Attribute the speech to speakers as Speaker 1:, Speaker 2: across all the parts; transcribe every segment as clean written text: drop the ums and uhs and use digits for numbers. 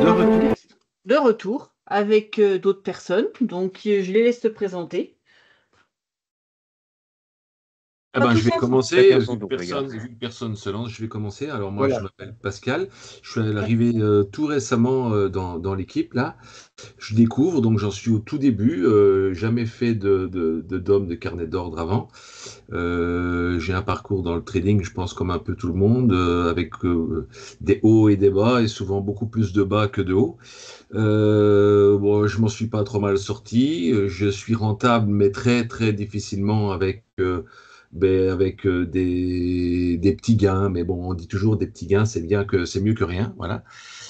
Speaker 1: De retour. De retour avec d'autres personnes. Donc, je les laisse se présenter.
Speaker 2: Ah
Speaker 1: Pas
Speaker 2: ben, je
Speaker 1: tous
Speaker 2: vais
Speaker 1: ensemble.
Speaker 2: commencer,
Speaker 3: Chacun son tour, les gars.
Speaker 2: vu que personne se lance, je vais commencer. Alors moi, je
Speaker 3: Voilà.
Speaker 2: m'appelle Pascal, je suis arrivé tout récemment dans l'équipe là. Je découvre, donc j'en suis au tout début, jamais fait de DOM, de carnet d'ordre avant. J'ai un parcours dans le trading, je pense comme un peu tout le monde, avec des hauts et des bas, et souvent beaucoup plus de bas que de hauts. Bon, je m'en suis pas trop mal sorti. Je suis rentable, mais très très difficilement avec des petits gains. Mais bon, on dit toujours des petits gains, c'est bien que c'est mieux que rien. Voilà.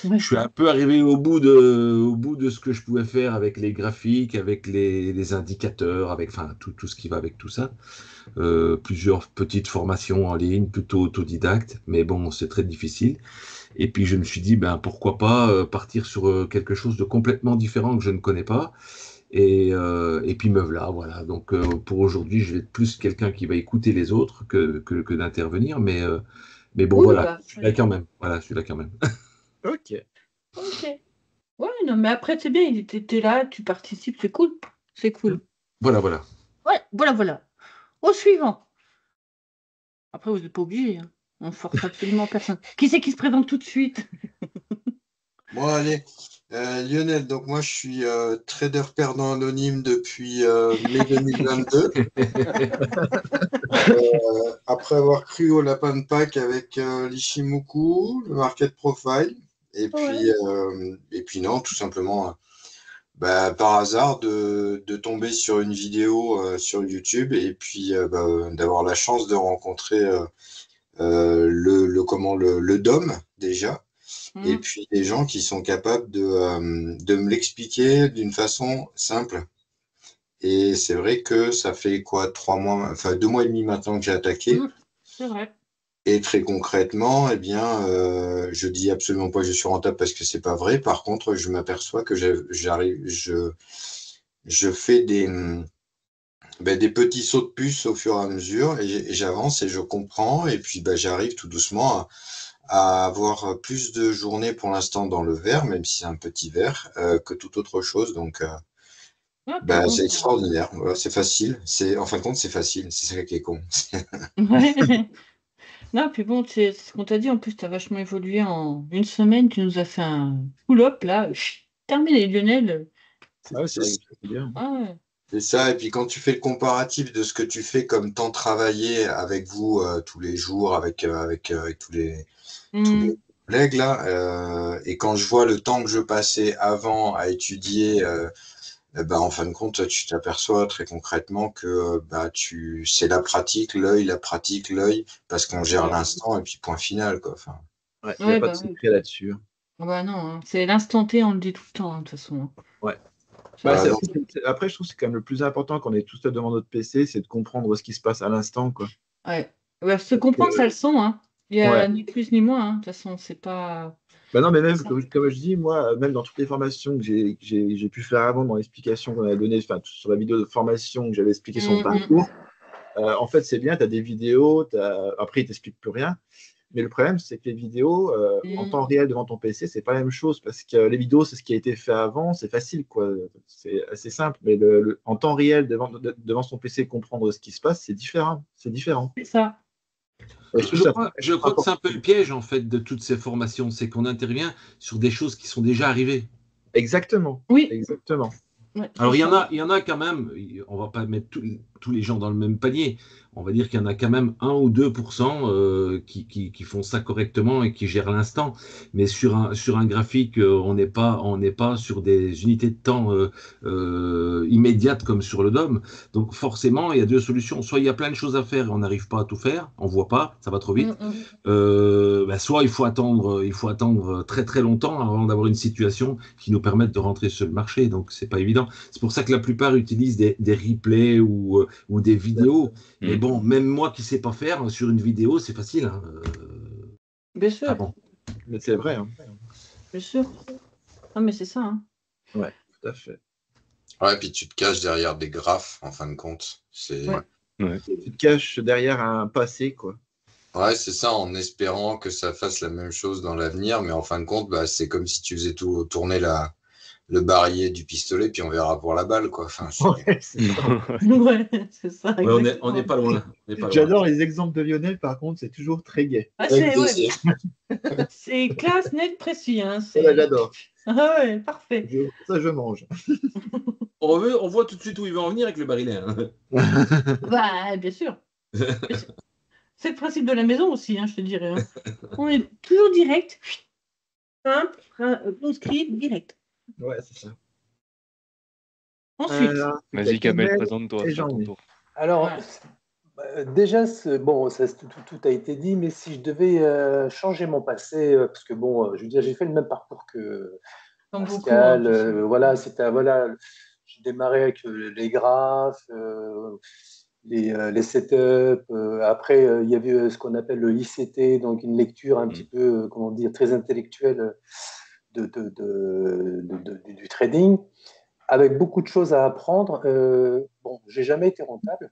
Speaker 1: Ouais.
Speaker 2: Je suis un peu arrivé au bout de ce que je pouvais faire avec les graphiques, avec les indicateurs, avec enfin tout ce qui va avec tout ça. Plusieurs petites formations en ligne, plutôt autodidactes, mais bon, c'est très difficile. Et puis je me suis dit, ben pourquoi pas partir sur quelque chose de complètement différent que je ne connais pas. Et puis me voilà. Donc pour aujourd'hui, je vais être plus quelqu'un qui va écouter les autres que d'intervenir, mais bon
Speaker 1: Oui,
Speaker 2: voilà,
Speaker 1: bah,
Speaker 2: je suis là quand même. Voilà, je suis là quand même.
Speaker 3: Ok.
Speaker 1: ok. Ouais, non, mais après, c'est bien, t'es là, tu participes, c'est cool. C'est cool.
Speaker 2: Voilà.
Speaker 1: Ouais, voilà. Au suivant. Après, vous n'êtes pas obligé, hein. On ne force absolument personne. Qui c'est qui se présente tout de suite?
Speaker 4: Bon, allez, Lionel, donc moi je suis trader perdant anonyme depuis mai 2022. Après avoir cru au lapin de Pâques avec l'Ishimoku, le Market Profile,
Speaker 1: Ouais.
Speaker 4: et puis non, tout simplement, bah, par hasard de tomber sur une vidéo sur YouTube et puis bah, d'avoir la chance de rencontrer le DOM déjà. Et
Speaker 1: Mhm.
Speaker 4: puis des gens qui sont capables de me l'expliquer d'une façon simple. Et c'est vrai que ça fait quoi, 3 mois, enfin 2 mois et demi maintenant que j'ai attaqué.
Speaker 1: Mhm. C'est vrai.
Speaker 4: Et très concrètement, eh bien, je dis absolument pas que je suis rentable parce que c'est pas vrai. Par contre, je m'aperçois que je fais des petits sauts de puce au fur et à mesure et j'avance et je comprends. Et puis, bah, j'arrive tout doucement à avoir plus de journées pour l'instant dans le vert, même si c'est un petit vert, que toute autre chose. Donc,
Speaker 1: Ouais, puis
Speaker 4: bah,
Speaker 1: bon,
Speaker 4: c'est extraordinaire. Voilà, c'est facile. En fin de compte, c'est facile. C'est ça qui est con.
Speaker 1: ouais. Non, puis bon, c'est ce qu'on t'a dit, en plus, tu as vachement évolué en une semaine, tu nous as fait un pull-up, là. Terminé, Lionel.
Speaker 3: Ah ouais, c'est vrai que c'est bien.
Speaker 1: Ah ouais.
Speaker 4: C'est ça. Et puis, quand tu fais le comparatif de ce que tu fais comme temps travaillé avec vous tous les jours, avec tous les
Speaker 1: Mhm.
Speaker 4: collègues là, et quand je vois le temps que je passais avant à étudier. Eh ben, en fin de compte, tu t'aperçois très concrètement que bah, c'est la pratique, l'œil, parce qu'on gère
Speaker 1: Ouais,
Speaker 4: l'instant et puis point final, quoi. Enfin,
Speaker 3: Ouais, il n'y a
Speaker 1: ouais,
Speaker 3: pas de
Speaker 1: bah oui.
Speaker 3: secret là-dessus.
Speaker 1: Ah bah non, hein. C'est l'instant T, on le dit tout le temps, hein, de toute façon, hein.
Speaker 3: Ouais. Bah,
Speaker 4: voilà, donc,
Speaker 3: après, je trouve que c'est quand même le plus important quand on est tout seul devant notre PC, c'est de comprendre ce qui se passe à l'instant, quoi.
Speaker 1: Ouais. Ouais, se comprendre, ça le sent, hein. Il y a
Speaker 3: Ouais.
Speaker 1: ni plus ni moins, hein. De toute façon, c'est pas.
Speaker 3: Bah non, mais
Speaker 1: C'est
Speaker 3: même,
Speaker 1: ça.
Speaker 3: comme je dis, moi, même dans toutes les formations que j'ai pu faire avant, dans l'explication qu'on a donnée, enfin, sur la vidéo de formation que j'avais expliqué son
Speaker 1: Mhm.
Speaker 3: parcours, en fait, c'est bien, tu as des vidéos, après, ils ne t'expliquent plus rien. Mais le problème, c'est que les vidéos, en
Speaker 1: Mhm.
Speaker 3: temps réel devant ton PC, c'est pas la même chose parce que les vidéos, c'est ce qui a été fait avant, c'est facile, quoi. C'est assez simple. Mais en temps réel, devant son PC, comprendre ce qui se passe, c'est différent. C'est différent.
Speaker 1: C'est ça.
Speaker 3: Et je trouve ça
Speaker 2: Je crois que c'est
Speaker 3: important.
Speaker 2: un peu le piège en fait de toutes ces formations, c'est qu'on intervient sur des choses qui sont déjà arrivées.
Speaker 3: Exactement.
Speaker 1: Oui,
Speaker 3: Exactement.
Speaker 1: ouais, c'est
Speaker 2: Alors
Speaker 1: ça.
Speaker 2: il y en a quand même, on va pas mettre tous les gens dans le même panier. On va dire qu'il y en a quand même 1 ou 2% qui font ça correctement et qui gèrent l'instant. Mais sur un graphique, on n'est pas sur des unités de temps immédiates comme sur le DOM. Donc forcément, il y a deux solutions. Soit il y a plein de choses à faire et on n'arrive pas à tout faire, on voit pas, ça va trop vite.
Speaker 1: Mhm.
Speaker 2: Bah, soit il faut attendre très très longtemps avant d'avoir une situation qui nous permette de rentrer sur le marché. Donc c'est pas évident. C'est pour ça que la plupart utilisent des replays ou des vidéos. Mais
Speaker 3: Mm.
Speaker 2: bon, même moi qui sais pas faire sur une vidéo, c'est facile, hein.
Speaker 1: Bien
Speaker 2: Ah
Speaker 1: sûr,
Speaker 2: bon.
Speaker 3: Mais c'est vrai, hein.
Speaker 1: bien sûr. Ah, mais c'est ça, hein.
Speaker 3: Ouais, tout à fait.
Speaker 4: ouais, puis tu te caches derrière des graphes, en fin de compte.
Speaker 1: Ouais.
Speaker 5: Ouais.
Speaker 3: Tu te caches derrière un passé, quoi.
Speaker 4: Ouais, c'est ça, en espérant que ça fasse la même chose dans l'avenir, mais en fin de compte, bah, c'est comme si tu faisais tourner le barillet du pistolet, puis on verra pour la balle, quoi. Enfin,
Speaker 3: Ouais, c'est ça.
Speaker 1: Ouais, c'est ça,
Speaker 2: Ouais, on n'est
Speaker 1: exactement.
Speaker 2: pas loin. On n'est pas loin.
Speaker 3: J'adore les exemples de Lionel, par contre, c'est toujours très gai.
Speaker 1: Ah,
Speaker 4: avec
Speaker 1: c'est ouais,
Speaker 4: plaisir.
Speaker 1: c'est classe, net, précis. Hein,
Speaker 3: Voilà,
Speaker 1: c'est...
Speaker 3: j'adore.
Speaker 1: Ah ouais, parfait.
Speaker 3: Ça, je mange.
Speaker 2: On voit tout de suite où il va en venir avec le barillet. Hein.
Speaker 1: Bah, bien sûr. C'est le principe de la maison aussi, hein, je te dirais. Hein. On est toujours direct, simple, conscrit, direct.
Speaker 3: Ouais, c'est ça.
Speaker 1: Ensuite,
Speaker 5: Vas-y, Kamel,
Speaker 3: Kamel
Speaker 5: présente-toi,
Speaker 3: et
Speaker 5: c'est à ton
Speaker 3: Jean-Mi.
Speaker 5: tour.
Speaker 6: Alors,
Speaker 1: Ouais.
Speaker 6: déjà, bon, tout a été dit, mais si je devais changer mon passé, parce que bon, je veux dire, j'ai fait le même parcours que
Speaker 1: comme beaucoup.
Speaker 6: Pascal,
Speaker 1: Hein,
Speaker 6: voilà, j'ai démarré avec les graphes, les setups. Après, il y avait ce qu'on appelle le ICT, donc une lecture un petit peu, comment dire, très intellectuelle du trading, avec beaucoup de choses à apprendre. Bon, j'ai jamais été rentable.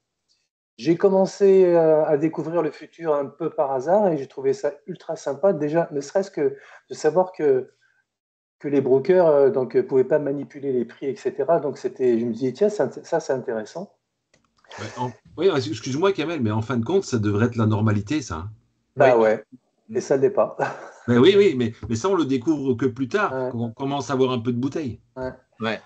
Speaker 6: J'ai commencé à découvrir le futur un peu par hasard et j'ai trouvé ça ultra sympa. Déjà, ne serait-ce que de savoir que les brokers donc pouvaient pas manipuler les prix, etc. Donc je me disais tiens, ça c'est intéressant.
Speaker 2: Ouais, oui, excuse-moi, Kamel, mais en fin de compte, ça devrait être la normalité, ça. Hein.
Speaker 6: Bah
Speaker 3: Oui.
Speaker 6: ouais, et ça ne l'est pas.
Speaker 2: Ben oui, mais ça, on le découvre que plus tard,
Speaker 6: Ouais,
Speaker 2: quand on commence à avoir un peu de bouteille.
Speaker 6: ouais.
Speaker 3: Ouais.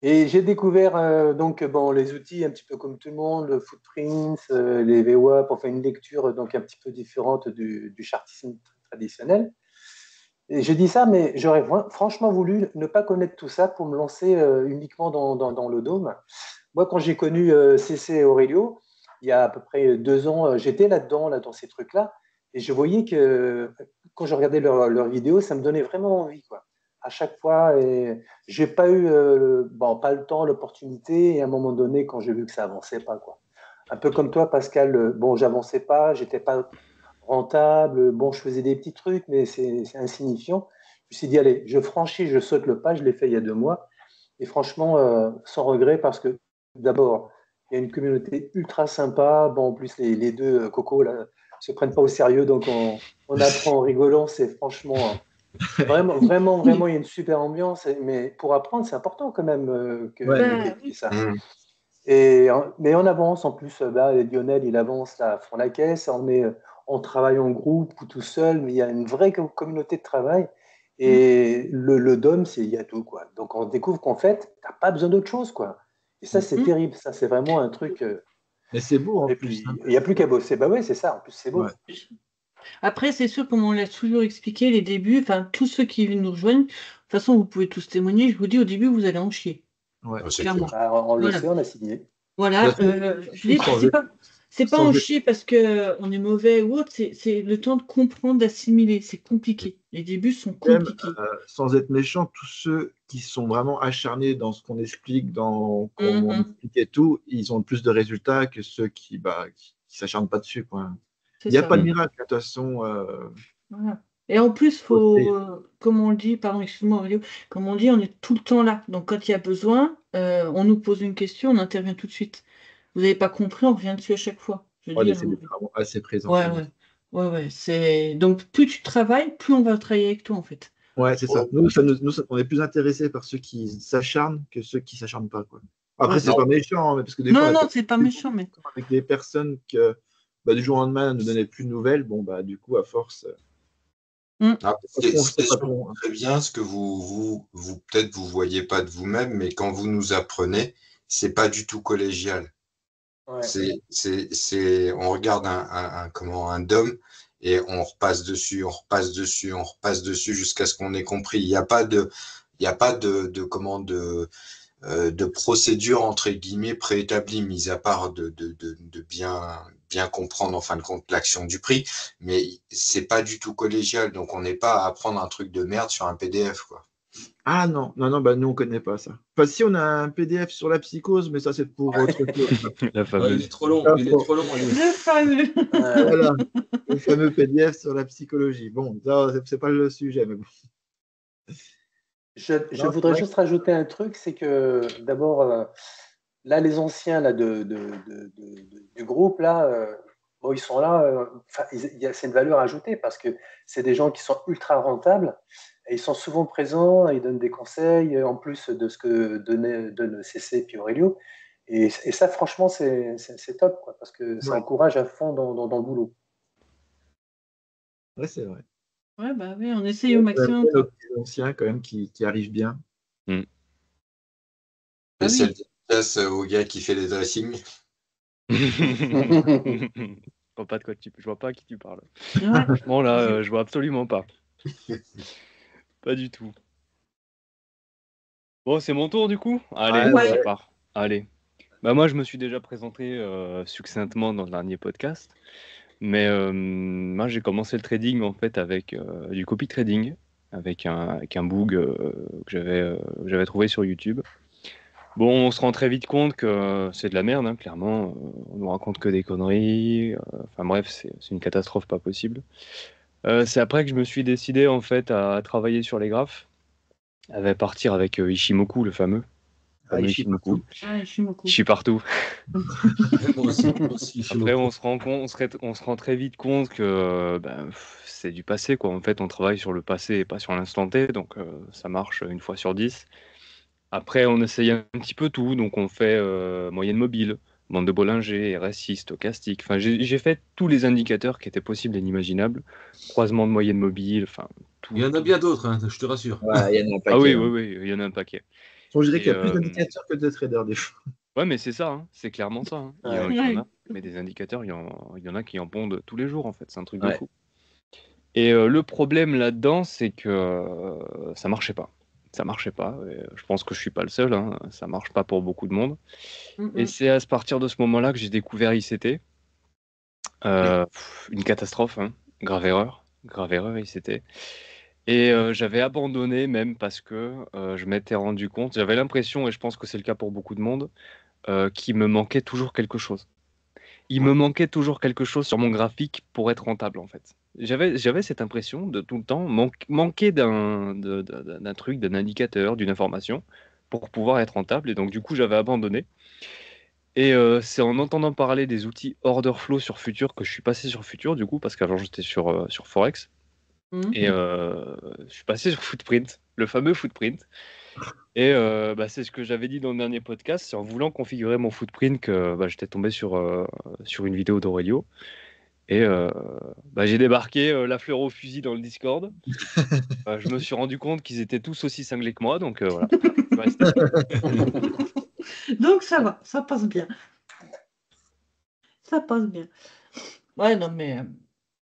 Speaker 6: Et j'ai découvert donc bon les outils un petit peu comme tout le monde, le Footprints, les VWAP, enfin une lecture donc un petit peu différente du chartisme traditionnel. Et j'ai dit ça, mais j'aurais franchement voulu ne pas connaître tout ça pour me lancer uniquement dans le dôme. Moi, quand j'ai connu CC et Aurelio, il y a à peu près 2 ans, j'étais là-dedans, là, dans ces trucs-là, et je voyais que quand je regardais leurs vidéos, ça me donnait vraiment envie, quoi. À chaque fois, et j'ai pas eu, bon, pas le temps, l'opportunité, et à un moment donné, quand j'ai vu que ça avançait pas, quoi. Un peu comme toi, Pascal, bon, j'avançais pas, j'étais pas rentable, bon, je faisais des petits trucs, mais c'est insignifiant. Je me suis dit, allez, je franchis, je saute le pas, je l'ai fait il y a 2 mois, et franchement, sans regret, parce que d'abord, il y a une communauté ultra sympa. Bon, en plus, les deux cocos là, se prennent pas au sérieux, donc on apprend en rigolant. C'est franchement, vraiment, il y a une super ambiance. Mais pour apprendre, c'est important quand même
Speaker 3: Ouais.
Speaker 6: qu'il y ait ça.
Speaker 4: Mmh.
Speaker 6: Mais on avance en plus. Là, Lionel, il avance là, à fond la caisse. On travaille en groupe ou tout seul, mais il y a une vraie communauté de travail. Et le DOM, il y a tout, quoi. Donc on découvre qu'en fait, tu n'as pas besoin d'autre chose, quoi. Et ça, c'est terrible. Ça, c'est vraiment un truc.
Speaker 3: Mais c'est beau en
Speaker 6: Et
Speaker 3: plus.
Speaker 6: puis, il n'y a plus qu'à bosser. Bah ouais, c'est ça. En plus, c'est beau.
Speaker 3: Ouais.
Speaker 1: après, c'est sûr, comme on l'a toujours expliqué, les débuts, enfin, tous ceux qui nous rejoignent, de toute façon, vous pouvez tous témoigner, je vous dis, au début, vous allez en chier,
Speaker 3: Ouais.
Speaker 4: C'est
Speaker 1: clairement.
Speaker 4: clair.
Speaker 6: Bah, on le
Speaker 1: Voilà.
Speaker 6: sait, on a signé.
Speaker 1: Voilà,
Speaker 3: De toute façon,
Speaker 1: je dis,
Speaker 3: sans-
Speaker 1: c'est pas
Speaker 3: sans-
Speaker 1: en chier parce qu'on est mauvais ou autre, c'est le temps de comprendre, d'assimiler, c'est compliqué. Les débuts sont
Speaker 3: Même,
Speaker 1: compliqués.
Speaker 3: sans être méchant, tous ceux qui sont vraiment acharnés dans ce qu'on explique, dans comment on
Speaker 1: Mhm,
Speaker 3: explique et tout, ils ont plus de résultats que ceux qui s'acharnent pas dessus, quoi.
Speaker 1: c'est
Speaker 3: Il n'y a
Speaker 1: ça.
Speaker 3: pas de miracle, de toute façon.
Speaker 1: Voilà. Et en plus, comme on le dit, pardon, excuse-moi, Aurélio, comme on dit, on est tout le temps là. Donc, quand il y a besoin, on nous pose une question, on intervient tout de suite. Vous n'avez pas compris, on revient dessus à chaque fois. Je veux
Speaker 3: On
Speaker 1: dire,
Speaker 3: essaie d'être vraiment assez présent
Speaker 1: ouais,
Speaker 3: quand même.
Speaker 1: ouais. Donc, plus tu travailles, plus on va travailler avec toi, en fait.
Speaker 3: Ouais, c'est ça.
Speaker 4: Oh,
Speaker 3: On est plus intéressés par ceux qui s'acharnent que ceux qui s'acharnent pas, quoi. Après,
Speaker 1: Ouais.
Speaker 3: c'est
Speaker 4: non.
Speaker 3: pas méchant, hein, mais parce que des fois,
Speaker 1: Non,
Speaker 3: on a
Speaker 1: non, c'est pas méchant, mais.
Speaker 3: avec des personnes que du jour au lendemain ne donnaient plus de nouvelles, bon, bah, du coup, à force,
Speaker 4: Ah,
Speaker 3: c'est
Speaker 4: c'est
Speaker 3: pas
Speaker 4: surtout
Speaker 3: bon. Hein.
Speaker 4: très bien ce que vous peut-être vous voyez pas de vous-même, mais quand vous nous apprenez, c'est pas du tout collégial.
Speaker 6: Ouais.
Speaker 4: On regarde un DOM et on repasse dessus, on repasse dessus, on repasse dessus jusqu'à ce qu'on ait compris. Il n'y a pas de procédure entre guillemets préétablie, mis à part de bien comprendre en fin de compte l'action du prix, mais c'est pas du tout collégial, donc on n'est pas à apprendre un truc de merde sur un PDF, quoi.
Speaker 3: Ah non, bah, nous, on connaît pas ça. Enfin, si on a un PDF sur la psychose, mais ça, c'est pour autre chose.
Speaker 5: La
Speaker 2: Il
Speaker 5: fameuse.
Speaker 2: est trop long.
Speaker 3: Ah,
Speaker 2: Il est
Speaker 3: bon.
Speaker 2: trop long. Allez.
Speaker 1: Le fameux.
Speaker 3: Voilà, le fameux PDF sur la psychologie. Bon, ça, c'est pas le sujet, mais bon.
Speaker 6: Je
Speaker 3: Non, c'est
Speaker 6: voudrais
Speaker 3: vrai.
Speaker 6: juste rajouter un truc, c'est que d'abord, là, les anciens là, du groupe, là, bon, ils sont là, c'est une valeur ajoutée parce que c'est des gens qui sont ultra rentables et ils sont souvent présents, ils donnent des conseils en plus de ce que donne CC puis Aurelio. Et ça, franchement, c'est top, quoi, parce que ça encourage à fond dans le boulot.
Speaker 3: Ouais, c'est vrai.
Speaker 1: Ouais, bah oui, on essaye au maximum.
Speaker 3: Nos petits anciens, quand même, qui arrivent bien.
Speaker 4: Spécial dédicace au gars qui fait les dressings.
Speaker 5: Je vois pas je vois pas à qui tu parles.
Speaker 1: Ouais.
Speaker 5: Franchement, là, je vois absolument pas. Pas du tout. Bon, c'est mon tour du coup. Allez,
Speaker 1: Ouais.
Speaker 5: ça part. Allez. Bah moi, je me suis déjà présenté succinctement dans le dernier podcast, mais moi, j'ai commencé le trading en fait avec du copy trading, avec un bug que j'avais trouvé sur YouTube. Bon, on se rend très vite compte que c'est de la merde, hein, clairement. On nous raconte que des conneries. Enfin bref, c'est une catastrophe pas possible. C'est après que je me suis décidé en fait à travailler sur les graphes, à partir avec Ishimoku, le fameux Ishimoku.
Speaker 1: Ishimoku.
Speaker 5: Je suis partout.
Speaker 2: Moi aussi,
Speaker 5: Après, on se rend très vite compte que c'est du passé, quoi. En fait, on travaille sur le passé et pas sur l'instant T, donc ça marche une fois sur 10. Après, on essaye un petit peu tout, donc on fait moyenne mobile, bande de Bollinger, RSI, stochastique. Enfin, j'ai fait tous les indicateurs qui étaient possibles et inimaginables, croisement de moyenne mobile, enfin tout.
Speaker 2: Il y en a bien d'autres, hein, je te rassure.
Speaker 3: Ouais, il y en a un paquet.
Speaker 5: Ah oui, il y en a un paquet.
Speaker 3: Je dirais qu'il y a plus d'indicateurs que de traders des fois.
Speaker 5: Ouais, mais c'est ça, hein, c'est clairement ça. Hein. Il y en a, mais des indicateurs, il y en a qui en pondent tous les jours, en fait. C'est un truc de fou. Et le problème là-dedans, c'est que ça marchait pas. Ça marchait pas. Et je pense que je suis pas le seul. Hein. Ça marche pas pour beaucoup de monde. Et c'est à partir de ce moment-là que j'ai découvert ICT. Une catastrophe, hein. Grave erreur ICT. Et j'avais abandonné même parce que je m'étais rendu compte, j'avais l'impression, et je pense que c'est le cas pour beaucoup de monde, qu'il me manquait toujours quelque chose. Il me manquait toujours quelque chose sur mon graphique pour être rentable, en fait. J'avais cette impression de tout le temps manquer d'un truc, d'un indicateur, d'une information pour pouvoir être rentable. Et donc, du coup, j'avais abandonné. Et c'est en entendant parler des outils Order Flow sur Future que je suis passé sur Future, du coup, parce qu'avant, j'étais sur Forex. Et je suis passé sur Footprint, le fameux Footprint. Et c'est ce que j'avais dit dans le dernier podcast, c'est en voulant configurer mon footprint que j'étais tombé sur une vidéo d'Aurelio. Et j'ai débarqué la fleur au fusil dans le Discord. Je me suis rendu compte qu'ils étaient tous aussi cinglés que moi, donc voilà.
Speaker 1: Donc ça va, ça passe bien. Ça passe bien. Ouais, non mais...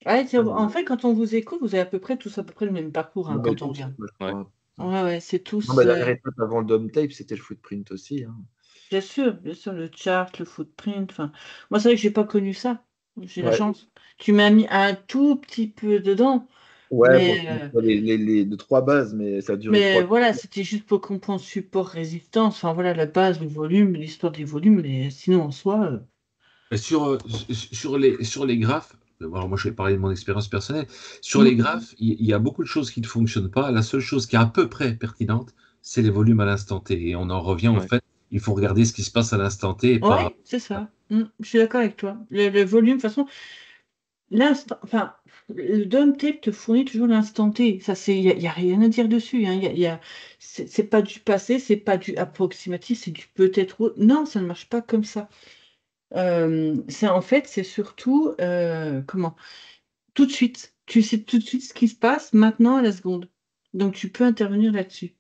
Speaker 1: en fait, quand on vous écoute, vous avez à peu près tous à peu près le même parcours hein, quand on regarde. Ouais, c'est tous...
Speaker 3: la dernière étape avant le dome tape, c'était le footprint aussi. Hein.
Speaker 1: Bien sûr, le chart, le footprint. Moi, c'est vrai que j'ai pas connu ça. J'ai la chance. Tu m'as mis un tout petit peu dedans.
Speaker 3: Ouais, pour les 3 bases, mais ça dure.
Speaker 1: Mais voilà, c'était juste pour comprendre support, résistance. Enfin voilà, la base, le volume, l'histoire des volumes. Mais sinon, en soi.
Speaker 2: Sur les graphes, alors moi je vais parler de mon expérience personnelle. Sur les graphes, il y a beaucoup de choses qui ne fonctionnent pas. La seule chose qui est à peu près pertinente, c'est les volumes à l'instant T. Et on en revient en fait, il faut regarder ce qui se passe à l'instant T.
Speaker 1: Ouais, c'est ça. Je suis d'accord avec toi. Le volume, de toute façon, le dome tape te fournit toujours l'instant T. Ça, il n'y a rien à dire dessus. Hein. C'est pas du passé, c'est pas du approximatif, c'est du peut-être. Non, ça ne marche pas comme ça. C'est surtout comment tout de suite. Tu sais tout de suite ce qui se passe maintenant à la seconde. Donc tu peux intervenir là-dessus.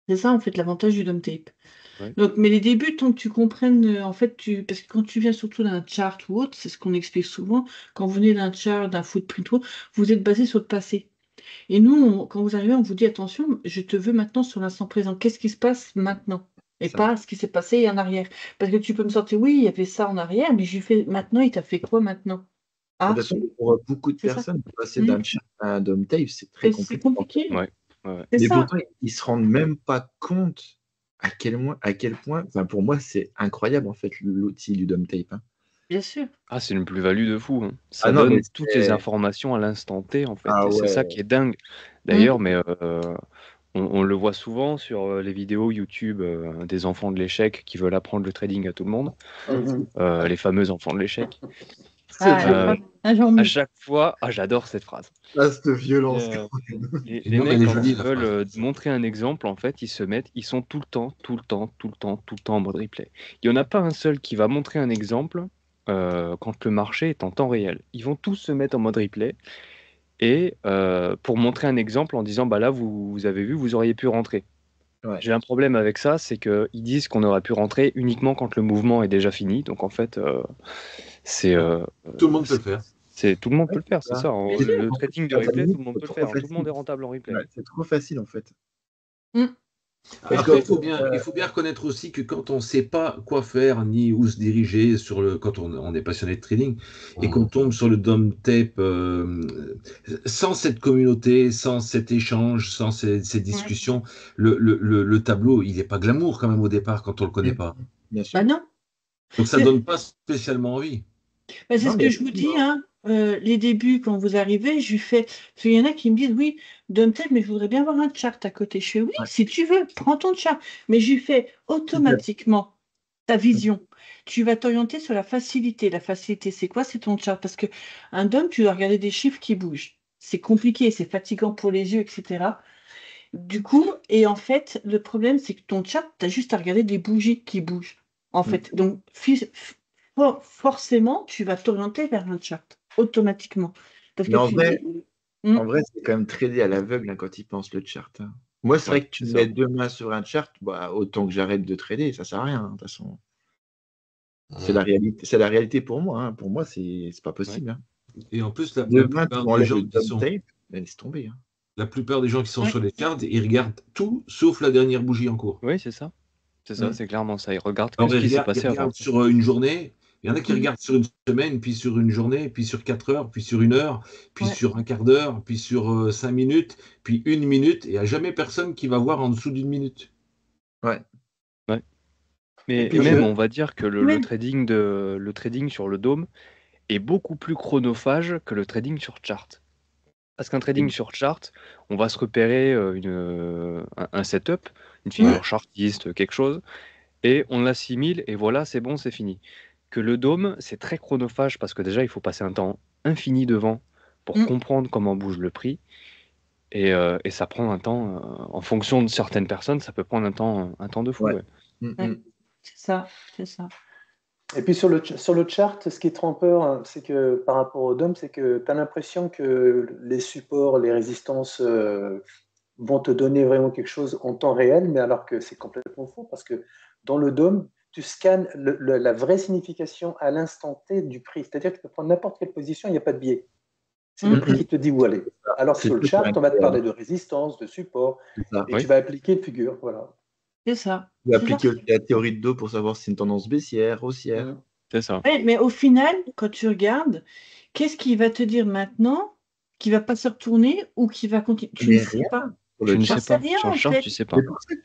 Speaker 1: C'est ça en fait l'avantage du dome tape.
Speaker 5: Ouais.
Speaker 1: Donc, mais les débuts, tant que tu comprennes, parce que quand tu viens surtout d'un chart ou autre, c'est ce qu'on explique souvent, quand vous venez d'un chart, d'un footprint ou autre, vous êtes basé sur le passé. Et nous, quand vous arrivez, on vous dit attention, je te veux maintenant sur l'instant présent. Qu'est-ce qui se passe maintenant? Et pas ce qui s'est passé en arrière. Parce que tu peux me sortir, oui, il y avait ça en arrière, mais j'ai fait maintenant, il t'a fait quoi maintenant?
Speaker 3: De toute façon, pour beaucoup de personnes, passer d'un chart à un dome tape, c'est très compliqué.
Speaker 1: C'est compliqué.
Speaker 5: Ouais.
Speaker 3: Mais pourtant, ils se rendent même pas compte à quel point, enfin pour moi, c'est incroyable en fait l'outil du dome tape. Hein.
Speaker 1: Bien sûr.
Speaker 5: Ah, c'est une plus-value de fou. Hein. Ça donne toutes les informations à l'instant T en fait. Et c'est ça qui est dingue. D'ailleurs, mais On le voit souvent sur les vidéos YouTube des enfants de l'échec qui veulent apprendre le trading à tout le monde, les fameux enfants de l'échec. À chaque fois, j'adore cette phrase.
Speaker 3: Cette violence.
Speaker 5: Les mecs, quand ils veulent montrer un exemple, en fait, ils sont tout le temps en mode replay. Il n'y en a pas un seul qui va montrer un exemple quand le marché est en temps réel. Ils vont tous se mettre en mode replay et pour montrer un exemple en disant bah là vous avez vu, vous auriez pu rentrer.
Speaker 3: Ouais.
Speaker 5: J'ai un problème avec ça, c'est qu'ils disent qu'on aurait pu rentrer uniquement quand le mouvement est déjà fini. Donc en fait, c'est
Speaker 2: tout le monde peut le faire.
Speaker 5: Tout le monde peut le faire, c'est ça. Le trading de replay, tout le monde peut le faire. Tout le monde est rentable en replay.
Speaker 3: Ouais, c'est trop facile en fait.
Speaker 2: Après, il faut bien reconnaître aussi que quand on ne sait pas quoi faire ni où se diriger quand on est passionné de trading et qu'on tombe sur le DOM tape sans cette communauté, sans cet échange, sans ces discussions, le tableau, il n'est pas glamour quand même au départ quand on ne le connaît pas.
Speaker 3: Bien sûr.
Speaker 1: Bah non.
Speaker 2: Donc ça ne donne pas spécialement envie.
Speaker 1: Bah, c'est ce que je vous dis, hein. Les débuts, quand vous arrivez, je lui fais. Parce qu'il y en a qui me disent oui, DOM-TAPE, mais je voudrais bien avoir un chart à côté. Je fais oui, si tu veux, prends ton chart. Mais je lui fais automatiquement ta vision. Tu vas t'orienter sur la facilité. La facilité, c'est quoi? C'est ton chart. Parce qu'un DOM, tu dois regarder des chiffres qui bougent. C'est compliqué, c'est fatigant pour les yeux, etc. Du coup, et en fait, le problème, c'est que ton chart, tu as juste à regarder des bougies qui bougent. En fait, donc forcément, tu vas t'orienter vers un chart, automatiquement. Parce
Speaker 3: Mais
Speaker 1: que
Speaker 3: en vrai, c'est quand même trader à l'aveugle quand il pense le chart. Hein. Moi, c'est vrai que tu me mets 2 mains sur un chart, bah, autant que j'arrête de trader, ça sert à rien, de toute façon. C'est la réalité pour moi. Hein. Pour moi, c'est pas possible. Hein.
Speaker 2: Et en plus, la
Speaker 3: plupart
Speaker 2: des gens qui sont...
Speaker 3: laisse tomber. Hein.
Speaker 2: La plupart des gens qui sont sur les charts, ils regardent tout sauf la dernière bougie en cours.
Speaker 5: Oui, c'est ça. C'est ça, c'est clairement ça. Ils regardent
Speaker 2: Alors,
Speaker 5: ce qui s'est passé avant.
Speaker 2: Sur une journée, il y en a qui regardent sur une semaine, puis sur une journée, puis sur 4 heures, puis sur 1 heure, puis sur un quart d'heure, puis sur 5 minutes, puis 1 minute, et il n'y a jamais personne qui va voir en dessous d'1 minute.
Speaker 3: Ouais.
Speaker 5: Mais même, on va dire que le trading sur le DOM est beaucoup plus chronophage que le trading sur chart. Parce qu'un trading sur chart, on va se repérer un setup, une figure chartiste, quelque chose, et on l'assimile, et voilà, c'est bon, c'est fini. Que le DOM, c'est très chronophage, parce que déjà, il faut passer un temps infini devant pour comprendre comment bouge le prix, et ça prend un temps, en fonction de certaines personnes, ça peut prendre un temps de fou.
Speaker 1: C'est ça.
Speaker 6: Et puis sur le chart, ce qui est trompeur, c'est que par rapport au DOM, c'est que tu as l'impression que les supports, les résistances vont te donner vraiment quelque chose en temps réel, mais alors que c'est complètement faux, parce que dans le DOM, tu scannes la vraie signification à l'instant T du prix. C'est-à-dire que tu peux prendre n'importe quelle position, il n'y a pas de biais. C'est le prix qui te dit où aller. Alors que sur le chart, on va te parler de résistance, de support, et tu vas appliquer une figure. Voilà.
Speaker 1: C'est ça.
Speaker 3: Tu vas appliquer la théorie de dos pour savoir si c'est une tendance baissière, haussière.
Speaker 5: C'est ça.
Speaker 1: Oui, mais au final, quand tu regardes, qu'est-ce qui va te dire maintenant qui va pas se retourner ou qui va continuer? Tu ne sais pas.
Speaker 5: Tu ne sais pas.
Speaker 1: Rien,
Speaker 5: Sur le chart, tu sais pas.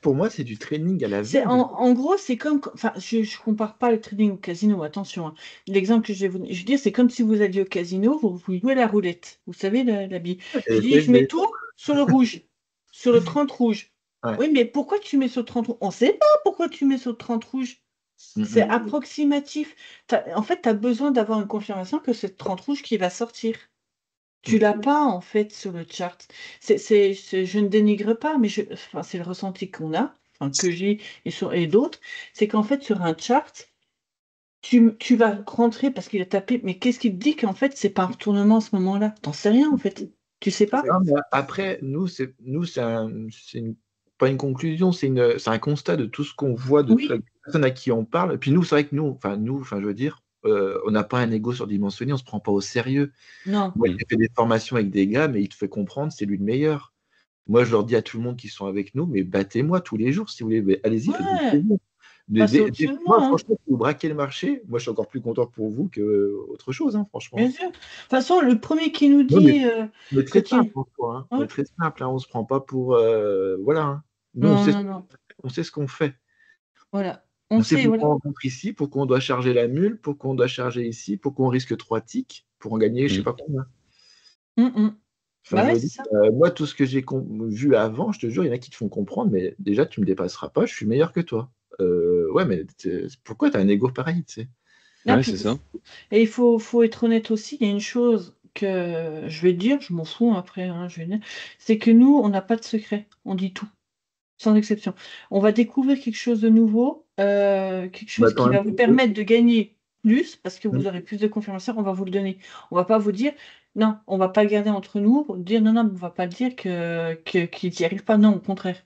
Speaker 3: Pour moi, c'est du trading à la veille.
Speaker 1: En gros, c'est comme... Enfin, je ne compare pas le trading au casino, attention. Hein. L'exemple que je vais je veux dire, c'est comme si vous alliez au casino, vous jouez la roulette. Vous savez, la bille. Je dis, je mets tout sur le rouge, sur le 30 rouge. Ouais. Oui, mais pourquoi tu mets sur le 30 rouge? On ne sait pas pourquoi tu mets sur le 30 rouge. C'est approximatif. En fait, tu as besoin d'avoir une confirmation que c'est le 30 rouge qui va sortir. Tu l'as pas, en fait, sur le chart. Je ne dénigre pas, mais c'est le ressenti qu'on a, que j'ai et d'autres. C'est qu'en fait, sur un chart, tu vas rentrer parce qu'il a tapé, mais qu'est-ce qui te dit qu'en fait, c'est pas un retournement à ce moment-là? T'en sais rien, en fait. Tu sais pas?
Speaker 3: Après, nous, c'est pas une conclusion, c'est un constat de tout ce qu'on voit, de toutes les personnes à qui on parle. Et puis nous, c'est vrai que je veux dire, on n'a pas un ego surdimensionné, on se prend pas au sérieux.
Speaker 1: Non.
Speaker 3: Moi, j'ai fait des formations avec des gars, mais il te fait comprendre, c'est lui le meilleur. Moi, je leur dis à tout le monde qui sont avec nous, mais battez-moi tous les jours si vous voulez. Allez-y, faites-vous. Moi, franchement, si vous braquez le marché, moi, je suis encore plus content pour vous qu'autre chose, hein, franchement.
Speaker 1: Bien sûr. De toute façon, le premier qui nous dit...
Speaker 3: mais très simple, hein. Ouais. Très simple, hein. On ne se prend pas pour... voilà. Hein. Nous, on sait ce qu'on fait.
Speaker 1: Voilà.
Speaker 3: On sait pourquoi on rentre ici, pourquoi on doit charger la mule, pourquoi on doit charger ici, pourquoi on risque 3 ticks pour en gagner je ne sais pas combien. Enfin,
Speaker 1: Bah
Speaker 3: je
Speaker 1: ouais,
Speaker 3: me
Speaker 1: c'est
Speaker 3: dis,
Speaker 1: ça.
Speaker 3: moi, tout ce que j'ai vu avant, je te jure, il y en a qui te font comprendre, mais déjà, tu me dépasseras pas, je suis meilleur que toi. Ouais, mais pourquoi tu as un ego pareil, tu sais?
Speaker 1: Là,
Speaker 5: Ouais,
Speaker 1: puis,
Speaker 5: c'est ça.
Speaker 1: et il faut être honnête aussi, il y a une chose que je vais dire, je m'en fous après, hein, je vais dire, c'est que nous, on n'a pas de secret, on dit tout, sans exception. On va découvrir quelque chose de nouveau, quelque
Speaker 3: Bah,
Speaker 1: chose
Speaker 3: quand
Speaker 1: qui
Speaker 3: même,
Speaker 1: va vous permettre de gagner plus, parce que
Speaker 3: mm,
Speaker 1: vous aurez plus de confirmation, on va vous le donner. On va pas vous dire, non, on va pas le garder entre nous, dire non, non, on va pas le dire qu'ils n'y arrivent pas, non, au contraire.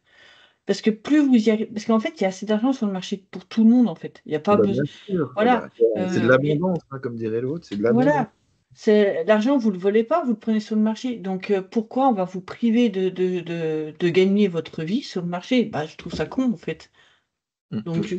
Speaker 1: Parce que plus vous y arrivez, parce qu'en fait, il y a assez d'argent sur le marché pour tout le monde, en fait. Il n'y a pas
Speaker 3: bah,
Speaker 1: besoin.
Speaker 3: bien sûr. Ah
Speaker 1: Voilà.
Speaker 3: bah, c'est de l'abondance, hein, comme dirait l'autre, c'est de l'abondance.
Speaker 1: Voilà. C'est l'argent, vous le volez pas, vous le prenez sur le marché. Donc pourquoi on va vous priver de gagner votre vie sur le marché? Bah, je trouve ça con, en fait.
Speaker 3: Mm.
Speaker 1: Donc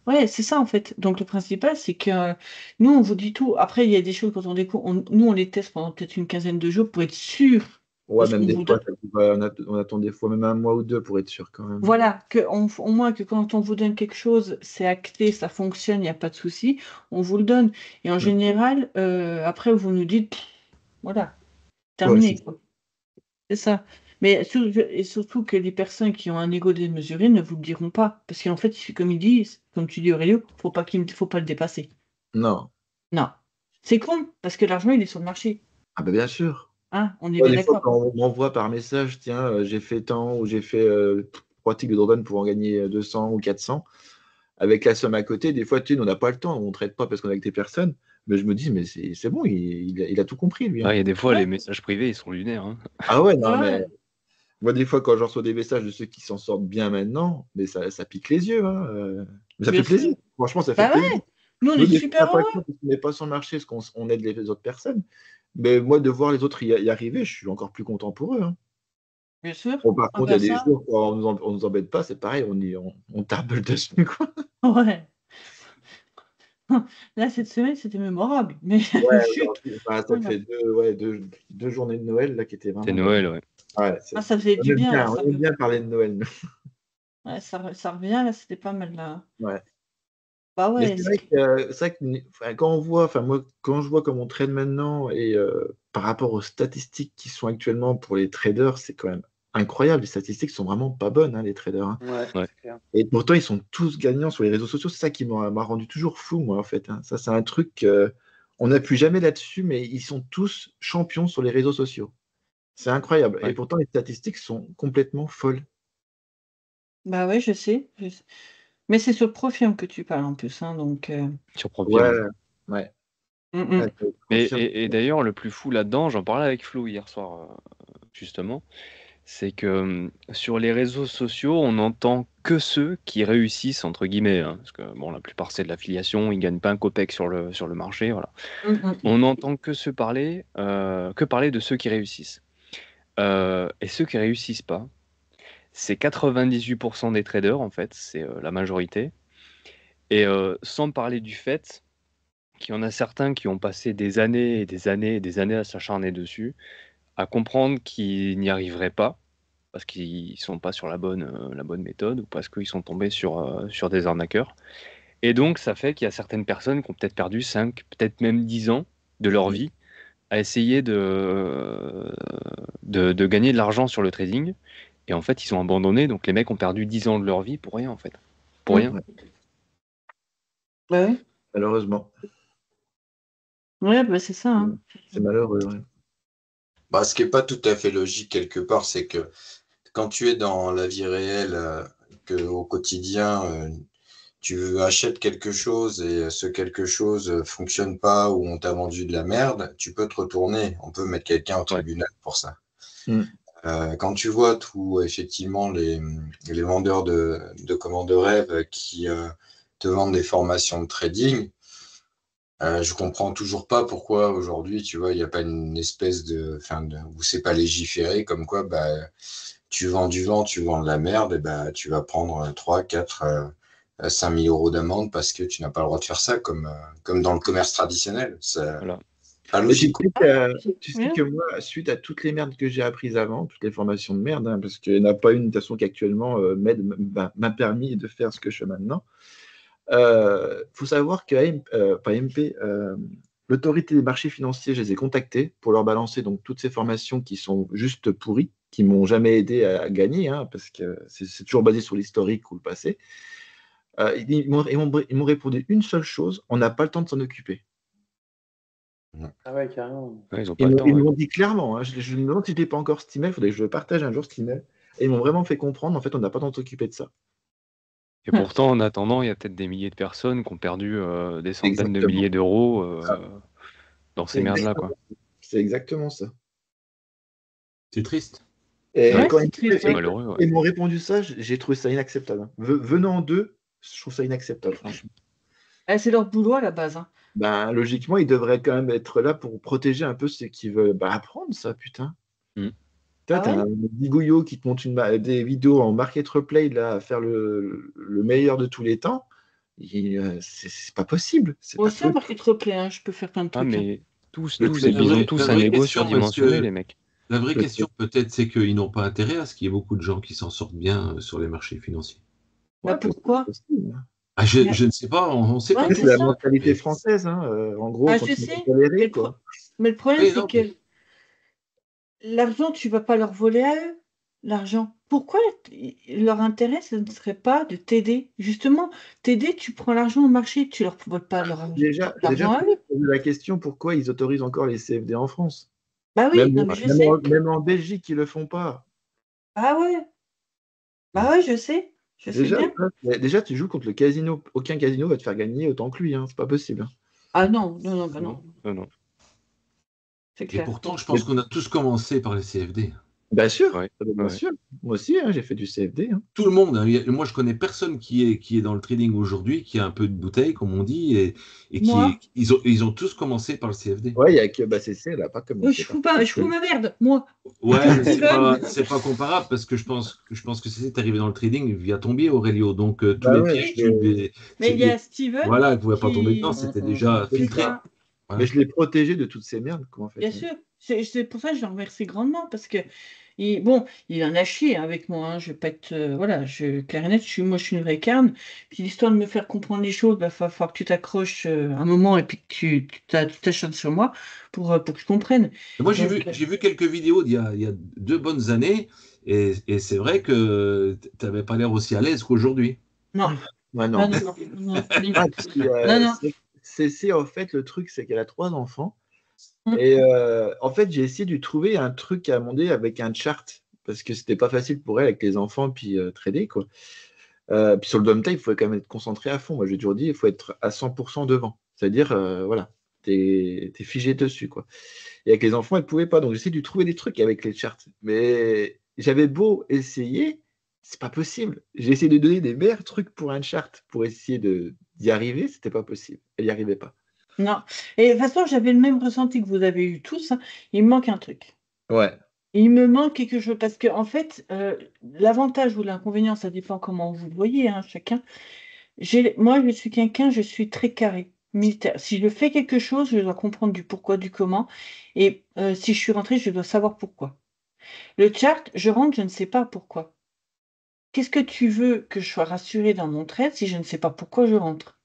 Speaker 1: ouais, c'est ça en fait. Donc le principal, c'est que nous, on vous dit tout. Après, il y a des choses quand on découvre, nous, on les teste pendant peut-être une quinzaine de jours pour être sûr de
Speaker 3: Ouais,
Speaker 1: ce
Speaker 3: même
Speaker 1: qu'on
Speaker 3: des
Speaker 1: vous
Speaker 3: fois,
Speaker 1: donne.
Speaker 3: on attend des fois même un mois ou deux pour être sûr quand même.
Speaker 1: Voilà, au moins que quand on vous donne quelque chose, c'est acté, ça fonctionne, il n'y a pas de souci, on vous le donne. Et en
Speaker 3: Mm.
Speaker 1: général, après, vous nous dites, pff, voilà,
Speaker 3: Ouais,
Speaker 1: terminé, quoi. C'est ça. Mais et surtout que les personnes qui ont un ego démesuré ne vous le diront pas. Parce qu'en fait, comme il dit, comme tu dis Aurélio, faut pas le dépasser.
Speaker 3: non.
Speaker 1: Non. C'est con, parce que l'argent, il est sur le marché.
Speaker 3: Ah bah bien sûr.
Speaker 1: Hein, on est
Speaker 3: Ouais,
Speaker 1: bien
Speaker 3: des fois,
Speaker 1: d'accord.
Speaker 3: quand on m'envoie par message, tiens, j'ai fait tant, ou j'ai fait 3 tics de Dordogne pour en gagner 200 ou 400, avec la somme à côté, des fois, tu sais, on n'a pas le temps, on ne traite pas parce qu'on est avec des personnes, mais je me dis, mais c'est bon, il a tout compris, lui. Hein.
Speaker 5: Ouais, et des fois,
Speaker 1: Ouais,
Speaker 5: les messages privés, ils sont lunaires, hein.
Speaker 3: Ah ouais, non, mais
Speaker 1: ouais,
Speaker 3: moi, des fois, quand je reçois des messages de ceux qui s'en sortent bien maintenant, mais ça pique les yeux. Hein, mais ça fait
Speaker 1: bien sûr.
Speaker 3: plaisir. Franchement, ça fait
Speaker 1: Bah
Speaker 3: plaisir.
Speaker 1: ouais, nous, on est
Speaker 3: Nous, des fois, on
Speaker 1: super
Speaker 3: n'a pas le
Speaker 1: heureux,
Speaker 3: temps parce qu'on n'est pas sur le marché, parce qu'on aide les autres personnes. Mais moi, de voir les autres y arriver, je suis encore plus content pour eux. Hein.
Speaker 1: bien sûr.
Speaker 3: Bon, par
Speaker 1: Ah
Speaker 3: contre, il y
Speaker 1: bah
Speaker 3: a des
Speaker 1: ça,
Speaker 3: jours, quand on nous embête pas, c'est pareil, on tarbole dessus, quoi.
Speaker 1: ouais. Là, cette semaine, c'était mémorable. Mais
Speaker 3: Ouais,
Speaker 1: chut,
Speaker 3: aujourd'hui, enfin, ça
Speaker 1: voilà.
Speaker 3: fait deux journées de Noël là, qui étaient
Speaker 5: C'est
Speaker 3: vraiment pas mal.
Speaker 5: Noël, ouais.
Speaker 3: Ouais,
Speaker 1: Ah, ça faisait
Speaker 3: on
Speaker 1: du
Speaker 3: aime
Speaker 1: bien, là.
Speaker 3: bien, on aime bien parler de Noël, nous.
Speaker 1: Ouais, ça revient, là, c'était pas mal, là.
Speaker 3: Ouais.
Speaker 1: Bah
Speaker 3: Mais
Speaker 1: ouais,
Speaker 3: c'est vrai que enfin, quand on voit, enfin moi, quand je vois comme on trade maintenant et par rapport aux statistiques qui sont actuellement pour les traders, c'est quand même incroyable. Les statistiques sont vraiment pas bonnes, hein, les traders. Hein.
Speaker 6: Ouais,
Speaker 5: Ouais.
Speaker 6: c'est clair.
Speaker 3: Et pourtant, ils sont tous gagnants sur les réseaux sociaux. C'est ça qui m'a rendu toujours fou, moi, en fait. Hein. Ça, c'est un truc, on n'appuie jamais là-dessus, mais ils sont tous champions sur les réseaux sociaux. C'est incroyable. Et
Speaker 5: Ouais.
Speaker 3: pourtant, les statistiques sont complètement folles.
Speaker 1: bah ouais, je sais. Mais c'est sur Profium que tu parles en plus, hein, donc.
Speaker 5: Sur Propium,
Speaker 3: Ouais,
Speaker 5: ouais.
Speaker 3: ouais.
Speaker 1: Mm.
Speaker 3: Ouais, ça
Speaker 5: Mais,
Speaker 3: confirme.
Speaker 5: et d'ailleurs, le plus fou là-dedans, j'en parlais avec Flo hier soir, justement, c'est que sur les réseaux sociaux, on n'entend que ceux qui réussissent, entre guillemets, hein, parce que bon, la plupart c'est de l'affiliation, ils gagnent pas un copec sur le marché, voilà.
Speaker 1: Mm.
Speaker 5: On n'entend que parler de ceux qui réussissent. Et ceux qui réussissent pas, c'est 98% des traders, en fait, c'est la majorité. Et sans parler du fait qu'il y en a certains qui ont passé des années et des années et des années à s'acharner dessus, à comprendre qu'ils n'y arriveraient pas, parce qu'ils sont pas sur la bonne méthode, ou parce qu'ils sont tombés sur des arnaqueurs. Et donc, ça fait qu'il y a certaines personnes qui ont peut-être perdu 5, peut-être même 10 ans de leur vie à essayer de gagner de l'argent sur le trading. Et en fait, ils ont abandonné. Donc, les mecs ont perdu 10 ans de leur vie pour rien, en fait. Pour rien.
Speaker 3: Ouais,
Speaker 1: Bah oui.
Speaker 3: malheureusement.
Speaker 1: Ouais, bah c'est ça, hein.
Speaker 3: C'est malheureux. Ouais.
Speaker 4: Bah, ce qui n'est pas tout à fait logique quelque part, c'est que quand tu es dans la vie réelle, qu'au quotidien, tu achètes quelque chose et ce quelque chose ne fonctionne pas ou on t'a vendu de la merde, tu peux te retourner. On peut mettre quelqu'un au
Speaker 5: Ouais.
Speaker 4: tribunal pour ça.
Speaker 3: Mm.
Speaker 4: Quand tu vois tout, effectivement, les vendeurs de commandes de rêve qui te vendent des formations de trading, je comprends toujours pas pourquoi aujourd'hui, tu vois, il n'y a pas une espèce où c'est pas légiféré comme quoi, bah, tu vends du vent, tu vends de la merde, et bah, tu vas prendre 3, 4, 5 000 euros d'amende parce que tu n'as pas le droit de faire ça comme dans le commerce traditionnel. C'est
Speaker 5: Voilà.
Speaker 4: pas
Speaker 3: Mais tu
Speaker 4: logique.
Speaker 3: sais que, tu sais
Speaker 1: Bien.
Speaker 3: que moi, suite à toutes les merdes que j'ai apprises avant, toutes les formations de merde, hein, parce qu'il n'y en a pas une de toute façon qui actuellement m'a permis de faire ce que je fais maintenant. Faut savoir que pas MP, l'autorité des marchés financiers, je les ai contactés pour leur balancer donc toutes ces formations qui sont juste pourries, qui m'ont jamais aidé à gagner, hein, parce que c'est toujours basé sur l'historique ou le passé. Ils m'ont répondu une seule chose, on n'a pas le temps de s'en occuper.
Speaker 6: Ah ouais, carrément.
Speaker 5: Ouais, ils ont pas le temps.
Speaker 3: Ils
Speaker 5: Ouais.
Speaker 3: m'ont dit clairement, hein, je me demande si je n'ai pas encore cet email, il faudrait que je le partage un jour cet email. Et ils m'ont vraiment fait comprendre, en fait, on n'a pas le temps de s'occuper de ça.
Speaker 5: Et pourtant, en attendant, il y a peut-être des milliers de personnes qui ont perdu des centaines de
Speaker 3: Exactement.
Speaker 5: milliers d'euros dans ces
Speaker 3: C'est
Speaker 5: merdes-là, quoi.
Speaker 3: C'est exactement ça.
Speaker 2: C'est triste.
Speaker 3: Et
Speaker 1: Ouais,
Speaker 3: quand
Speaker 1: c'est triste,
Speaker 5: C'est
Speaker 1: ouais.
Speaker 5: malheureux, ouais.
Speaker 3: ils m'ont répondu ça, j'ai trouvé ça inacceptable. Venant d'eux, je trouve ça inacceptable, franchement.
Speaker 1: C'est leur boulot à la base. Hein.
Speaker 3: Ben, logiquement, ils devraient quand même être là pour protéger un peu ceux qui veulent apprendre ça, putain.
Speaker 5: Mm.
Speaker 3: T'as
Speaker 1: Ah ouais
Speaker 3: un bigouillot qui te monte des vidéos en market replay là, à faire le meilleur de tous les temps. C'est pas possible. C'est
Speaker 1: Moi
Speaker 3: pas
Speaker 1: aussi, un
Speaker 3: possible.
Speaker 1: market replay, hein, je peux faire plein de
Speaker 5: Ah,
Speaker 1: trucs. Hein.
Speaker 5: mais tous,
Speaker 3: Le
Speaker 5: ils
Speaker 3: truc,
Speaker 5: ont tous
Speaker 2: la
Speaker 5: un
Speaker 2: vraie
Speaker 5: ego
Speaker 2: question,
Speaker 5: surdimensionné,
Speaker 2: parce que-
Speaker 5: les mecs.
Speaker 2: La vraie
Speaker 3: Le
Speaker 2: question, peut-être, c'est qu'ils n'ont pas intérêt à ce qu'il y ait beaucoup de gens qui s'en sortent bien sur les marchés financiers.
Speaker 1: Bah, pourquoi
Speaker 3: possible.
Speaker 2: Ah, je ne sais pas, on ne sait
Speaker 1: Ouais,
Speaker 2: pas.
Speaker 3: C'est
Speaker 1: c'est
Speaker 3: la
Speaker 1: ça.
Speaker 3: mentalité
Speaker 2: Mais-
Speaker 3: française, hein. En gros,
Speaker 1: Ah,
Speaker 3: quand
Speaker 1: je
Speaker 3: tu
Speaker 1: sais.
Speaker 3: tolérer,
Speaker 1: Mais
Speaker 3: quoi.
Speaker 1: mais le problème,
Speaker 2: Oui,
Speaker 1: c'est
Speaker 2: non,
Speaker 1: que l'argent, tu vas pas leur voler à eux. L'argent. Pourquoi leur intérêt, ce ne serait pas de t'aider? Justement, t'aider, tu prends l'argent au marché, tu leur voles pas
Speaker 3: Déjà,
Speaker 1: l'argent à eux.
Speaker 3: poser la question pourquoi ils autorisent encore les CFD en France.
Speaker 1: Bah oui, non, mais je sais.
Speaker 3: Même en Belgique, ils le font pas.
Speaker 1: Ah ouais. Bah ouais, je sais. Je sais
Speaker 3: Déjà,
Speaker 1: bien.
Speaker 3: déjà, tu joues contre le casino. Aucun casino va te faire gagner autant que lui, hein. C'est pas possible.
Speaker 1: Ah non, non, non, bah non.
Speaker 5: Non.
Speaker 1: C'est
Speaker 2: Et
Speaker 1: clair.
Speaker 2: pourtant, je pense qu'on a tous commencé par les CFD.
Speaker 3: Bien sûr,
Speaker 5: Ouais,
Speaker 3: bien
Speaker 5: ouais.
Speaker 3: sûr. Moi aussi, hein, j'ai fait du CFD. Hein.
Speaker 2: Tout le monde, hein. Moi, je connais personne qui est dans le trading aujourd'hui, qui a un peu de bouteille, comme on dit, et
Speaker 1: Moi,
Speaker 2: ils ont tous commencé par le CFD.
Speaker 3: Ouais, il y a que CC, elle n'a pas commencé.
Speaker 1: je fous ma merde, moi.
Speaker 2: Ouais, mais c'est pas comparable parce que je pense que c'est arrivé dans le trading via ton biais, Aurélio. Donc tous les pièges,
Speaker 1: Mais il y a Steven.
Speaker 2: voilà, il ne pouvait pas
Speaker 1: qui-
Speaker 2: tomber dedans, c'était déjà
Speaker 1: C'est
Speaker 2: filtré.
Speaker 1: ça.
Speaker 2: Voilà.
Speaker 3: Mais je l'ai protégé de toutes ces merdes, quoi, en fait.
Speaker 1: Bien sûr. C'est pour ça que je le remercie grandement parce que il en a chié avec moi. Hein. Je vais pas être clair et net. Moi, je suis une vraie carne. Puis l'histoire de me faire comprendre les choses, va falloir que tu t'accroches un moment et puis que tu t'acharnes sur moi pour que je comprenne.
Speaker 2: Et moi, j'ai vu quelques vidéos il y a 2 bonnes années et c'est vrai que tu n'avais pas l'air aussi à l'aise qu'aujourd'hui.
Speaker 1: Non.
Speaker 3: Ouais, non.
Speaker 1: Ah, non. Non.
Speaker 3: CC, en fait, le truc, c'est qu'elle a 3 enfants.
Speaker 1: Mm.
Speaker 3: Et en fait, j'ai essayé de lui trouver un truc à demander avec un chart, parce que c'était pas facile pour elle avec les enfants, puis trader, quoi. Puis sur le dom time, il faut quand même être concentré à fond. Moi, j'ai toujours dit, il faut être à 100% devant. C'est-à-dire, voilà, t'es figé dessus, quoi. Et avec les enfants, elle ne pouvait pas. Donc, j'ai essayé de lui trouver des trucs avec les charts. Mais j'avais beau essayer, c'est pas possible. J'ai essayé de donner des meilleurs trucs pour un chart pour essayer d'y arriver, c'était pas possible. Elle n'y arrivait pas.
Speaker 1: Non. Et de toute façon, j'avais le même ressenti que vous avez eu tous. Hein. Il me manque un truc.
Speaker 3: Ouais.
Speaker 1: Il me manque quelque chose parce que en fait, l'avantage ou l'inconvénient, ça dépend comment vous le voyez, hein, chacun. Moi, je suis très carré, militaire. Si je fais quelque chose, je dois comprendre du pourquoi, du comment. Et si je suis rentrée, je dois savoir pourquoi. Le chart, je rentre, je ne sais pas pourquoi. Qu'est-ce que tu veux que je sois rassurée dans mon trade si je ne sais pas pourquoi je rentre?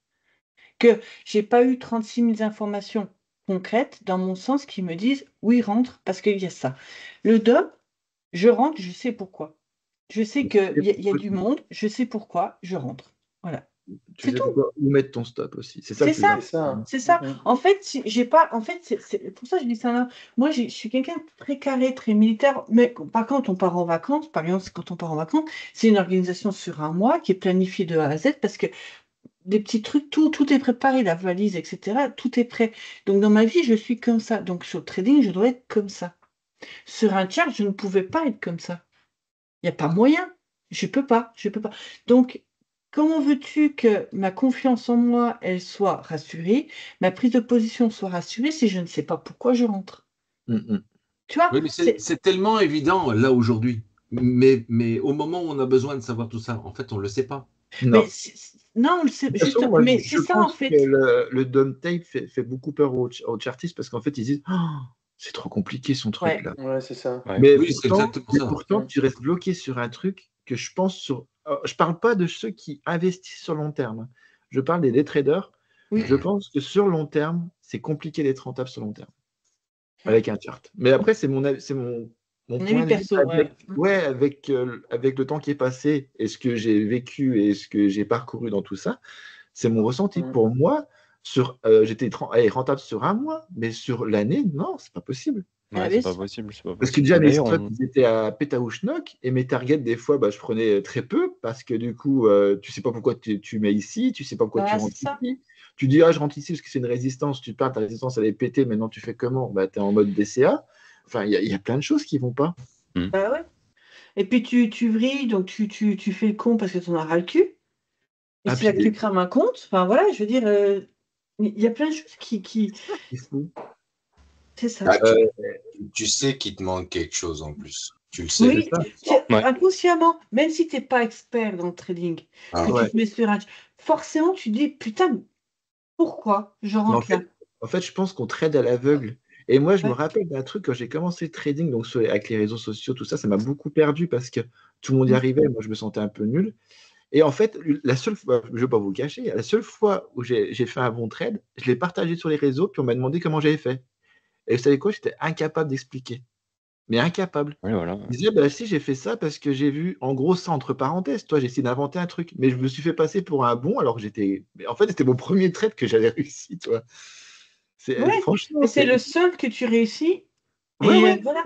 Speaker 1: Que j'ai pas eu 36 000 informations concrètes dans mon sens qui me disent oui, rentre parce qu'il y a ça. Le DOM, je rentre, je sais pourquoi. Je sais qu'il y a du monde, je sais pourquoi, je rentre. Voilà.
Speaker 3: Tu sais pourquoi où mettre ton stop aussi. C'est ça.
Speaker 1: C'est ça. En fait, j'ai pas. En fait, c'est pour ça que je dis ça là. Moi, je suis quelqu'un de très carré, très militaire. Mais par contre, on part en vacances. Par exemple, quand on part en vacances, c'est une organisation sur un mois qui est planifiée de A à Z parce que des petits trucs, tout est préparé, la valise, etc. Tout est prêt. Donc, dans ma vie, je suis comme ça. Donc, sur le trading, je dois être comme ça. Sur un chart, je ne pouvais pas être comme ça. Il n'y a pas moyen. Je peux pas. Donc, comment veux-tu que ma confiance en moi, elle soit rassurée, ma prise de position soit rassurée si je ne sais pas pourquoi je rentre? Tu vois?
Speaker 2: Oui, mais c'est tellement évident là aujourd'hui. Mais au moment où on a besoin de savoir tout ça, en fait, on ne le sait pas.
Speaker 3: Non.
Speaker 1: Non, on le sait.
Speaker 3: De toute façon, moi,
Speaker 1: Mais
Speaker 3: je
Speaker 1: c'est ça,
Speaker 3: pense
Speaker 1: en fait.
Speaker 3: que le dom tape fait beaucoup peur aux chartistes parce qu'en fait, ils disent c'est trop compliqué son truc là.
Speaker 6: Ouais, c'est ça.
Speaker 5: Ouais.
Speaker 3: Mais
Speaker 2: Oui, c'est exactement ça.
Speaker 3: pourtant, tu restes bloqué sur un truc que je pense sur. Je parle pas de ceux qui investissent sur long terme. Je parle des traders.
Speaker 1: Oui.
Speaker 3: Je pense que sur long terme, c'est compliqué d'être rentable sur long terme avec un chart. Mais après, c'est mon point de vue
Speaker 1: perso,
Speaker 3: avec le temps qui est passé et ce que j'ai vécu et ce que j'ai parcouru dans tout ça, c'est mon ressenti. Pour moi, j'étais rentable sur un mois, mais sur l'année, non, c'est pas possible.
Speaker 5: Ouais, c'est pas possible.
Speaker 3: Parce que déjà, mes stocks, ils étaient à pétaouchnok et mes targets, des fois, je prenais très peu parce que du coup, tu sais pas pourquoi tu mets ici, tu sais pas pourquoi tu rentres ici. Tu dis, je rentre ici parce que c'est une résistance, tu pars, ta résistance, elle est pétée, maintenant tu fais comment? Tu es en mode DCA. Enfin, il y a plein de choses qui vont pas.
Speaker 1: Bah ouais. Et puis tu vrilles, donc tu fais le con parce que tu en as ras le cul. Et c'est là que tu crames un compte. Enfin voilà, je veux dire, il y a plein de choses qui... C'est ça.
Speaker 4: Tu sais qu'il te manque quelque chose en plus. Tu le sais.
Speaker 1: Oui, inconsciemment, même si tu n'es pas expert dans le trading, que tu te mets sur un... Forcément, tu dis, putain, pourquoi je rentre là?
Speaker 3: En fait, je pense qu'on trade à l'aveugle. Et moi, je me rappelle d'un truc quand j'ai commencé le trading, donc avec les réseaux sociaux, tout ça, ça m'a beaucoup perdu parce que tout le monde y arrivait. Moi, je me sentais un peu nul. Et en fait, la seule fois, je ne vais pas vous le cacher, la seule fois où j'ai fait un bon trade, je l'ai partagé sur les réseaux, puis on m'a demandé comment j'avais fait. Et vous savez quoi? J'étais incapable d'expliquer. Mais incapable.
Speaker 5: Oui, voilà.
Speaker 3: Je disais, si, j'ai fait ça parce que j'ai vu, en gros, ça entre parenthèses. Toi, j'ai essayé d'inventer un truc. Mais je me suis fait passer pour un bon, alors que j'étais. En fait, c'était mon premier trade que j'avais réussi, toi. Franchement.
Speaker 1: C'est le seul que tu réussis.
Speaker 3: Ouais.
Speaker 1: Voilà.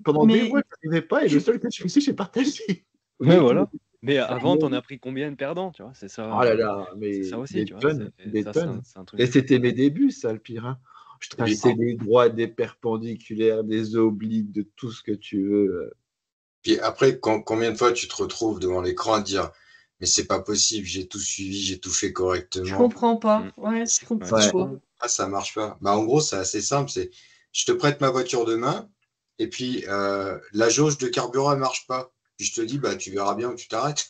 Speaker 3: Pendant des mois, je n'arrivais pas. Et le seul que je réussis, j'ai partagé.
Speaker 5: Ouais, voilà. Mais avant, t'en as pris combien de perdants, tu vois? C'est ça.
Speaker 3: Oh là là, mais
Speaker 5: c'est ça aussi,
Speaker 3: des
Speaker 5: tu vois.
Speaker 3: tonnes, des
Speaker 5: Ça,
Speaker 3: tonnes.
Speaker 5: c'est un truc.
Speaker 3: Et c'était mes débuts, ça, le pire. Hein. Je traçais des droits, des perpendiculaires, des obliques, de tout ce que tu veux.
Speaker 4: Puis après, combien de fois tu te retrouves devant l'écran à dire mais c'est pas possible, j'ai tout suivi, j'ai tout fait correctement.
Speaker 1: Je comprends pas. Ouais, je comprends pas.
Speaker 4: Ça marche pas. En gros, c'est assez simple. C'est je te prête ma voiture demain et puis la jauge de carburant ne marche pas. Puis je te dis tu verras bien où tu t'arrêtes.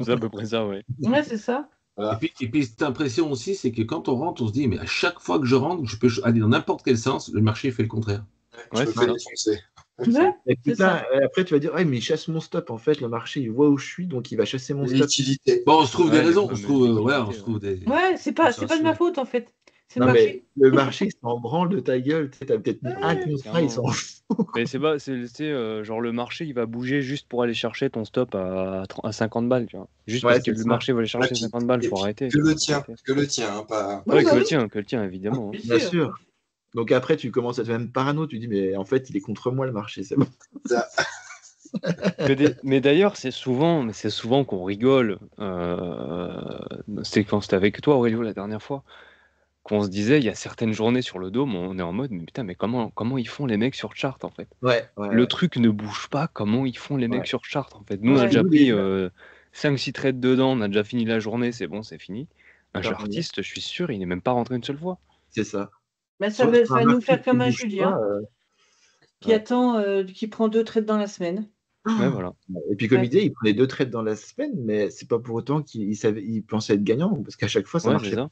Speaker 5: C'est à peu près ça, ouais.
Speaker 1: Ouais, c'est ça.
Speaker 2: Voilà. Et puis cette impression aussi, c'est que quand on rentre, on se dit mais à chaque fois que je rentre, je peux aller dans n'importe quel sens, le marché fait le contraire.
Speaker 4: Je me fais défoncer.
Speaker 3: Et putain, après tu vas dire, mais il chasse mon stop. En fait, le marché, il voit où je suis, donc il va chasser mon stop.
Speaker 2: Bon, on se trouve des raisons. On se trouve des.
Speaker 1: Ouais, c'est pas de ma faute en fait. C'est
Speaker 3: le marché. Mais le marché, il s'en branle de ta gueule. Tu as peut-être mis un contrat, il s'en fout.
Speaker 5: Mais c'est pas, genre le marché, il va bouger juste pour aller chercher ton stop à 50 balles, tu vois. Juste parce que le marché va aller chercher 50 balles, il faut arrêter.
Speaker 4: Que le tien, hein, pas.
Speaker 5: Ouais, que le tien, évidemment.
Speaker 3: Bien sûr. Donc après, tu commences à te faire même parano. Tu dis, mais en fait, il est contre moi le marché, c'est bon.
Speaker 5: Mais d'ailleurs, c'est souvent qu'on rigole. C'est quand c'était avec toi, Aurélio, la dernière fois, qu'on se disait, il y a certaines journées sur le dôme, on est en mode, mais putain, mais comment ils font les mecs sur chart, en fait? Le truc ne bouge pas, comment ils font les mecs sur chart, en fait? Nous, on a déjà pris 5-6 trades dedans, on a déjà fini la journée, c'est bon, c'est fini. Un chartiste, je suis sûr, il n'est même pas rentré une seule fois.
Speaker 3: C'est ça.
Speaker 1: Mais ça va nous faire comme un Julien qui attend, qui prend 2 trades dans la semaine.
Speaker 5: Ouais, voilà.
Speaker 3: Et puis comme il disait, il prenait 2 trades dans la semaine, mais c'est pas pour autant qu'il pensait être gagnant, parce qu'à chaque fois, ça marchait pas.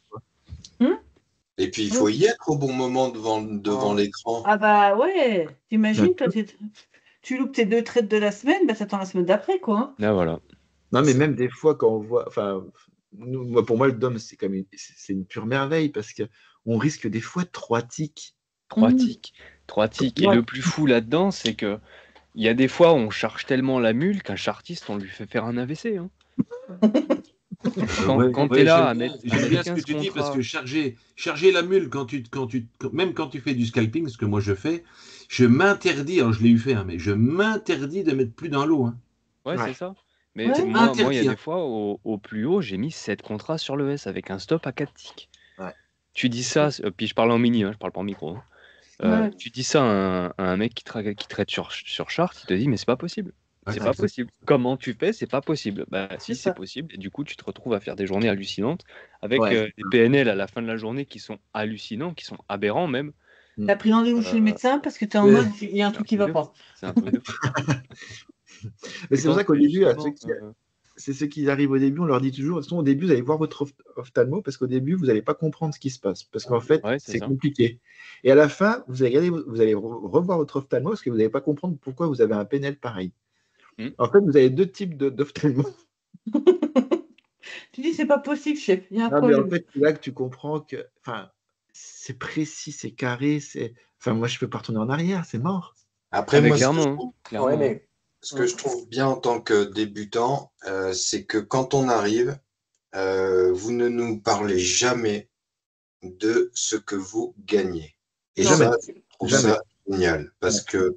Speaker 4: Et puis il faut y être au bon moment devant l'écran.
Speaker 1: Ah bah ouais, t'imagines, toi, tu loupes tes 2 trades de la semaine, t'attends la semaine d'après, quoi. Hein.
Speaker 5: Là, voilà.
Speaker 3: Non, mais même des fois, quand on voit, pour moi, le DOM, c'est une pure merveille, parce qu'on risque des fois 3 ticks.
Speaker 5: 3 ticks. 3 ticks. Et le plus fou là-dedans, c'est que il y a des fois où on charge tellement la mule qu'un chartiste, on lui fait faire un AVC. Hein. Quand tu es là à mettre.
Speaker 2: J'aime bien ce que tu dis parce que charger la mule même quand tu fais du scalping, ce que moi je fais, je m'interdis, alors je l'ai eu fait, mais je m'interdis de mettre plus dans l'eau. Hein.
Speaker 5: Ouais, c'est ça. Mais moi, il y a des fois, au plus haut, j'ai mis 7 contrats sur le S avec un stop à 4 ticks. Tu dis ça, puis je parle en mini, je parle pas en micro. Tu dis ça à un mec qui trade sur chart, il te dit mais c'est pas possible. C'est pas possible. Comment tu fais? C'est pas possible. Bah si, c'est possible. Et du coup, tu te retrouves à faire des journées hallucinantes avec des PNL à la fin de la journée qui sont hallucinants, qui sont aberrants même.
Speaker 1: T'as pris rendez-vous chez le médecin parce que t'es en mode il y a un truc qui va pas.
Speaker 5: C'est un truc de fou.
Speaker 3: Mais c'est pour ça qu'au début, c'est ceux qui arrivent au début, on leur dit toujours, de toute façon, au début, vous allez voir votre ophtalmo parce qu'au début, vous n'allez pas comprendre ce qui se passe. Parce qu'en fait, c'est compliqué. Et à la fin, vous allez revoir votre ophtalmo parce que vous n'allez pas comprendre pourquoi vous avez un PNL pareil. En fait, vous avez 2 types d'ophtalmo.
Speaker 1: Tu dis, dis, c'est pas possible, chef. Il y a un
Speaker 3: Non, mais en
Speaker 1: problème.
Speaker 3: fait, c'est là que tu comprends que c'est précis, c'est carré, moi, je peux pas retourner en arrière, c'est mort.
Speaker 4: Après,
Speaker 5: mais
Speaker 4: moi,
Speaker 5: clairement, clairement.
Speaker 6: Ouais, mais
Speaker 4: ce que je trouve bien en tant que débutant, c'est que quand on arrive, vous ne nous parlez jamais de ce que vous gagnez. Et
Speaker 1: Non.
Speaker 3: Jamais.
Speaker 4: ça, je trouve
Speaker 3: Jamais.
Speaker 4: ça génial. Parce que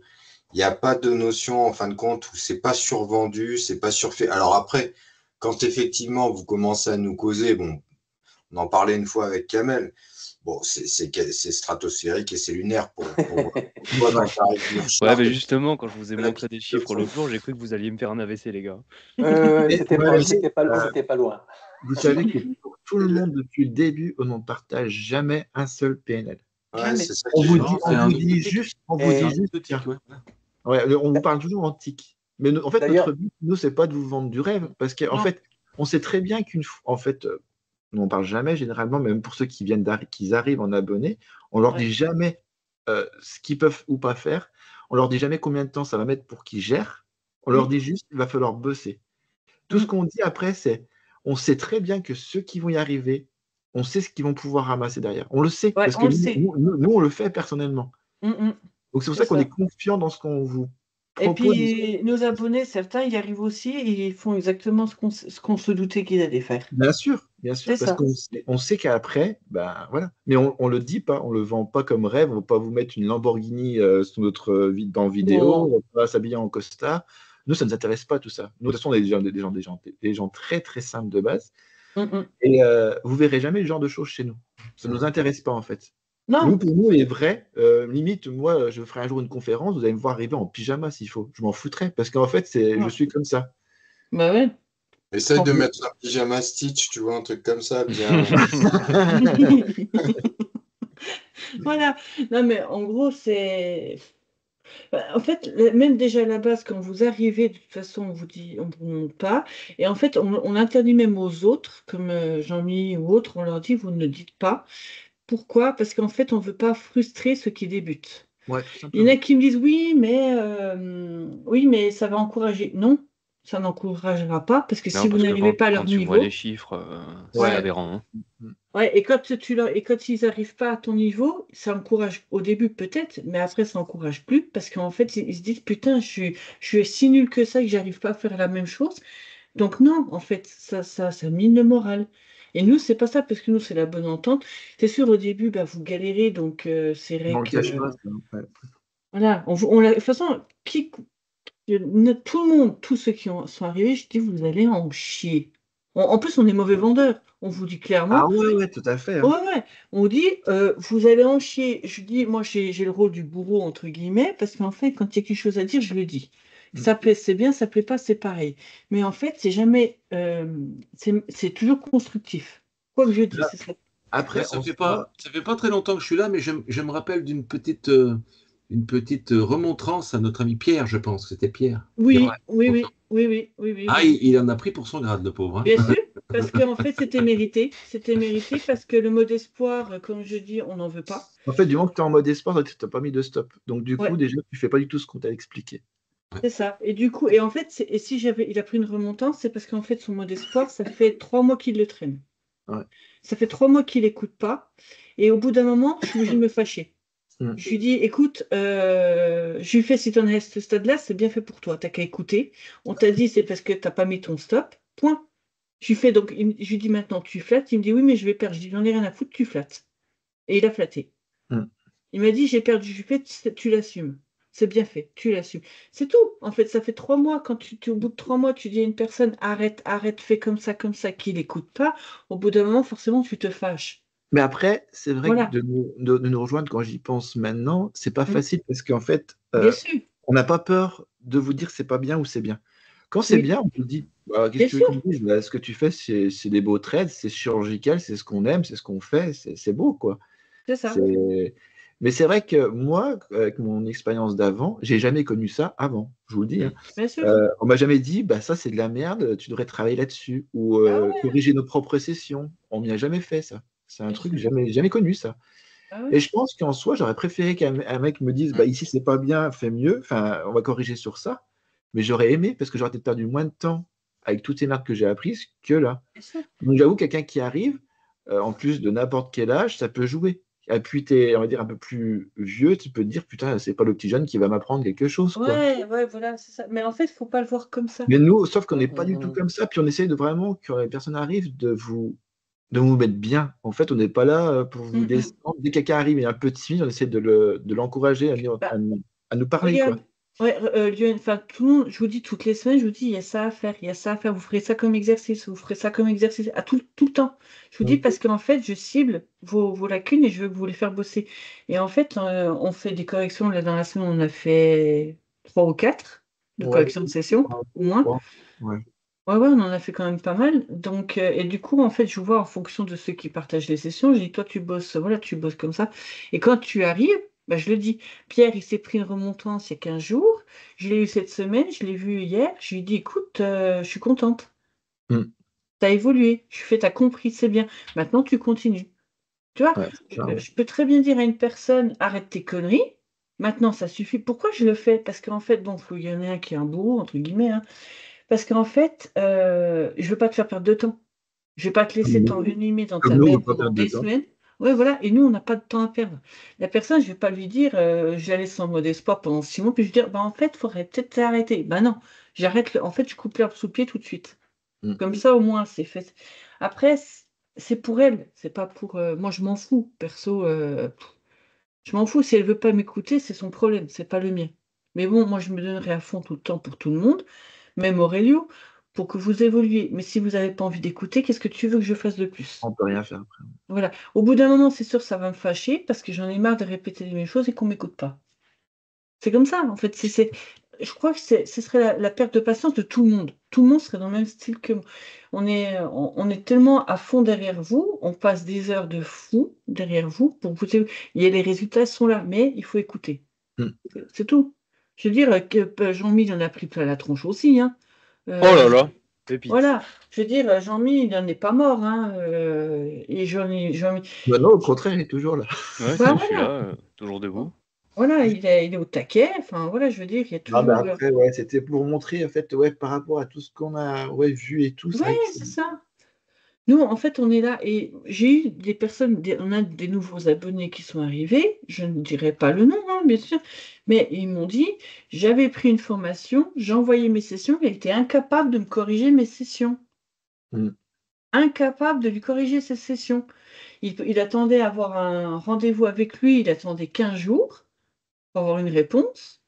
Speaker 4: il n'y a pas de notion, en fin de compte, où c'est pas survendu, c'est pas surfait. Alors après, quand effectivement vous commencez à nous causer, bon, on en parlait une fois avec Kamel, bon, c'est stratosphérique et c'est lunaire pour toi quand t'arrives du
Speaker 5: Ouais,
Speaker 4: Richard,
Speaker 5: mais justement, quand je vous ai
Speaker 4: la
Speaker 5: montré des
Speaker 4: petite
Speaker 5: chiffres
Speaker 4: leçon.
Speaker 5: l'autre jour, j'ai cru que vous alliez me faire un AVC, les gars.
Speaker 6: c'était
Speaker 3: Ouais,
Speaker 6: pas loin.
Speaker 3: vous savez que pour tout le monde, depuis le début, on ne partage jamais un seul PNL.
Speaker 4: Ouais,
Speaker 1: Jamais.
Speaker 4: c'est ça
Speaker 3: On
Speaker 4: qui est
Speaker 3: vous
Speaker 4: génial.
Speaker 3: dit, on vous dit juste,
Speaker 2: Boutique, ouais.
Speaker 3: ouais, on vous parle toujours en tic. Mais en fait,
Speaker 6: D'ailleurs-
Speaker 3: notre but, nous, c'est pas de vous vendre du rêve, parce qu'en
Speaker 1: Non.
Speaker 3: fait, on sait très bien qu'une fois, en fait, nous, on parle jamais généralement, même pour ceux qui viennent qui arrivent en abonné, on leur
Speaker 1: Ouais.
Speaker 3: dit jamais ce qu'ils peuvent ou pas faire. On leur dit jamais combien de temps ça va mettre pour qu'ils gèrent. On leur dit juste qu'il va falloir bosser. Tout ce qu'on dit après, c'est on sait très bien que ceux qui vont y arriver, on sait ce qu'ils vont pouvoir ramasser derrière. On le sait,
Speaker 1: Ouais,
Speaker 3: parce
Speaker 1: on
Speaker 3: que
Speaker 1: le sait.
Speaker 3: nous, on le fait personnellement. Donc c'est pour
Speaker 1: C'est
Speaker 3: ça qu'on
Speaker 1: ça.
Speaker 3: est confiant dans ce qu'on vous
Speaker 1: Et
Speaker 3: propose.
Speaker 1: puis, nos abonnés, certains, y arrivent aussi et ils font exactement ce qu'on se doutait qu'ils allaient faire.
Speaker 3: Bien sûr,
Speaker 1: C'est
Speaker 3: parce
Speaker 1: ça.
Speaker 3: qu'on sait qu'après, ben voilà. Mais on le dit pas, on le vend pas comme rêve. On va pas vous mettre une Lamborghini sur notre dans vidéo,
Speaker 1: Non.
Speaker 3: on va pas s'habiller en costard. Nous, ça ne nous intéresse pas tout ça. Nous, de toute façon, on est des gens très très simples de base. Et vous verrez jamais le genre de choses chez nous. Ça ne nous intéresse pas en fait.
Speaker 1: Non.
Speaker 3: Nous, pour nous, il est vrai. Limite, moi, je ferai un jour une conférence, vous allez me voir arriver en pyjama s'il faut. Je m'en foutrais parce qu'en fait, je suis comme ça.
Speaker 1: Bah ouais.
Speaker 4: Essaye de mettre un pyjama Stitch, tu vois, un truc comme ça, bien.
Speaker 1: Voilà. Non, mais en gros, c'est. En fait, même déjà à la base, quand vous arrivez, de toute façon, on vous dit, on ne vous montre pas. Et en fait, on interdit même aux autres, comme Jean-Mi ou autres, on leur dit, vous ne le dites pas. Pourquoi? Parce qu'en fait, on ne veut pas frustrer ceux qui débutent.
Speaker 3: Ouais, tout
Speaker 1: Il y en
Speaker 3: simplement.
Speaker 1: a qui me disent oui, mais ça va encourager. Non, ça n'encouragera pas parce que
Speaker 5: Non,
Speaker 1: si vous
Speaker 5: parce que
Speaker 1: n'arrivez pas à
Speaker 5: quand
Speaker 1: leur
Speaker 5: tu vois
Speaker 1: niveau,
Speaker 5: les chiffres, c'est
Speaker 3: Ouais.
Speaker 5: aberrant. Hein.
Speaker 1: ouais, et quand ils n'arrivent pas à ton niveau, ça encourage au début peut-être, mais après ça encourage plus parce qu'en fait ils se disent putain, je suis si nul que ça que j'arrive pas à faire la même chose. Donc non, en fait, ça mine le moral. Et nous, c'est pas ça, parce que nous, c'est la bonne entente. C'est sûr, au début, bah, vous galérez, donc c'est vrai
Speaker 3: On le
Speaker 1: que.
Speaker 3: cache pas, ça, ouais.
Speaker 1: Voilà, de toute façon, tout le monde, tous ceux qui sont arrivés, je dis, vous allez en chier. En plus, on est mauvais vendeurs. On vous dit clairement,
Speaker 3: Ah ouais, tout à fait.
Speaker 1: ouais, ouais, on dit, vous allez en chier. Je dis, moi, j'ai le rôle du bourreau, entre guillemets, parce qu'en fait, quand il y a quelque chose à dire, je le dis. Ça plaît, c'est bien, ça plaît pas, c'est pareil. Mais en fait, c'est jamais, c'est toujours constructif. Quoi que je dise, c'est ça.
Speaker 3: Après,
Speaker 2: ça fait pas très longtemps que je suis là, mais je me rappelle d'une petite remontrance à notre ami Pierre, je pense. C'était Pierre.
Speaker 1: Oui,
Speaker 3: Ouais.
Speaker 1: oui.
Speaker 2: Ah, il en a pris pour son grade, le pauvre. Hein.
Speaker 1: Bien sûr, parce qu'en fait, c'était mérité. C'était mérité parce que le mot d'espoir, comme je dis, on n'en veut pas.
Speaker 3: En fait, du moment que tu es en mode espoir, tu n'as pas mis de stop. Donc, du
Speaker 1: Ouais.
Speaker 3: coup, déjà, tu fais pas du tout ce qu'on t'a expliqué.
Speaker 1: C'est ça. Et du coup, et en fait, si il a pris une remontance, c'est parce qu'en fait, son mot d'espoir, ça fait 3 mois qu'il le traîne.
Speaker 3: Ouais.
Speaker 1: Ça fait 3 mois qu'il n'écoute pas. Et au bout d'un moment, je suis obligée de me fâcher. Je lui dis, écoute, je lui fais, si tu en es à ce stade-là, c'est bien fait pour toi. T'as qu'à écouter. On t'a dit, c'est parce que tu n'as pas mis ton stop. Point. Je lui fais donc, je lui dis maintenant, tu flattes. Il me dit, oui, mais je vais perdre. Je dis, j'en ai rien à foutre, tu flattes. Et il a flatté. Il m'a dit, j'ai perdu. Je lui fais, tu l'assumes. C'est bien fait, tu l'assumes. C'est tout. En fait, ça fait 3 mois. Quand au bout de 3 mois, tu dis à une personne, arrête, fais comme ça, qu'il n'écoute pas. Au bout d'un moment, forcément, tu te fâches.
Speaker 3: Mais après, c'est vrai
Speaker 1: Voilà.
Speaker 3: que de nous rejoindre quand j'y pense maintenant, c'est pas facile parce qu'en fait,
Speaker 1: Bien sûr.
Speaker 3: on n'a pas peur de vous dire que c'est pas bien ou c'est bien. Quand c'est bien, on vous dit, bah, qu'est-ce que tu veux qu'on me dise? Bah, ce que tu fais, c'est des beaux trades, c'est chirurgical, c'est ce qu'on aime, c'est ce qu'on fait, c'est beau, quoi.
Speaker 1: C'est ça.
Speaker 3: Mais c'est vrai que moi, avec mon expérience d'avant, j'ai jamais connu ça avant, je vous le dis. Hein.
Speaker 1: Bien sûr.
Speaker 3: On m'a jamais dit, bah, ça c'est de la merde, tu devrais travailler là-dessus, ou corriger nos propres sessions. On m'y a jamais fait ça. C'est un truc, jamais connu ça.
Speaker 1: Ah ouais.
Speaker 3: Et je pense qu'en soi, j'aurais préféré qu'un mec me dise, bah, ici c'est pas bien, fais mieux, enfin, on va corriger sur ça. Mais j'aurais aimé, parce que j'aurais peut-être perdu moins de temps avec toutes ces marques que j'ai apprises que là. Donc j'avoue, quelqu'un qui arrive, en plus de n'importe quel âge, ça peut jouer. Et puis tu es, on va dire, un peu plus vieux, tu peux te dire, putain, c'est pas le petit jeune qui va m'apprendre quelque chose, quoi.
Speaker 1: Ouais, voilà, c'est ça. Mais en fait, il ne faut pas le voir comme ça.
Speaker 3: Mais nous, sauf qu'on n'est pas du tout comme ça, puis on essaye de vraiment, quand les personnes arrivent, de vous mettre bien. En fait, on n'est pas là pour vous descendre. Dès que quelqu'un arrive et est un peu timide, on essaie de l'encourager à nous parler, quoi.
Speaker 1: Regarde, ouais, Lionel, enfin, tout le monde, je vous dis toutes les semaines, je vous dis, il y a ça à faire, il y a ça à faire, vous ferez ça comme exercice, vous ferez ça comme exercice, à tout le temps. Je vous dis parce qu'en fait, je cible vos lacunes et je veux vous les faire bosser. Et en fait, on fait des corrections, là, dans la semaine, on a fait 3 ou 4 de corrections de session, au moins.
Speaker 3: Ouais.
Speaker 1: Ouais, on en a fait quand même pas mal. Donc, et du coup, en fait, je vois en fonction de ceux qui partagent les sessions, je dis, toi, tu bosses, voilà, tu bosses comme ça. Et quand tu arrives, bah, je le dis, Pierre, il s'est pris une remontance il y a 15 jours. Je l'ai eu cette semaine, je l'ai vu hier. Je lui ai dit, écoute, je suis contente. T'as évolué. Je fais, t'as compris, c'est bien. Maintenant, tu continues. Tu vois, je peux très bien dire à une personne, arrête tes conneries. Maintenant, ça suffit. Pourquoi je le fais? Parce qu'en fait, bon, il y en a un qui est un bourreau, entre guillemets, hein. Parce qu'en fait, je veux pas te faire perdre de temps. Je vais pas te laisser t'envenimer dans ta
Speaker 3: Comme nous, on
Speaker 1: merde
Speaker 3: veut pas
Speaker 1: pendant
Speaker 3: perdre de
Speaker 1: des
Speaker 3: temps.
Speaker 1: semaines. Ouais, voilà. Et nous, on n'a pas de temps à perdre. La personne, je vais pas lui dire, je la laisse en mode espoir pendant 6 mois, puis je vais dire, bah en fait, il faudrait peut-être t'arrêter. Bah non, j'arrête. En fait, je coupe l'herbe sous le pied tout de suite. Comme ça, au moins, c'est fait. Après, c'est pour elle, c'est pas pour. Moi, je m'en fous, perso. Je m'en fous. Si elle veut pas m'écouter, c'est son problème, c'est pas le mien. Mais bon, moi, je me donnerai à fond tout le temps pour tout le monde, même Aurélio, pour que vous évoluiez. Mais si vous n'avez pas envie d'écouter, qu'est-ce que tu veux que je fasse de plus?
Speaker 3: On peut rien faire après.
Speaker 1: Voilà. Au bout d'un moment, c'est sûr, ça va me fâcher parce que j'en ai marre de répéter les mêmes choses et qu'on m'écoute pas. C'est comme ça, en fait. Je crois que ce serait la perte de patience de tout le monde. Tout le monde serait dans le même style que moi. On est tellement à fond derrière vous, on passe des heures de fou derrière vous pour vous. Les résultats sont là, mais il faut écouter. C'est tout. Je veux dire que Jean-Mi il en a pris plein la tronche aussi, hein.
Speaker 5: Oh là là, pépite.
Speaker 1: Voilà. Je veux dire, Jean-Mi, il n'en est pas mort, hein. Et Jean-Mi.
Speaker 3: Bah non, au contraire, il est toujours là.
Speaker 5: Ouais,
Speaker 1: Bah,
Speaker 5: je suis
Speaker 1: voilà.
Speaker 5: là, toujours debout.
Speaker 1: Voilà, il est au taquet. Enfin, voilà, je veux dire, il y a
Speaker 3: Ah,
Speaker 1: toujours.
Speaker 3: bah après, ouais, c'était pour montrer, en fait, ouais, par rapport à tout ce qu'on a vu et tout, c'est vrai
Speaker 1: Ouais,
Speaker 3: que
Speaker 1: c'est ça. Nous, en fait, on est là et j'ai eu des personnes, on a des nouveaux abonnés qui sont arrivés, je ne dirai pas le nom, hein, bien sûr, mais ils m'ont dit, j'avais pris une formation, j'ai envoyé mes sessions, il était incapable de me corriger mes sessions. Incapable de lui corriger ses sessions. Il attendait à avoir un rendez-vous avec lui, il attendait 15 jours pour avoir une réponse.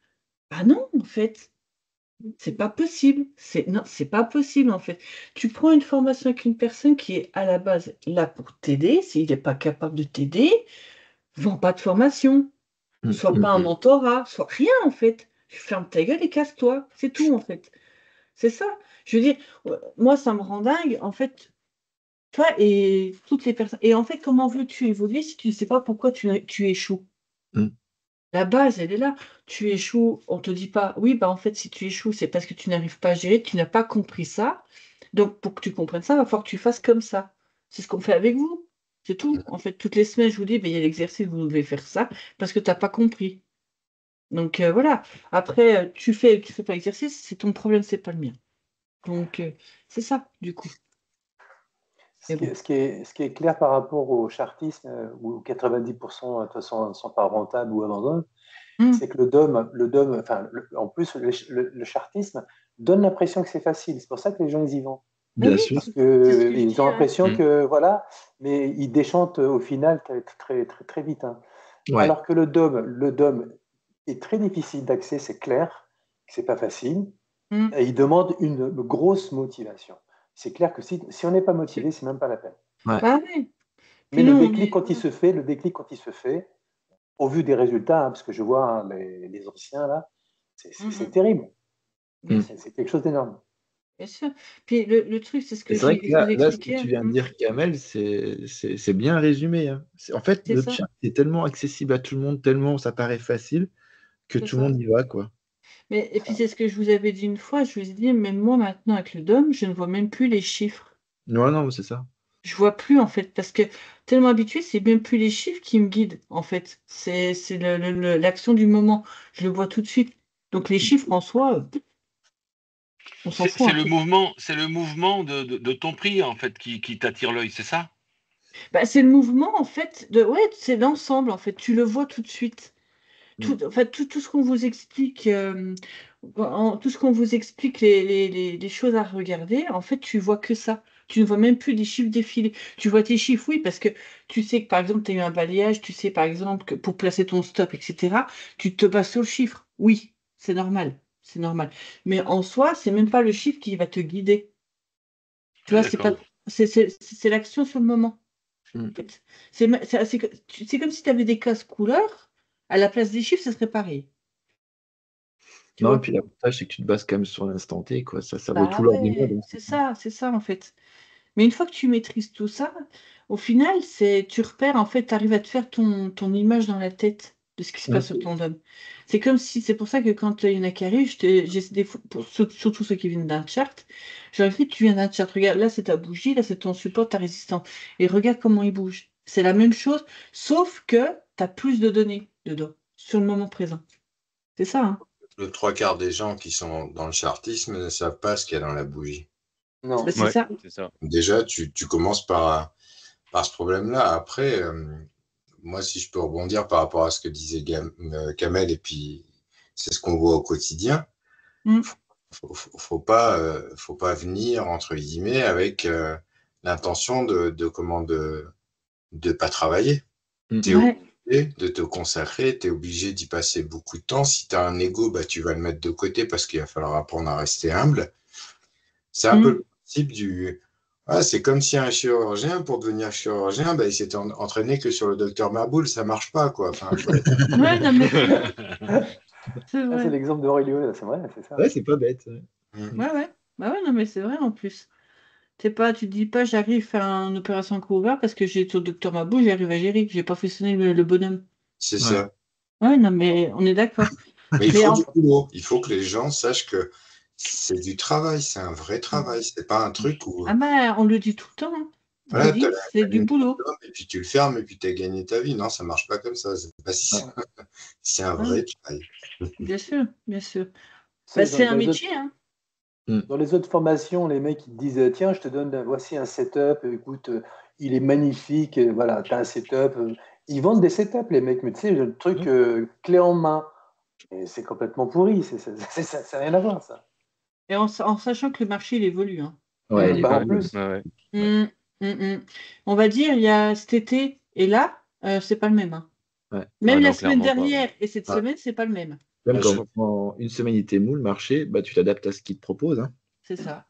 Speaker 1: Ah non, en fait. C'est pas possible. Non, c'est pas possible en fait. Tu prends une formation avec une personne qui est à la base là pour t'aider. S'il n'est pas capable de t'aider, vends pas de formation. Soit pas un mentorat, soit rien en fait. Tu fermes ta gueule et casse-toi. C'est tout en fait. C'est ça. Je veux dire, moi ça me rend dingue en fait. Toi et toutes les personnes. Et en fait, comment veux-tu évoluer si tu ne sais pas pourquoi tu échoues? La base, elle est là. Tu échoues, on te dit pas, oui, bah en fait, si tu échoues, c'est parce que tu n'arrives pas à gérer, tu n'as pas compris ça. Donc, pour que tu comprennes ça, il va falloir que tu fasses comme ça. C'est ce qu'on fait avec vous. C'est tout. En fait, toutes les semaines, je vous dis, ben, il y a l'exercice, vous devez faire ça parce que tu n'as pas compris. Donc, voilà. Après, tu fais pas l'exercice, c'est ton problème, c'est pas le mien. Donc, c'est ça, du coup.
Speaker 6: Ce qui est clair par rapport au chartisme, où 90% de toute façon ne sont pas rentables ou abandonnent, c'est que le DOM, enfin, en plus, le chartisme donne l'impression que c'est facile. C'est pour ça que les gens ils y vont.
Speaker 3: Bien sûr.
Speaker 6: Parce qu'ils ont l'impression que, voilà, mais ils déchantent au final très, très, très, très vite. Hein.
Speaker 3: Ouais.
Speaker 6: Alors que le DOM est très difficile d'accès, c'est clair, c'est pas facile, et il demande une grosse motivation. C'est clair que si on n'est pas motivé, c'est même pas la peine.
Speaker 3: Ouais.
Speaker 1: Bah oui.
Speaker 6: Mais le déclic quand il se fait, au vu des résultats, hein, parce que je vois les anciens là, c'est terrible. C'est quelque chose d'énorme.
Speaker 1: Bien sûr. Puis le truc, c'est ce que
Speaker 3: C'est vrai que
Speaker 1: je vous
Speaker 3: là, ce que
Speaker 1: expliquais.
Speaker 3: tu viens de dire, Kamel, c'est bien résumé. Hein. En fait,
Speaker 1: C'est
Speaker 3: le
Speaker 1: ça.
Speaker 3: chat est tellement accessible à tout le monde, tellement ça paraît facile, que
Speaker 1: C'est
Speaker 3: tout
Speaker 1: ça.
Speaker 3: le monde y va, quoi.
Speaker 1: Et puis c'est ce que je vous avais dit une fois, je vous ai dit, même moi maintenant avec le DOM, je ne vois même plus les chiffres.
Speaker 3: Non, non, c'est ça.
Speaker 1: Je vois plus en fait, parce que tellement habitué, c'est même plus les chiffres qui me guident en fait. C'est l'action du moment. Je le vois tout de suite. Donc les chiffres en soi, On s'en fout.
Speaker 2: C'est le mouvement de ton prix, en fait, qui t'attire l'œil, c'est ça?
Speaker 1: Bah, c'est le mouvement, en fait, ouais, c'est l'ensemble, en fait. Tu le vois tout de suite. En fait, tout ce qu'on vous explique, tout ce qu'on vous explique, les choses à regarder, en fait, tu vois que ça. Tu ne vois même plus les chiffres défiler. Tu vois tes chiffres, oui, parce que tu sais que, par exemple, tu as eu un balayage, tu sais, par exemple, que pour placer ton stop, etc., tu te bases sur le chiffre. Oui, c'est normal. C'est normal. Mais en soi, c'est même pas le chiffre qui va te guider. Tu vois,
Speaker 2: D'accord.
Speaker 1: c'est l'action sur le moment.
Speaker 3: Mm.
Speaker 1: En fait. C'est comme si tu avais des cases couleurs, à la place des chiffres, ça serait pareil. Tu
Speaker 3: Non, et
Speaker 1: vois?
Speaker 3: puis l'avantage, c'est que tu te bases quand même sur l'instant T, quoi. Ça vaut tout
Speaker 1: Bah
Speaker 3: l'or du monde,
Speaker 1: ouais,
Speaker 3: hein.
Speaker 1: c'est ça en fait. Mais une fois que tu maîtrises tout ça, au final, tu repères, en fait, tu arrives à te faire ton image dans la tête de ce qui se passe sur ton dôme. C'est pour ça que quand il y en a qui arrivent, j'essaie surtout ceux qui viennent d'un chart, je leur dis, tu viens d'un chart, regarde, là c'est ta bougie, là c'est ton support, ta résistance, et regarde comment il bouge. C'est la même chose, sauf que tu as plus de données dedans, sur le moment présent. C'est ça, hein?
Speaker 4: Le trois quarts des gens qui sont dans le chartisme ne savent pas ce qu'il y a dans la bougie.
Speaker 6: Non.
Speaker 1: Bah, c'est
Speaker 5: Ouais,
Speaker 1: ça.
Speaker 5: c'est ça.
Speaker 4: Déjà, tu commences par ce problème-là. Après, moi, si je peux rebondir par rapport à ce que disait Kamel, et puis c'est ce qu'on voit au quotidien,
Speaker 1: Mm.
Speaker 4: faut pas venir, entre guillemets, avec l'intention de pas travailler.
Speaker 3: Mm.
Speaker 4: Tu es
Speaker 1: Ouais.
Speaker 4: obligé de te consacrer, tu es obligé d'y passer beaucoup de temps. Si tu as un ego, bah, tu vas le mettre de côté parce qu'il va falloir apprendre à rester humble. C'est un peu
Speaker 1: Mm.
Speaker 4: le principe du. Ah, c'est comme si un chirurgien, pour devenir chirurgien, bah, il s'était entraîné que sur le docteur Maboul, ça marche pas, quoi. Enfin,
Speaker 1: Ouais, non, mais c'est
Speaker 6: Ah, c'est
Speaker 1: vrai.
Speaker 6: l'exemple d'Aurélio, c'est vrai, c'est ça.
Speaker 3: Ouais, c'est pas bête.
Speaker 4: Mm.
Speaker 1: Ouais, ouais. Bah ouais, non, mais c'est vrai en plus. Tu te dis pas, j'arrive à faire une opération couvert parce que j'ai sur le docteur Mabou, j'arrive à gérer. J'ai pas fonctionné le bonhomme.
Speaker 4: C'est
Speaker 3: Ouais.
Speaker 4: ça.
Speaker 1: Ouais, non, mais on est d'accord.
Speaker 4: Mais il
Speaker 1: Mais
Speaker 4: faut du boulot. Il faut que les gens sachent que c'est du travail, c'est un vrai travail. C'est pas un truc où
Speaker 1: ah bah, on le dit tout le temps, hein. On le
Speaker 4: voilà, tu as
Speaker 1: dit, c'est
Speaker 4: la
Speaker 1: du
Speaker 4: ligne
Speaker 1: boulot.
Speaker 4: et puis tu le fermes et puis tu as gagné ta vie. Non, ça marche pas comme ça. C'est un
Speaker 1: Ouais,
Speaker 4: vrai travail.
Speaker 1: bien sûr, bien sûr. Bah,
Speaker 6: C'est
Speaker 1: c'est un
Speaker 6: dans les autres,
Speaker 1: métier, hein.
Speaker 6: dans les autres formations, les mecs ils te disent tiens, je te donne, voici un setup, écoute, il est magnifique, voilà, tu as un setup. Ils vendent des setups, les mecs, mais tu sais, le truc clé en main. Et c'est complètement pourri, ça n'a rien à voir, ça.
Speaker 1: Et en sachant que le marché, il évolue, hein.
Speaker 3: Ouais, il est
Speaker 6: Bah, en
Speaker 3: pas
Speaker 6: plus,
Speaker 5: Ouais.
Speaker 1: Hum, hum. On va dire, il y a cet été et là, c'est pas le même, hein.
Speaker 3: Ouais.
Speaker 1: Même
Speaker 5: Ah
Speaker 1: la
Speaker 5: non,
Speaker 1: semaine
Speaker 5: clairement pas.
Speaker 1: dernière et cette
Speaker 3: Ah.
Speaker 1: semaine, c'est pas le même.
Speaker 3: Même
Speaker 4: Moi,
Speaker 3: quand en une semaine il était mou le marché, bah, tu t'adaptes à ce qu'il te propose, hein.
Speaker 1: C'est ça.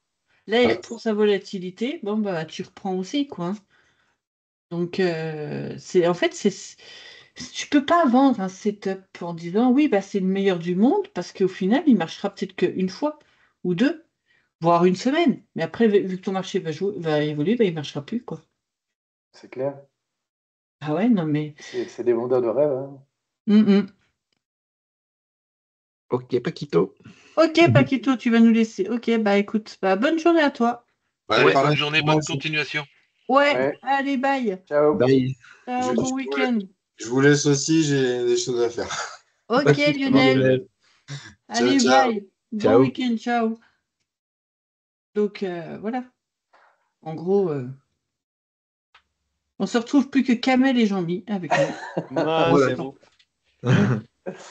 Speaker 1: Là, il
Speaker 4: Ouais.
Speaker 1: reprend sa volatilité. Bon, bah, tu reprends aussi, quoi, hein. Donc, en fait, tu peux pas vendre un setup en disant oui, bah, c'est le meilleur du monde parce qu'au final, il marchera peut-être qu'une fois ou deux, voire une semaine. Mais après, vu que ton marché va évoluer, bah, il marchera plus, quoi.
Speaker 6: c'est clair.
Speaker 1: Ah ouais, non, mais.
Speaker 6: C'est des vendeurs de rêve, hein.
Speaker 1: Hum.
Speaker 3: Ok, Paquito.
Speaker 1: Ok, Paquito, tu vas nous laisser. Ok, bah écoute, bah, bonne journée à toi.
Speaker 4: Ouais,
Speaker 2: Ouais, bonne
Speaker 4: pareil,
Speaker 2: journée,
Speaker 4: moi
Speaker 2: bonne
Speaker 4: aussi.
Speaker 2: continuation.
Speaker 1: Ouais,
Speaker 6: Ouais,
Speaker 1: allez, bye.
Speaker 6: ciao.
Speaker 3: Bye.
Speaker 4: Je,
Speaker 1: Ciao,
Speaker 4: je
Speaker 1: bon
Speaker 4: vous
Speaker 1: week-end.
Speaker 4: je vous laisse aussi, j'ai des choses à faire.
Speaker 1: Ok,
Speaker 3: Pas de soucis,
Speaker 1: Lionel.
Speaker 3: Lionel.
Speaker 4: Ciao,
Speaker 1: Allez,
Speaker 4: ciao.
Speaker 1: bye. Bon
Speaker 3: Ciao.
Speaker 1: week-end, ciao. Donc, voilà. En gros, on se retrouve plus que Kamel et Jean-Mi avec nous.
Speaker 5: Ah,
Speaker 3: Voilà.
Speaker 5: c'est beau.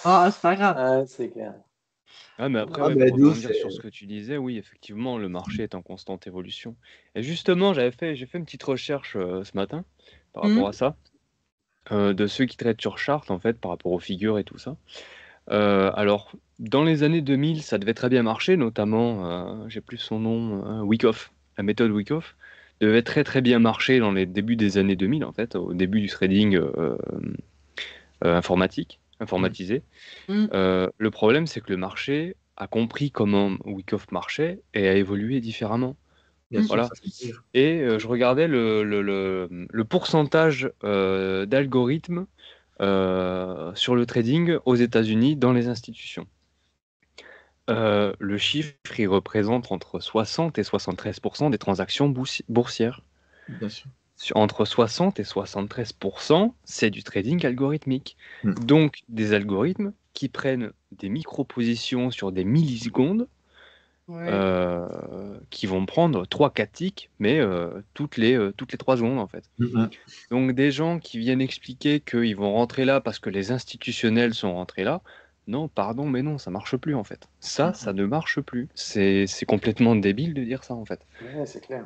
Speaker 1: Ah, c'est pas grave.
Speaker 6: Ah, c'est clair.
Speaker 5: Ah, mais après,
Speaker 3: Ah,
Speaker 5: ouais,
Speaker 3: bah,
Speaker 5: pour
Speaker 3: nous,
Speaker 5: rebondir sur ce que tu disais, oui, effectivement, le marché est en constante évolution. Et justement, j'ai fait une petite recherche ce matin par rapport à ça, de ceux qui traitent sur chart, en fait, par rapport aux figures et tout ça. Alors, dans les années 2000, ça devait très bien marcher, notamment, j'ai plus son nom, Wyckoff, la méthode Wyckoff, devait très très bien marcher dans les débuts des années 2000, en fait, au début du trading informatisé. Le problème, c'est que le marché a compris comment Wyckoff marchait et a évolué différemment.
Speaker 3: Bien sûr,
Speaker 5: Voilà.
Speaker 3: ça fait plaisir.
Speaker 5: Et je regardais le pourcentage d'algorithmes sur le trading aux États-Unis dans les institutions. Le chiffre, il représente entre 60 et 73% des transactions boursières.
Speaker 3: Bien sûr.
Speaker 5: Entre 60 et 73%, c'est du trading algorithmique. Donc des algorithmes qui prennent des micro-positions sur des millisecondes qui vont prendre 3-4 ticks, mais toutes les 3 secondes en fait. Donc des gens qui viennent expliquer qu'ils vont rentrer là parce que les institutionnels sont rentrés là, non, pardon, mais non, ça marche plus en fait. Ça ne marche plus. C'est complètement débile de dire ça en fait.
Speaker 6: Ouais, c'est clair.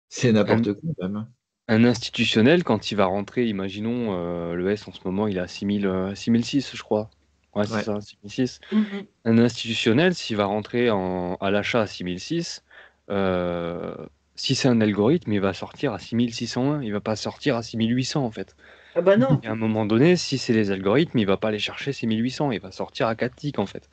Speaker 3: C'est n'importe quoi même.
Speaker 5: Un institutionnel, quand il va rentrer, imaginons, le S en ce moment, il est à 6006, je crois. Ouais, c'est ça, 6006. Un institutionnel, s'il va rentrer à l'achat à 6006, si c'est un algorithme, il va sortir à 6601, il va pas sortir à 6800 en fait.
Speaker 1: Ah bah non.
Speaker 5: Et à un moment donné, si c'est les algorithmes, il va pas aller chercher 6800, il va sortir à 4 ticks en fait.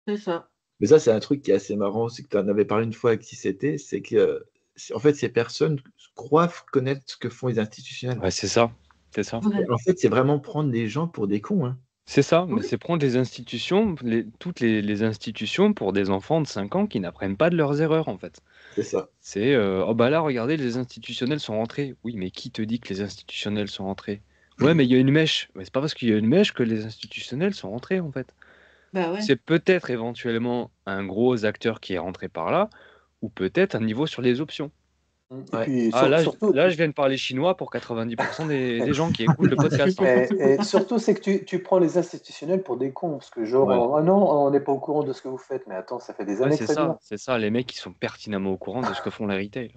Speaker 1: C'est ça.
Speaker 3: Mais ça, c'est un truc qui est assez marrant, c'est que tu en avais parlé une fois avec qui c'était, c'est que en fait, ces personnes croient connaître ce que font les institutionnels.
Speaker 5: Ouais, c'est ça. C'est ça.
Speaker 3: En fait, c'est vraiment prendre les gens pour des cons. Hein.
Speaker 5: C'est ça, mais c'est prendre les institutions, toutes les institutions pour des enfants de 5 ans qui n'apprennent pas de leurs erreurs en fait.
Speaker 3: C'est ça.
Speaker 5: C'est oh bah là, regardez, les institutionnels sont rentrés. Oui, mais qui te dit que les institutionnels sont rentrés? Ouais, mais il y a une mèche. Ouais, c'est pas parce qu'il y a une mèche que les institutionnels sont rentrés en fait.
Speaker 1: Bah ouais.
Speaker 5: C'est peut-être éventuellement un gros acteur qui est rentré par là, ou peut-être un niveau sur les options.
Speaker 6: Et puis,
Speaker 5: surtout, là, je viens de parler chinois pour 90% des gens qui écoutent le podcast.
Speaker 6: Et surtout, c'est que tu prends les institutionnels pour des cons, parce que genre, ah non, on n'est pas au courant de ce que vous faites, mais attends, ça fait des années que ça dure.
Speaker 5: C'est ça, les mecs qui sont pertinemment au courant de ce que font les retail.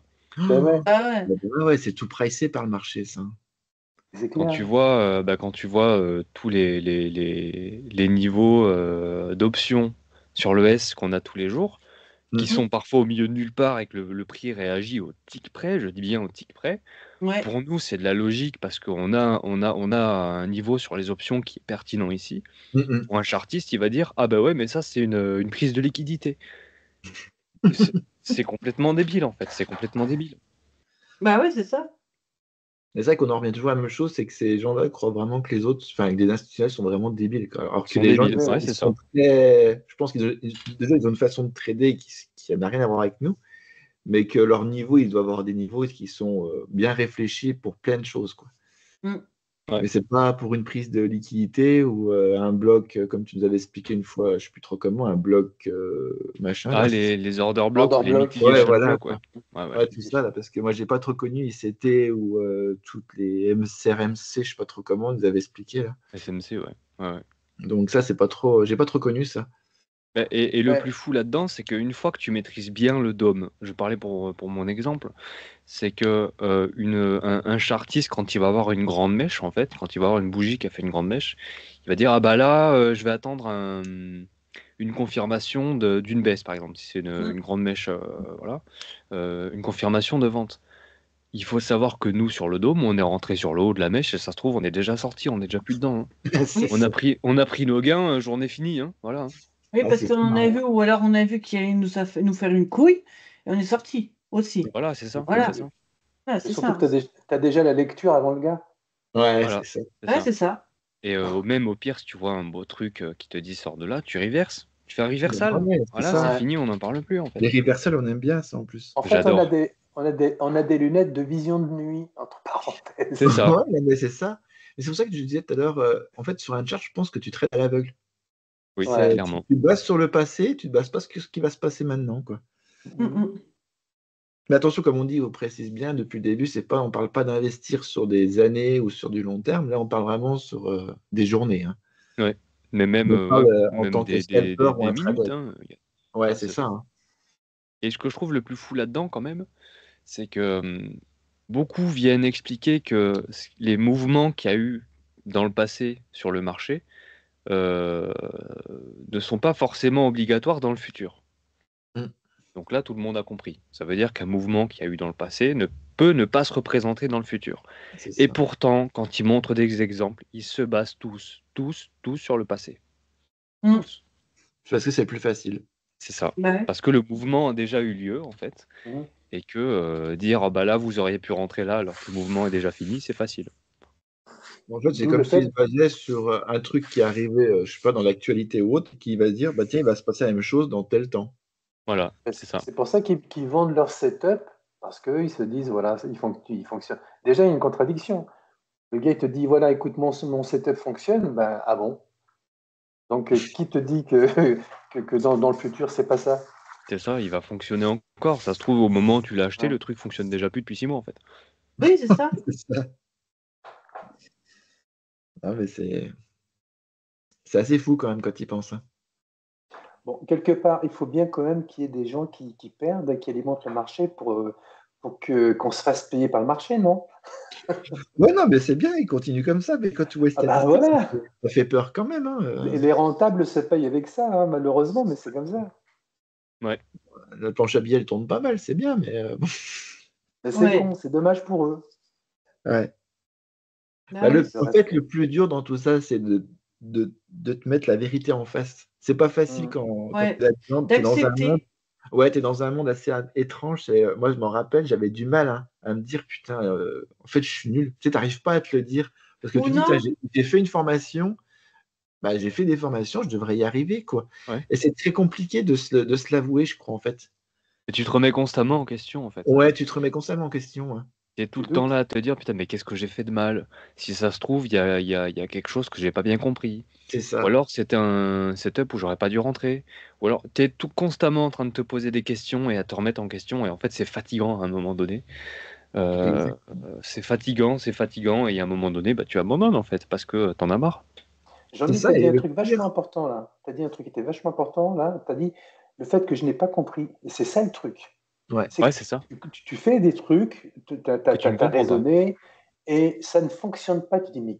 Speaker 3: C'est tout pricé par le marché, ça.
Speaker 5: Quand tu vois, tous les niveaux d'options sur le S qu'on a tous les jours, qui sont parfois au milieu de nulle part et que le prix réagit au tick près, je dis bien au tick près.
Speaker 1: Ouais.
Speaker 5: Pour nous, c'est de la logique parce qu'on a un niveau sur les options qui est pertinent ici. Pour un chartiste, il va dire ah bah ouais, mais ça c'est une prise de liquidité. C'est complètement débile en fait, c'est complètement débile.
Speaker 1: Bah ouais, c'est ça.
Speaker 3: C'est vrai qu'on en revient toujours à la même chose, c'est que ces gens-là croient vraiment que les autres, enfin, que les institutionnels sont vraiment débiles. Alors que les gens, ils sont très... Je pense qu'ils ils ont une façon de trader qui n'a rien à voir avec nous, mais que leur niveau, ils doivent avoir des niveaux qui sont bien réfléchis pour plein de choses, quoi. Mais c'est pas pour une prise de liquidité ou un bloc, comme tu nous avais expliqué une fois, je ne sais plus trop comment, un bloc machin.
Speaker 5: Ah,
Speaker 3: là,
Speaker 5: les order blocks, les
Speaker 3: liquidations
Speaker 5: voilà,
Speaker 3: blocs, tout ça, là, parce que moi, j'ai pas trop connu ICT ou toutes les CRMC, je sais pas trop comment, on nous avait expliqué, là.
Speaker 5: SMC, ouais.
Speaker 3: Donc ça, c'est pas trop, j'ai pas trop connu ça.
Speaker 5: Et le plus fou là-dedans, c'est qu'une fois que tu maîtrises bien le DOM, je parlais pour mon exemple, c'est que un chartiste, quand il va avoir une grande mèche, en fait, quand il va avoir une bougie qui a fait une grande mèche, il va dire ah bah là, je vais attendre une confirmation d'une baisse, par exemple, si c'est une grande mèche, une confirmation de vente. Il faut savoir que nous, sur le dôme, on est rentré sur le haut de la mèche et ça se trouve, on est déjà sorti, on est déjà plus dedans. Hein. On a pris nos gains, journée finie. Hein. Voilà.
Speaker 1: Oui, parce qu'on a vu, ou alors on a vu qu'il allait nous faire une couille et on est sorti aussi.
Speaker 5: Voilà, c'est ça.
Speaker 1: Voilà.
Speaker 5: C'est ça.
Speaker 1: Voilà, c'est
Speaker 6: surtout
Speaker 1: ça.
Speaker 6: que tu as déjà la lecture avant le gars.
Speaker 3: Ouais,
Speaker 5: voilà.
Speaker 3: c'est ça.
Speaker 1: Ouais, c'est ça.
Speaker 5: Et même au pire, si tu vois un beau truc qui te dit sort de là, tu reverses. Tu fais un reversal. Voilà, c'est fini, on n'en parle plus en fait.
Speaker 3: Les reversals, on aime bien ça en plus.
Speaker 6: En fait, on a des lunettes de vision de nuit, entre parenthèses.
Speaker 5: C'est ça.
Speaker 3: Ouais, mais c'est ça. Et c'est pour ça que je disais tout à l'heure, en fait, sur un chart, je pense que tu traites à l'aveugle.
Speaker 5: Oui, clairement.
Speaker 3: Tu te bases sur le passé, tu te bases pas sur ce qui va se passer maintenant, quoi. Mais attention, comme on dit, on précise bien depuis le début, on parle pas d'investir sur des années ou sur du long terme. Là, on parle vraiment sur des journées. Hein.
Speaker 5: Ouais. Mais même,
Speaker 3: en tant que
Speaker 5: scalper ou un minutes. Hein.
Speaker 3: Ouais, c'est ça. Hein.
Speaker 5: Et ce que je trouve le plus fou là-dedans, quand même, c'est que beaucoup viennent expliquer que les mouvements qu'il y a eu dans le passé sur le marché ne sont pas forcément obligatoires dans le futur. Donc là, tout le monde a compris. Ça veut dire qu'un mouvement qu'il y a eu dans le passé ne peut ne pas se représenter dans le futur. Et pourtant, quand ils montrent des exemples, ils se basent tous sur le passé. Tous.
Speaker 3: Parce que c'est plus facile.
Speaker 5: C'est ça. Parce que le mouvement a déjà eu lieu, en fait. Et que dire, oh bah là, vous auriez pu rentrer là alors que le mouvement est déjà fini, c'est facile.
Speaker 3: En fait, c'est comme s'il se basait sur un truc qui est arrivé, je sais pas, dans l'actualité ou autre, qui va se dire, bah tiens, il va se passer la même chose dans tel temps.
Speaker 5: Voilà, c'est ça.
Speaker 6: C'est pour ça qu'ils vendent leur setup, parce qu'ils se disent, voilà, il fonctionne. Déjà, il y a une contradiction. Le gars, il te dit, voilà, écoute, mon setup fonctionne, ben, ah bon? Donc, qui te dit que dans le futur, c'est pas ça?
Speaker 5: C'est ça, il va fonctionner encore. Ça se trouve, au moment où tu l'as acheté,
Speaker 6: Ouais.
Speaker 5: le truc fonctionne déjà plus depuis 6 mois, en fait.
Speaker 1: Oui, c'est ça.
Speaker 3: C'est ça. Ah, mais c'est assez fou quand même quand tu y penses. Hein.
Speaker 6: Bon, quelque part, il faut bien quand même qu'il y ait des gens qui perdent, qui alimentent le marché pour qu'on se fasse payer par le marché, non?
Speaker 3: Ouais, non, mais c'est bien, il continue comme ça, mais quand tu vois les
Speaker 6: Ah bah
Speaker 3: statistiques,
Speaker 6: voilà,
Speaker 3: ça fait peur quand même. Hein.
Speaker 6: les rentables se payent avec ça, hein, malheureusement, mais c'est comme ça.
Speaker 5: Ouais.
Speaker 3: La planche à billets, elle tourne pas mal, c'est bien, mais bon.
Speaker 6: Mais c'est
Speaker 1: Ouais.
Speaker 6: con, c'est dommage pour eux.
Speaker 3: Ouais.
Speaker 1: Ah
Speaker 3: Bah,
Speaker 1: oui.
Speaker 6: Ça
Speaker 3: en
Speaker 6: reste-
Speaker 3: fait, le plus dur dans tout ça, c'est de te mettre la vérité en face. C'est pas facile
Speaker 6: Mm.
Speaker 3: quand
Speaker 1: Ouais.
Speaker 3: t'es dans un monde.
Speaker 1: D'accepter.
Speaker 3: Ouais, t'es dans un monde assez étrange. Moi, je m'en rappelle, j'avais du mal à me dire, putain, en fait, je suis nul. Tu sais, t'arrives pas à te le dire. Parce que
Speaker 1: Ou
Speaker 3: tu dis, tiens,
Speaker 1: non.
Speaker 3: j'ai fait une formation, bah, j'ai fait des formations, je devrais y arriver, quoi.
Speaker 5: Ouais.
Speaker 3: Et c'est très compliqué de se l'avouer, je crois, en fait.
Speaker 5: Et tu te remets constamment en question, en fait.
Speaker 3: Ouais, tu te remets constamment en question. Hein.
Speaker 5: Tu es tout
Speaker 6: Tu
Speaker 5: le temps
Speaker 6: doutes?
Speaker 5: là à te dire, putain, mais qu'est-ce que j'ai fait de mal? Si ça se trouve, il y a quelque chose que j'ai pas bien compris.
Speaker 3: C'est
Speaker 5: Ou
Speaker 3: ça.
Speaker 5: alors, c'était un setup où j'aurais pas dû rentrer. Ou alors, tu es tout constamment en train de te poser des questions et à te remettre en question. Et en fait, c'est fatigant à un moment donné.
Speaker 3: Exact.
Speaker 5: C'est fatigant. Et à un moment donné, bah, tu abandonnes, en fait, parce que t'en as marre.
Speaker 3: C'est
Speaker 6: Jean-Luc, tu
Speaker 3: ça,
Speaker 6: as dit
Speaker 3: et
Speaker 6: un
Speaker 3: le
Speaker 6: truc
Speaker 3: pire.
Speaker 6: vachement important là. Tu as dit un truc qui était vachement important là. Tu as dit le fait que je n'ai pas compris. Et c'est ça le truc.
Speaker 3: Ouais.
Speaker 6: C'est
Speaker 5: Ouais,
Speaker 6: que
Speaker 5: c'est ça.
Speaker 6: tu fais des trucs, tu
Speaker 5: Que tu ne
Speaker 6: as
Speaker 5: comprends pas.
Speaker 6: raisonné et ça ne fonctionne pas. Tu dis, mais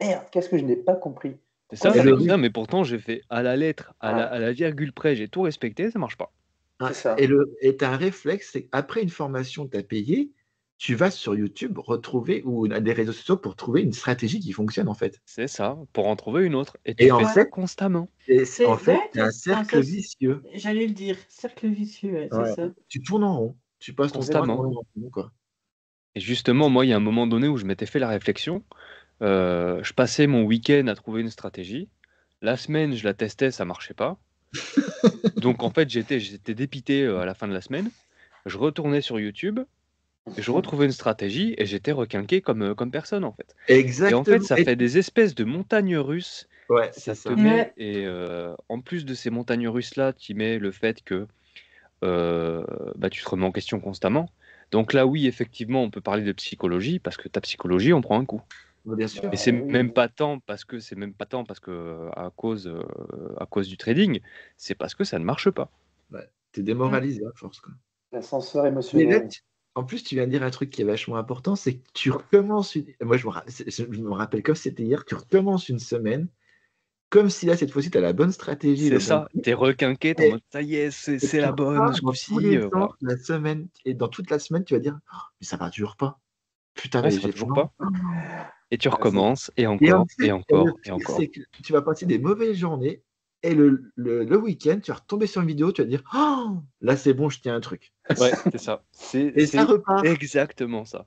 Speaker 6: merde, qu'est-ce que je n'ai pas compris?
Speaker 5: C'est
Speaker 6: Pourquoi
Speaker 5: ça,
Speaker 6: ça
Speaker 3: Et le
Speaker 6: marche?
Speaker 5: putain, mais pourtant, j'ai fait à la lettre,
Speaker 6: Ouais,
Speaker 5: à la virgule près, j'ai tout respecté, ça marche pas.
Speaker 6: c'est
Speaker 3: Ouais.
Speaker 6: ça.
Speaker 3: Et tu as un réflexe, c'est qu'après une formation que tu as payée, tu vas sur YouTube retrouver ou à des réseaux sociaux pour trouver une stratégie qui fonctionne en fait.
Speaker 5: C'est ça, pour en trouver une autre. Et tu
Speaker 3: Et en
Speaker 5: fais
Speaker 1: Ouais.
Speaker 5: ça
Speaker 3: fait,
Speaker 5: constamment.
Speaker 3: c'est un
Speaker 1: Non, ça,
Speaker 3: cercle vicieux.
Speaker 1: j'allais le dire. Cercle vicieux, ouais, c'est
Speaker 3: Ouais.
Speaker 1: ça.
Speaker 3: Tu tournes en rond. Tu passes ton temps à
Speaker 5: Constamment.
Speaker 3: tourner en rond, quoi.
Speaker 5: Et justement, moi, il y a un moment donné où je m'étais fait la réflexion. Je passais mon week-end à trouver une stratégie. La semaine, je la testais, ça marchait pas. Donc en fait, j'étais dépité à la fin de la semaine. Je retournais sur YouTube, je retrouvais une stratégie et j'étais requinqué comme personne en fait. Et en fait,
Speaker 3: Exactement.
Speaker 5: ça fait des espèces de montagnes russes.
Speaker 3: Ouais, c'est
Speaker 5: Ça te
Speaker 3: ça.
Speaker 5: met,
Speaker 1: Ouais.
Speaker 5: et en plus de ces montagnes russes-là, tu mets le fait que bah, tu te remets en question constamment. Donc là, oui, effectivement, on peut parler de psychologie parce que ta psychologie, on prend un coup.
Speaker 3: Bien sûr.
Speaker 5: Et c'est
Speaker 6: Oui,
Speaker 5: même pas tant parce que à cause du trading, c'est parce que ça ne marche pas.
Speaker 3: Ouais. T'es démoralisé à force, quoi.
Speaker 6: l'ascenseur
Speaker 3: Mais là,
Speaker 6: émotionnel.
Speaker 3: en plus, tu viens de dire un truc qui est vachement important, c'est que tu recommences Moi, je me rappelle comme si c'était hier, tu recommences une semaine, comme si là, cette fois-ci, tu as la bonne stratégie,
Speaker 5: C'est
Speaker 3: le bon
Speaker 5: ça,
Speaker 3: truc,
Speaker 5: t'es requinqué, t'es en
Speaker 3: et,
Speaker 5: mode ça y est,
Speaker 3: et
Speaker 5: c'est
Speaker 3: tu
Speaker 5: la bonne
Speaker 3: repars
Speaker 5: ce
Speaker 3: dans tous
Speaker 5: coup-ci,
Speaker 3: les
Speaker 5: voilà.
Speaker 3: sens la semaine, et dans toute la semaine, tu vas dire, oh, mais ça ne dure pas. Putain,
Speaker 5: Ouais,
Speaker 3: mais
Speaker 5: ça va
Speaker 3: j'ai
Speaker 5: toujours
Speaker 3: vraiment.
Speaker 5: pas. Et tu
Speaker 6: Ah, c'est-
Speaker 5: recommences, et
Speaker 3: Et en
Speaker 5: encore, et
Speaker 3: fait, le
Speaker 5: encore, et
Speaker 3: pire, c'est
Speaker 5: encore.
Speaker 3: que tu vas passer des mauvaises journées, et le week-end, tu vas retomber sur une vidéo, tu vas dire, oh, là, c'est bon, je tiens un truc.
Speaker 5: Ouais, c'est ça.
Speaker 3: Et ça
Speaker 5: C'est
Speaker 3: repart.
Speaker 5: exactement ça.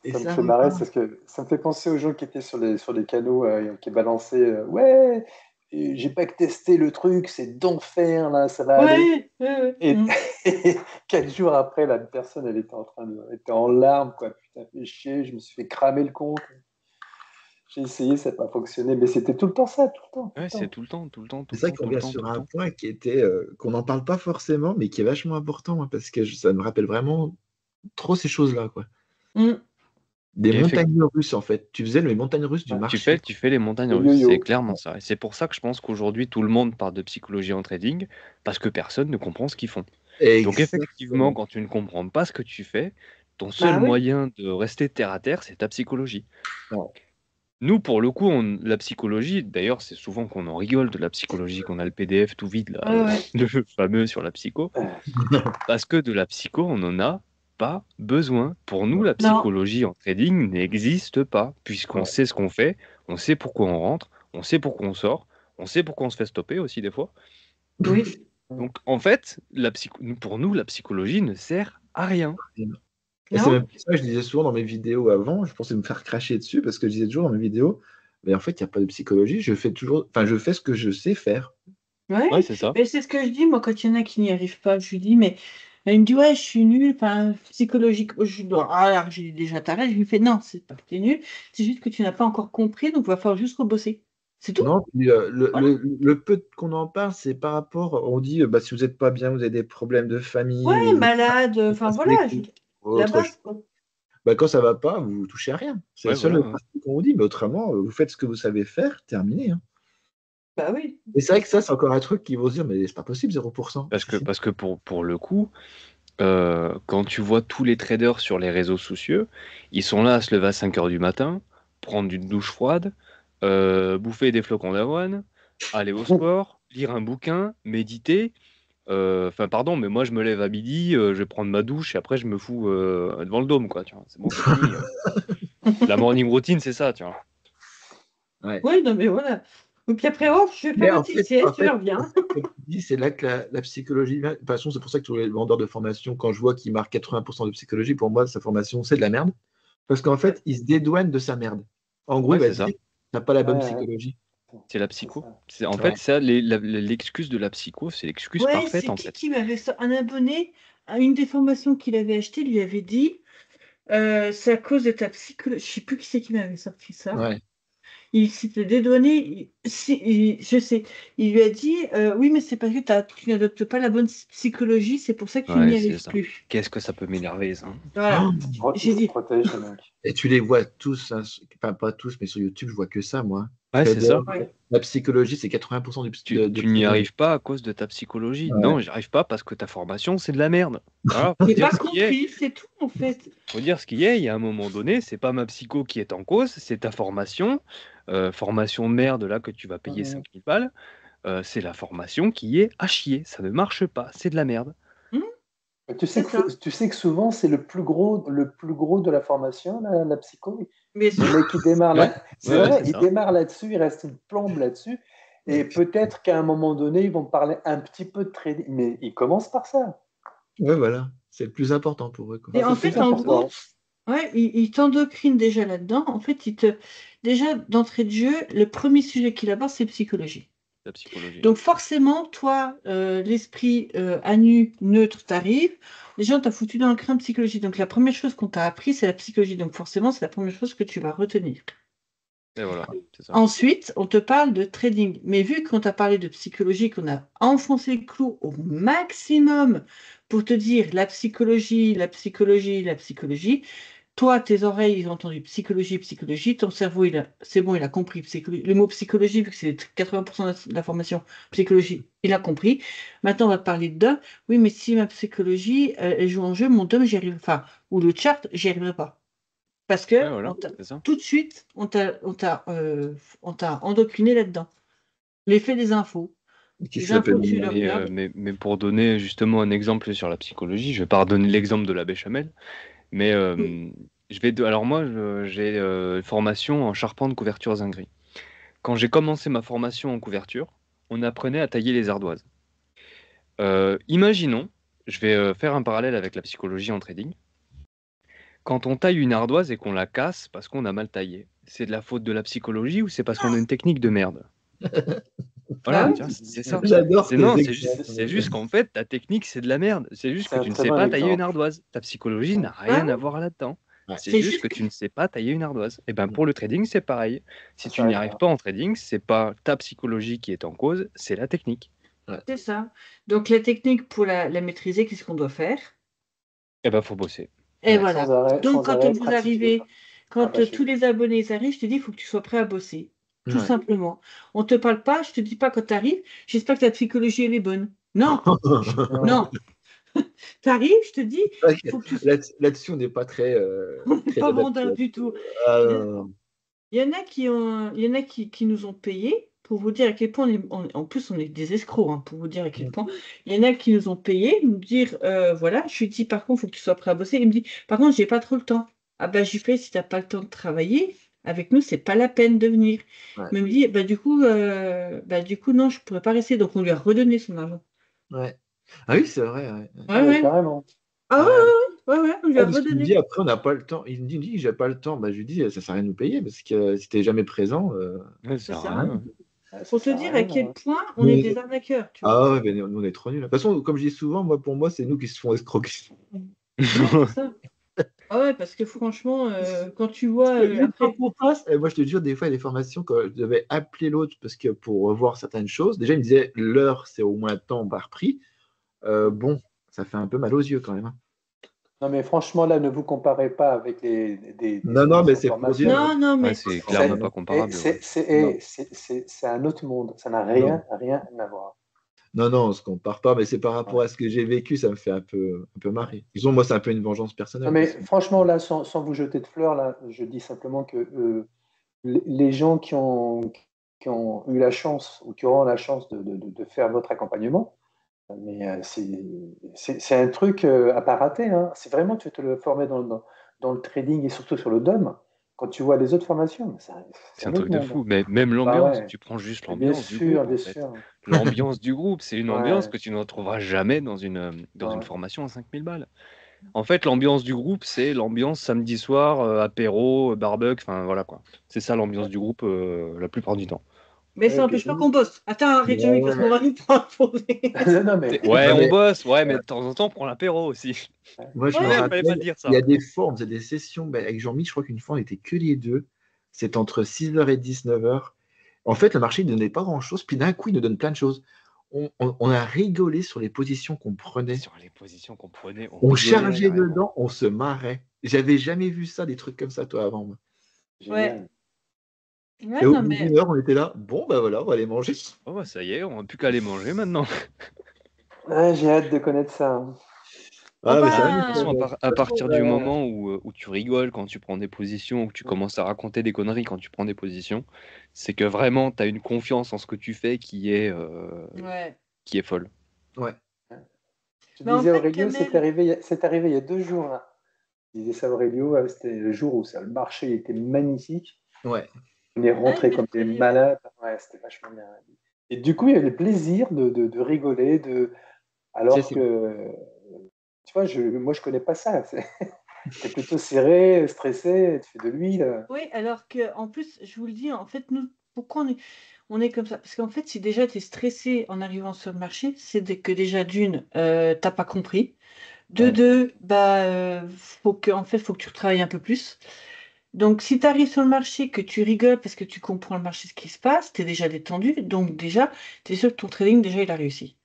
Speaker 3: Et
Speaker 6: Ça me
Speaker 3: ça
Speaker 6: fait marrer
Speaker 3: repart.
Speaker 6: parce que ça me fait penser aux gens qui étaient sur les canaux qui balançaient ouais, et j'ai pas que testé le truc, c'est d'enfer là, ça va aller.
Speaker 1: Ouais, ouais, ouais.
Speaker 6: Et, et 4 jours après, la personne elle était en larmes quoi. Putain, fait chier, je me suis fait cramer le compte. J'ai essayé, ça n'a pas fonctionné, mais c'était tout le temps ça, tout le temps, tout le
Speaker 5: Ouais, c'est
Speaker 6: temps.
Speaker 5: tout le temps, tout le temps, tout
Speaker 3: C'est
Speaker 5: le
Speaker 3: ça
Speaker 5: temps,
Speaker 3: qu'on
Speaker 5: tout le
Speaker 3: vient
Speaker 5: temps, tout
Speaker 3: sur
Speaker 5: le
Speaker 3: un
Speaker 5: temps.
Speaker 3: point qui était qu'on n'en parle pas forcément, mais qui est vachement important, hein, parce que ça me rappelle vraiment trop ces choses-là, quoi.
Speaker 1: Mm.
Speaker 3: Des
Speaker 5: Et effectivement,
Speaker 3: montagnes russes, en fait. Tu faisais les montagnes russes du
Speaker 6: Ouais.
Speaker 3: marché.
Speaker 5: tu fais les montagnes
Speaker 6: Le
Speaker 5: russes, c'est
Speaker 6: yo-yo.
Speaker 5: clairement ça. Et c'est pour ça que je pense qu'aujourd'hui, tout le monde parle de psychologie en trading, parce que personne ne comprend ce qu'ils font. Donc effectivement,
Speaker 3: Exactement.
Speaker 5: quand tu ne comprends pas ce que tu fais, ton seul
Speaker 1: Bah oui.
Speaker 5: moyen de rester terre à terre, c'est ta psychologie.
Speaker 3: Ouais.
Speaker 5: Nous, pour le coup, la psychologie, d'ailleurs, c'est souvent qu'on en rigole de la psychologie, qu'on a le PDF tout vide, là,
Speaker 1: Ouais, ouais.
Speaker 5: le fameux sur la psycho, parce que de la psycho, on n'en a pas besoin. Pour nous, la
Speaker 1: Non.
Speaker 5: psychologie en trading n'existe pas, puisqu'on
Speaker 3: Ouais.
Speaker 5: sait ce qu'on fait, on sait pourquoi on rentre, on sait pourquoi on sort, on sait pourquoi on se fait stopper aussi des fois.
Speaker 1: Oui.
Speaker 5: Donc, en fait, pour nous, la psychologie ne sert à rien.
Speaker 3: Et c'est
Speaker 1: Non.
Speaker 3: même ça que je disais souvent dans mes vidéos avant, je pensais me faire cracher dessus parce que je disais toujours dans mes vidéos, mais en fait, il n'y a pas de psychologie, je fais toujours, enfin, je fais ce que je sais faire.
Speaker 5: Ouais,
Speaker 1: Ouais.
Speaker 5: c'est ça.
Speaker 1: Mais c'est ce que je dis, moi, quand il y en a qui n'y arrivent pas, je lui dis, mais elle me dit, ouais, je suis nulle, enfin, psychologique. Je dois, alors, j'ai déjà t'arrêtes, je lui fais, non, c'est pas que t'es nul, c'est juste que tu n'as pas encore compris, donc il va falloir juste rebosser. C'est tout.
Speaker 3: Non, puis, le peu qu'on en parle, c'est par rapport, on dit, si vous n'êtes pas bien, vous avez des problèmes de famille,
Speaker 1: Ouais,
Speaker 3: ou
Speaker 1: malade, enfin voilà, la
Speaker 3: autre chose.
Speaker 1: base, quoi.
Speaker 3: Quand ça va pas, vous touchez à rien. C'est
Speaker 5: Ouais,
Speaker 3: le seul
Speaker 5: voilà, ouais.
Speaker 3: principe qu'on vous dit, mais autrement, vous faites ce que vous savez faire, terminé. Hein.
Speaker 1: Bah oui.
Speaker 3: Et c'est vrai que ça, c'est encore un truc qui vont se dire, mais c'est pas possible, 0%.
Speaker 5: Parce que pour le coup, quand tu vois tous les traders sur les réseaux sociaux, ils sont là à se lever à 5 h du matin, prendre une douche froide, bouffer des flocons d'avoine, aller au sport, lire un bouquin, méditer. Enfin, pardon, mais moi je me lève à midi, je vais prendre ma douche et après je me fous devant le dôme, quoi. Tu vois, c'est bon, c'est fini. La morning routine, c'est ça, tu vois.
Speaker 3: Ouais.
Speaker 1: Oui, non, mais voilà. Et puis après, oh, je vais
Speaker 3: Mais
Speaker 1: faire
Speaker 3: en
Speaker 1: une petite
Speaker 3: fait,
Speaker 1: sieste, je reviens.
Speaker 3: comme tu dis, c'est là que la psychologie vient. De toute façon, c'est pour ça que tous les vendeurs de formation, quand je vois qu'ils marquent 80% de psychologie, pour moi, sa formation, c'est de la merde. Parce qu'en fait, il se dédouane de sa merde. En gros,
Speaker 5: Ouais,
Speaker 3: il va
Speaker 5: c'est
Speaker 3: te
Speaker 5: ça.
Speaker 3: dire, t'as pas la bonne
Speaker 6: Ouais,
Speaker 3: psychologie.
Speaker 5: C'est la psycho.
Speaker 6: c'est ça.
Speaker 5: En fait, ça, l'excuse de la psycho, c'est l'excuse
Speaker 1: Ouais,
Speaker 5: parfaite,
Speaker 1: c'est
Speaker 5: en fait.
Speaker 1: qui m'avait ça? Un abonné à une des formations qu'il avait achetées lui avait dit c'est à cause de ta psychologie. Je sais plus qui c'est qui m'avait sorti ça.
Speaker 3: Ouais.
Speaker 1: Il s'était dédouané, je sais, il lui a dit oui, mais c'est parce que tu n'adoptes pas la bonne psychologie, c'est pour ça que tu
Speaker 5: Ouais,
Speaker 1: n'y
Speaker 5: c'est
Speaker 1: arrives
Speaker 5: ça.
Speaker 1: plus.
Speaker 5: Qu'est-ce que ça peut m'énerver, ça?
Speaker 1: Voilà.
Speaker 3: Oh,
Speaker 6: Il
Speaker 1: J'ai
Speaker 6: se
Speaker 1: dit,
Speaker 6: protège, le mec.
Speaker 3: et tu les vois tous, hein, enfin pas tous, mais sur YouTube, je vois que ça, moi.
Speaker 5: Ouais, c'est
Speaker 3: Trader,
Speaker 5: ça.
Speaker 1: ouais.
Speaker 3: la psychologie, c'est 80% de
Speaker 5: Tu n'y
Speaker 3: psychologie.
Speaker 5: arrives pas à cause de ta psychologie.
Speaker 3: Ouais.
Speaker 5: Non, j'y arrive pas parce que ta formation, c'est de la merde. Voilà, faut
Speaker 1: J'ai
Speaker 5: dire
Speaker 1: pas
Speaker 5: ce qui est.
Speaker 1: compris, c'est tout en fait.
Speaker 5: Faut dire ce qui est. Il y a un moment donné, c'est pas ma psycho qui est en cause, c'est ta formation. Formation de merde, là, que tu vas payer 5000 balles. C'est la formation qui est à chier. Ça ne marche pas. C'est de la merde.
Speaker 1: Hum,
Speaker 6: Tu sais
Speaker 1: c'est ça.
Speaker 6: tu sais que souvent, c'est le plus gros de la formation, la psycho.
Speaker 1: Mais
Speaker 6: Le mec qui démarre
Speaker 5: Ouais,
Speaker 6: là, c'est
Speaker 5: ouais,
Speaker 6: vrai,
Speaker 5: c'est
Speaker 6: il
Speaker 5: ça.
Speaker 6: démarre là-dessus, il reste une plombe là-dessus. Et peut-être qu'à un moment donné, ils vont parler un petit peu de trading. Mais ils commencent par ça.
Speaker 3: Ouais, voilà. C'est le plus important pour eux, quoi.
Speaker 1: et
Speaker 6: C'est
Speaker 1: en
Speaker 6: le plus
Speaker 1: fait, en
Speaker 6: important.
Speaker 1: gros, ouais, il t'endocrine déjà là-dedans. En fait, déjà d'entrée de jeu, le premier sujet qu'il aborde, c'est psychologie.
Speaker 5: La psychologie.
Speaker 1: Donc forcément, toi, l'esprit à nu, neutre, t'arrive. Les gens t'ont foutu dans le crâne psychologie. Donc la première chose qu'on t'a appris, c'est la psychologie. Donc forcément, c'est la première chose que tu vas retenir.
Speaker 5: Et voilà, c'est ça.
Speaker 1: Ensuite, on te parle de trading. Mais vu qu'on t'a parlé de psychologie, qu'on a enfoncé le clou au maximum pour te dire la psychologie, la psychologie, la psychologie, toi, tes oreilles, ils ont entendu psychologie, psychologie, ton cerveau, c'est bon, il a compris le mot psychologie, vu que c'est 80% de la formation psychologie, il a compris. Maintenant, on va te parler de DOM. Oui, mais si ma psychologie, elle joue en jeu, mon DOM, j'y arrive, enfin, ou le chart, j'y arriverai pas. Parce que
Speaker 5: Ouais, voilà, c'est ça.
Speaker 1: tout de suite, on t'a endoctriné là-dedans. L'effet des infos.
Speaker 3: Qui
Speaker 1: Les infos,
Speaker 3: s'appelle.
Speaker 1: tu les regardes.
Speaker 5: Mais pour donner justement un exemple sur la psychologie, je vais pas redonner l'exemple de la béchamel, mais alors moi, j'ai une formation en charpente couverture zinguerie. Quand j'ai commencé ma formation en couverture, on apprenait à tailler les ardoises. Imaginons, je vais faire un parallèle avec la psychologie en trading. Quand on taille une ardoise et qu'on la casse parce qu'on a mal taillé, c'est de la faute de la psychologie ou c'est parce qu'on a une technique de merde? Voilà,
Speaker 1: Ah
Speaker 5: tu vois, c'est ça.
Speaker 3: J'adore
Speaker 5: C'est
Speaker 3: tes
Speaker 5: non,
Speaker 3: exemples.
Speaker 5: c'est juste qu'en fait, ta technique, c'est de la merde. C'est juste
Speaker 6: C'est
Speaker 5: que
Speaker 6: un
Speaker 5: tu ne
Speaker 6: très
Speaker 5: sais
Speaker 6: bon
Speaker 5: pas tailler une
Speaker 6: exemple.
Speaker 5: ardoise. Ta psychologie n'a
Speaker 1: Ah
Speaker 5: rien
Speaker 1: oui.
Speaker 5: à voir là-dedans.
Speaker 3: Ouais.
Speaker 5: C'est
Speaker 1: C'est
Speaker 5: juste
Speaker 1: juste
Speaker 5: que tu ne sais pas tailler une ardoise. Et ben pour le trading, c'est pareil. Si
Speaker 6: Ça
Speaker 5: tu n'y
Speaker 6: s'arrête
Speaker 5: arrives
Speaker 6: là.
Speaker 5: pas en trading, c'est pas ta psychologie qui est en cause, c'est la technique.
Speaker 1: C'est ça. Donc la technique pour la maîtriser, qu'est-ce qu'on doit faire?
Speaker 5: Et ben faut bosser.
Speaker 1: Et
Speaker 3: Ouais.
Speaker 1: voilà. Donc
Speaker 6: Sans
Speaker 1: quand
Speaker 6: arrêt,
Speaker 1: vous
Speaker 6: pratiquer.
Speaker 1: arrivez, quand
Speaker 6: Rabâcher.
Speaker 1: tous les abonnés arrivent, je te dis, il faut que tu sois prêt à bosser. Tout
Speaker 3: Ouais.
Speaker 1: simplement. On te parle pas, je te dis pas quand tu arrives, j'espère que ta psychologie elle est bonne. Non, non. Tu arrives, je te dis, il faut que tu sois
Speaker 3: Là-dessus, on n'est pas très, très
Speaker 1: pas
Speaker 3: adapté.
Speaker 1: vendeur du tout.
Speaker 3: Ah,
Speaker 1: Il y
Speaker 3: non,
Speaker 1: en
Speaker 3: non.
Speaker 1: il y en a qui nous ont payés pour vous dire à quel point en plus on est des escrocs, hein, pour vous dire à quel point. Il y en a qui nous ont payés, nous dire voilà, je lui dis par contre, il faut que tu sois prêt à bosser. Il me dit par contre, j'ai pas trop le temps. Ah bah j'y fais, si t'as pas le temps de travailler, avec nous, c'est pas la peine de venir.
Speaker 3: Ouais.
Speaker 1: Mais il me dit bah du coup, non, je pourrais pas rester. Donc on lui a redonné son argent.
Speaker 3: Ouais. Ah oui, c'est vrai. Ouais.
Speaker 1: Ouais, ouais.
Speaker 6: Carrément.
Speaker 1: Ah
Speaker 3: Ouais.
Speaker 1: ouais, on lui
Speaker 3: Ah,
Speaker 1: a
Speaker 3: parce qu'il me
Speaker 1: redonné.
Speaker 3: dit après, on n'a pas le temps. Il me dit, j'ai pas le temps. Bah, je lui dis, ça sert à rien de nous payer parce que si t'es jamais présent,
Speaker 5: Ouais,
Speaker 1: C'est
Speaker 5: ça sert
Speaker 1: ça.
Speaker 5: à rien.
Speaker 6: Ça
Speaker 1: Pour te
Speaker 6: sert à
Speaker 1: dire à
Speaker 6: rien,
Speaker 1: quel point on est des arnaqueurs, tu vois.
Speaker 3: Ah ouais, ben, nous, on est trop nuls. De toute façon, comme je dis souvent, pour moi, c'est nous qui se font escroquer.
Speaker 1: Ouais, c'est ça. Ah ouais, parce que franchement, quand tu vois après.
Speaker 3: Moi, je te jure, des fois, il y a des formations, quand je devais appeler l'autre parce que pour revoir certaines choses, déjà, il me disait l'heure, c'est au moins temps par prix. Bon, ça fait un peu mal aux yeux quand même, hein.
Speaker 6: Non, mais franchement, là, ne vous comparez pas avec des
Speaker 3: Non, mais
Speaker 6: solutions de
Speaker 3: c'est pour dire.
Speaker 1: Non, non,
Speaker 5: Ouais,
Speaker 1: mais
Speaker 5: c'est clairement pas comparable. Ouais.
Speaker 6: c'est un autre monde. Ça n'a rien à voir.
Speaker 3: Non, on se compare pas, mais c'est par rapport
Speaker 6: Ouais.
Speaker 3: à ce que j'ai vécu, ça me fait un peu marrer. Disons, moi, c'est un peu une vengeance
Speaker 6: Non,
Speaker 3: personnelle.
Speaker 6: mais
Speaker 3: Parce que...
Speaker 6: franchement, là, sans vous jeter de fleurs, là, je dis simplement que les gens qui ont eu la chance ou qui auront la chance de faire votre accompagnement, mais c'est un truc à pas rater, hein. C'est vraiment, tu veux te le former dans le trading et surtout sur le DOM. Quand tu vois les autres formations, c'est
Speaker 5: C'est
Speaker 6: un
Speaker 5: un
Speaker 6: autre
Speaker 5: truc de
Speaker 6: monde.
Speaker 5: fou. Mais même
Speaker 6: Bah
Speaker 5: l'ambiance,
Speaker 6: ouais,
Speaker 5: tu prends juste
Speaker 6: mais bien
Speaker 5: l'ambiance du groupe,
Speaker 6: sûr,
Speaker 5: en
Speaker 6: bien
Speaker 5: fait.
Speaker 6: sûr.
Speaker 5: L'ambiance du groupe, c'est une ambiance
Speaker 6: Ouais,
Speaker 5: que tu ne retrouveras jamais dans une
Speaker 6: ouais.
Speaker 5: formation à 5000 balles. En fait, l'ambiance du groupe, c'est l'ambiance samedi soir, apéro, barbecue, enfin voilà quoi. C'est ça l'ambiance du groupe la plupart du temps.
Speaker 1: Mais ça
Speaker 6: Ouais,
Speaker 1: n'empêche pas qu'on bosse. Attends, arrête, Jean-Mi, parce qu'on va nous prendre pour des.
Speaker 6: non, mais,
Speaker 5: Ouais,
Speaker 3: Non,
Speaker 5: on
Speaker 3: mais
Speaker 5: bosse, ouais, mais de temps en temps, on prend l'apéro aussi.
Speaker 3: moi, je me
Speaker 1: Ouais,
Speaker 5: Merde, fallait pas
Speaker 3: rappelle,
Speaker 5: dire
Speaker 3: il y
Speaker 5: ça.
Speaker 3: a des fois, on faisait des sessions avec Jean-Mi, je crois qu'une fois, on était que les deux. C'est entre 6h et 19h. En fait, le marché ne donnait pas grand-chose, puis d'un coup, il nous donne plein de choses. On a rigolé sur les positions qu'on prenait.
Speaker 5: Sur les positions qu'on prenait, on
Speaker 3: On
Speaker 5: rigolait
Speaker 3: chargeait
Speaker 5: carrément.
Speaker 3: dedans, on se marrait. J'avais jamais vu ça, des trucs comme ça, toi, avant. Moi.
Speaker 1: ouais.
Speaker 6: génial.
Speaker 3: Et
Speaker 1: Ouais,
Speaker 3: au
Speaker 1: non,
Speaker 3: bout
Speaker 1: mais.
Speaker 3: d'une heure, on était là. Bon, bah voilà, on va aller manger.
Speaker 5: Oh, bah, ça y est, on n'a plus qu'à aller manger maintenant.
Speaker 6: Ouais, j'ai hâte de connaître ça, hein.
Speaker 1: Bon,
Speaker 3: Ah, mais c'est
Speaker 5: Ah,
Speaker 3: vrai
Speaker 5: de toute
Speaker 1: bah.
Speaker 5: façon,
Speaker 3: que,
Speaker 5: à partir du
Speaker 3: euh,
Speaker 5: moment où tu rigoles quand tu prends des positions, ou que tu commences à raconter des conneries quand tu prends des positions, c'est que vraiment, tu as une confiance en ce que tu fais
Speaker 1: Ouais.
Speaker 5: qui est folle.
Speaker 3: ouais.
Speaker 6: Je
Speaker 1: Mais en
Speaker 6: disais
Speaker 1: fait,
Speaker 6: Aurélio,
Speaker 1: Kamel.
Speaker 6: c'est arrivé il y a 2 jours, là. Je disais ça Aurélio, c'était le jour où ça, le marché était magnifique.
Speaker 3: Ouais.
Speaker 6: On est
Speaker 1: Ah, le
Speaker 6: rentré comme des
Speaker 1: mercredi, ouais.
Speaker 6: malades. Ouais, c'était vachement bien. Et du coup, il y avait le plaisir de rigoler,
Speaker 3: C'est,
Speaker 6: alors
Speaker 3: c'est-
Speaker 6: que, tu vois, moi, je connais pas ça. T'es plutôt serré, stressé, tu fais de l'huile.
Speaker 1: Oui, alors que en plus, je vous le dis, en fait, nous, pourquoi on est comme ça? Parce qu'en fait, si déjà tu es stressé en arrivant sur le marché, c'est que déjà d'une, t'as pas compris. De
Speaker 6: Ouais.
Speaker 1: deux, bah, faut que tu retravailles un peu plus. Donc, si tu arrives sur le marché, que tu rigoles parce que tu comprends le marché, ce qui se passe, tu es déjà détendu. Donc, déjà, tu es sûr que ton trading, déjà, il a réussi.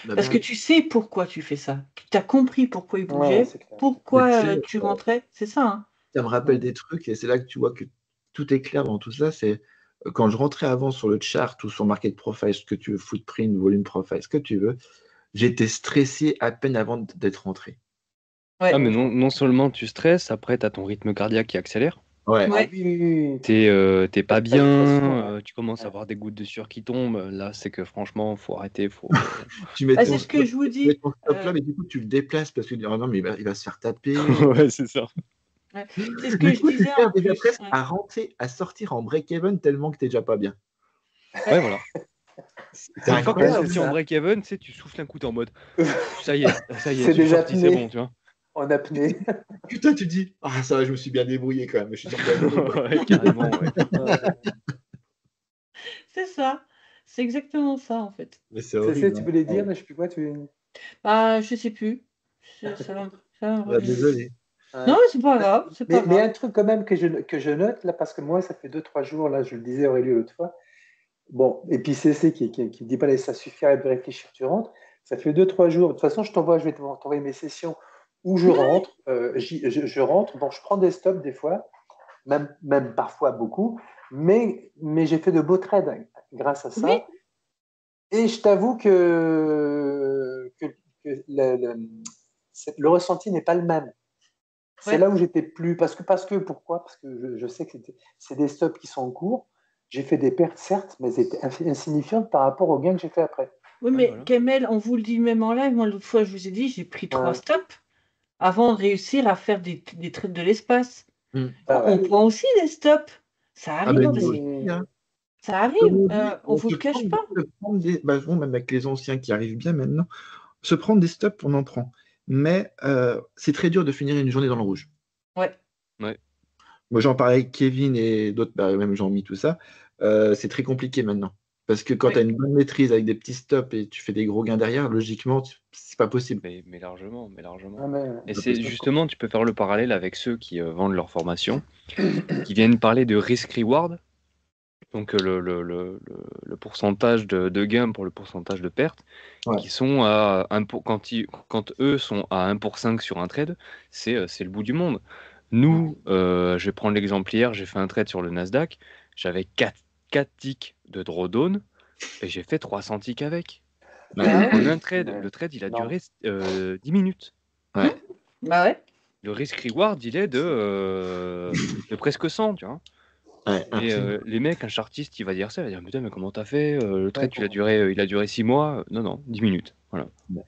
Speaker 3: bah,
Speaker 1: Parce que tu sais pourquoi tu fais ça. Tu as compris pourquoi il
Speaker 6: Ouais,
Speaker 1: bougeait,
Speaker 6: c'est clair.
Speaker 3: mais tu
Speaker 1: pourquoi
Speaker 3: sais,
Speaker 1: tu rentrais. C'est ça, hein.
Speaker 3: ça me rappelle des trucs, et c'est là que tu vois que tout est clair dans tout ça. C'est quand je rentrais avant sur le chart ou sur Market Profile, ce que tu veux, Footprint, Volume Profile, ce que tu veux, j'étais stressé à peine avant d'être rentré.
Speaker 5: Ah,
Speaker 1: Ouais,
Speaker 5: mais
Speaker 6: Ouais, je
Speaker 5: non
Speaker 6: comprends.
Speaker 5: seulement tu stresses, après, tu as ton rythme cardiaque qui accélère.
Speaker 3: Ouais.
Speaker 6: Ah
Speaker 1: ouais.
Speaker 6: oui, oui, oui.
Speaker 5: T'es pas bien,
Speaker 6: Palpitation, ouais.
Speaker 5: tu commences à
Speaker 6: Ouais.
Speaker 5: avoir des gouttes de sueur qui tombent. Là, c'est que franchement, faut arrêter.
Speaker 3: Tu mets
Speaker 1: Bah,
Speaker 3: ton
Speaker 1: c'est ce que
Speaker 3: stop,
Speaker 1: je vous
Speaker 3: tu mets
Speaker 1: dis.
Speaker 3: ton stop là, mais du coup, tu le déplaces parce que tu dis, oh non, mais il va se faire taper.
Speaker 5: Ouais, c'est ça.
Speaker 1: Ouais. C'est ce que
Speaker 3: Du
Speaker 1: je
Speaker 3: coup, tu
Speaker 1: disais en
Speaker 3: perds déjà
Speaker 1: plus.
Speaker 3: presque
Speaker 1: Ouais.
Speaker 3: à rentrer, à sortir en break-even tellement que t'es déjà pas bien.
Speaker 5: Ouais,
Speaker 1: Ouais.
Speaker 5: voilà.
Speaker 3: C'est
Speaker 5: Et une fois que t'es
Speaker 6: Ouais, c'est
Speaker 3: incroyable.
Speaker 5: sorti en
Speaker 6: ça.
Speaker 5: break-even, tu sais, tu souffles un coup, t'es en mode ça y est, je
Speaker 6: C'est
Speaker 5: suis
Speaker 6: des
Speaker 5: sorti, c'est bon,
Speaker 6: apnées
Speaker 5: tu vois.
Speaker 6: en apnée.
Speaker 3: Putain, tu te dis, ah ça va, je me suis bien débrouillé quand même, je suis sorti avec quoi.
Speaker 5: Ouais, carrément, ouais.
Speaker 6: Ouais.
Speaker 1: C'est ça. C'est exactement ça, en fait.
Speaker 3: Mais c'est
Speaker 6: C'est,
Speaker 3: horrible.
Speaker 6: tu
Speaker 3: Hein.
Speaker 6: voulais
Speaker 3: Ah
Speaker 6: dire,
Speaker 3: ouais.
Speaker 6: mais je sais plus quoi, tu.
Speaker 1: Bah, je sais plus. Ça va me
Speaker 3: Ah,
Speaker 1: revenir.
Speaker 3: désolé.
Speaker 1: Non,
Speaker 6: Ouais.
Speaker 1: mais c'est pas grave. C'est pas
Speaker 6: Mais
Speaker 1: grave.
Speaker 6: un truc quand même que je note, là, parce que moi, ça fait 2, 3 jours, là, je le disais à Aurélie l'autre fois. Bon, et puis CC qui dit pas, allez, ça suffit, arrête de réfléchir, tu rentres. Ça fait 2, 3 jours. De toute façon, je vais t'envoyer mes sessions où je
Speaker 1: Ouais.
Speaker 6: rentre. Je rentre. Bon, je prends des stops des fois, même parfois beaucoup, mais j'ai fait de beaux trades grâce à
Speaker 1: Oui.
Speaker 6: ça. Et je t'avoue que le ressenti n'est pas le même. C'est
Speaker 1: Ouais.
Speaker 6: là où j'étais plus. Pourquoi? Parce que je sais que c'est des stops qui sont en cours. J'ai fait des pertes, certes, mais elles étaient insignifiantes par rapport aux gains que j'ai fait après.
Speaker 1: Oui,
Speaker 5: Ouais,
Speaker 1: mais
Speaker 5: voilà.
Speaker 1: Kamel, on vous le dit même en live. Moi, l'autre fois, je vous ai dit, j'ai pris 3
Speaker 6: Ouais.
Speaker 1: stops avant de réussir à faire des trades de l'espace.
Speaker 3: Hmm.
Speaker 6: Ah
Speaker 1: On
Speaker 6: ouais.
Speaker 1: prend aussi des stops. Ça
Speaker 3: Ah
Speaker 1: arrive
Speaker 3: ben
Speaker 1: dans
Speaker 3: nous
Speaker 1: des.
Speaker 3: aussi, hein.
Speaker 1: Ça
Speaker 3: Comme
Speaker 1: arrive.
Speaker 3: on dit,
Speaker 1: On vous le cache pas.
Speaker 3: se prendre des, bah, bon, même avec les anciens qui arrivent bien maintenant, se prendre des stops, on en prend. Mais c'est très dur de finir une journée dans le rouge.
Speaker 1: Ouais.
Speaker 5: Ouais.
Speaker 3: Moi, j'en parlais avec Kevin et d'autres, bah, même Jean-Mi, tout ça. C'est très compliqué maintenant. Parce que quand tu as une bonne maîtrise avec des petits stops et tu fais des gros gains derrière, logiquement, c'est pas possible.
Speaker 5: Mais largement.
Speaker 6: Ah,
Speaker 5: Et c'est justement, tu peux faire le parallèle avec ceux qui vendent leur formation, qui viennent parler de risk-reward, donc le pourcentage de gain pour le pourcentage de perte, qui sont à 1 quand eux sont à 1 pour 5 sur un trade, c'est le bout du monde. Nous, je vais prendre l'exemple hier, j'ai fait un trade sur le Nasdaq, j'avais 4 ticks de drawdown et j'ai fait 300 ticks avec. En un trade, le trade il a duré 10 minutes.
Speaker 3: Ouais.
Speaker 1: Bah ouais.
Speaker 5: Le risk-reward il est de presque 100, tu vois.
Speaker 3: Ouais,
Speaker 5: Et les mecs, un chartiste, il va dire ça, il va dire putain, mais comment t'as fait le trade, il a duré 6 mois. Non, 10 minutes. Voilà.
Speaker 1: Ouais,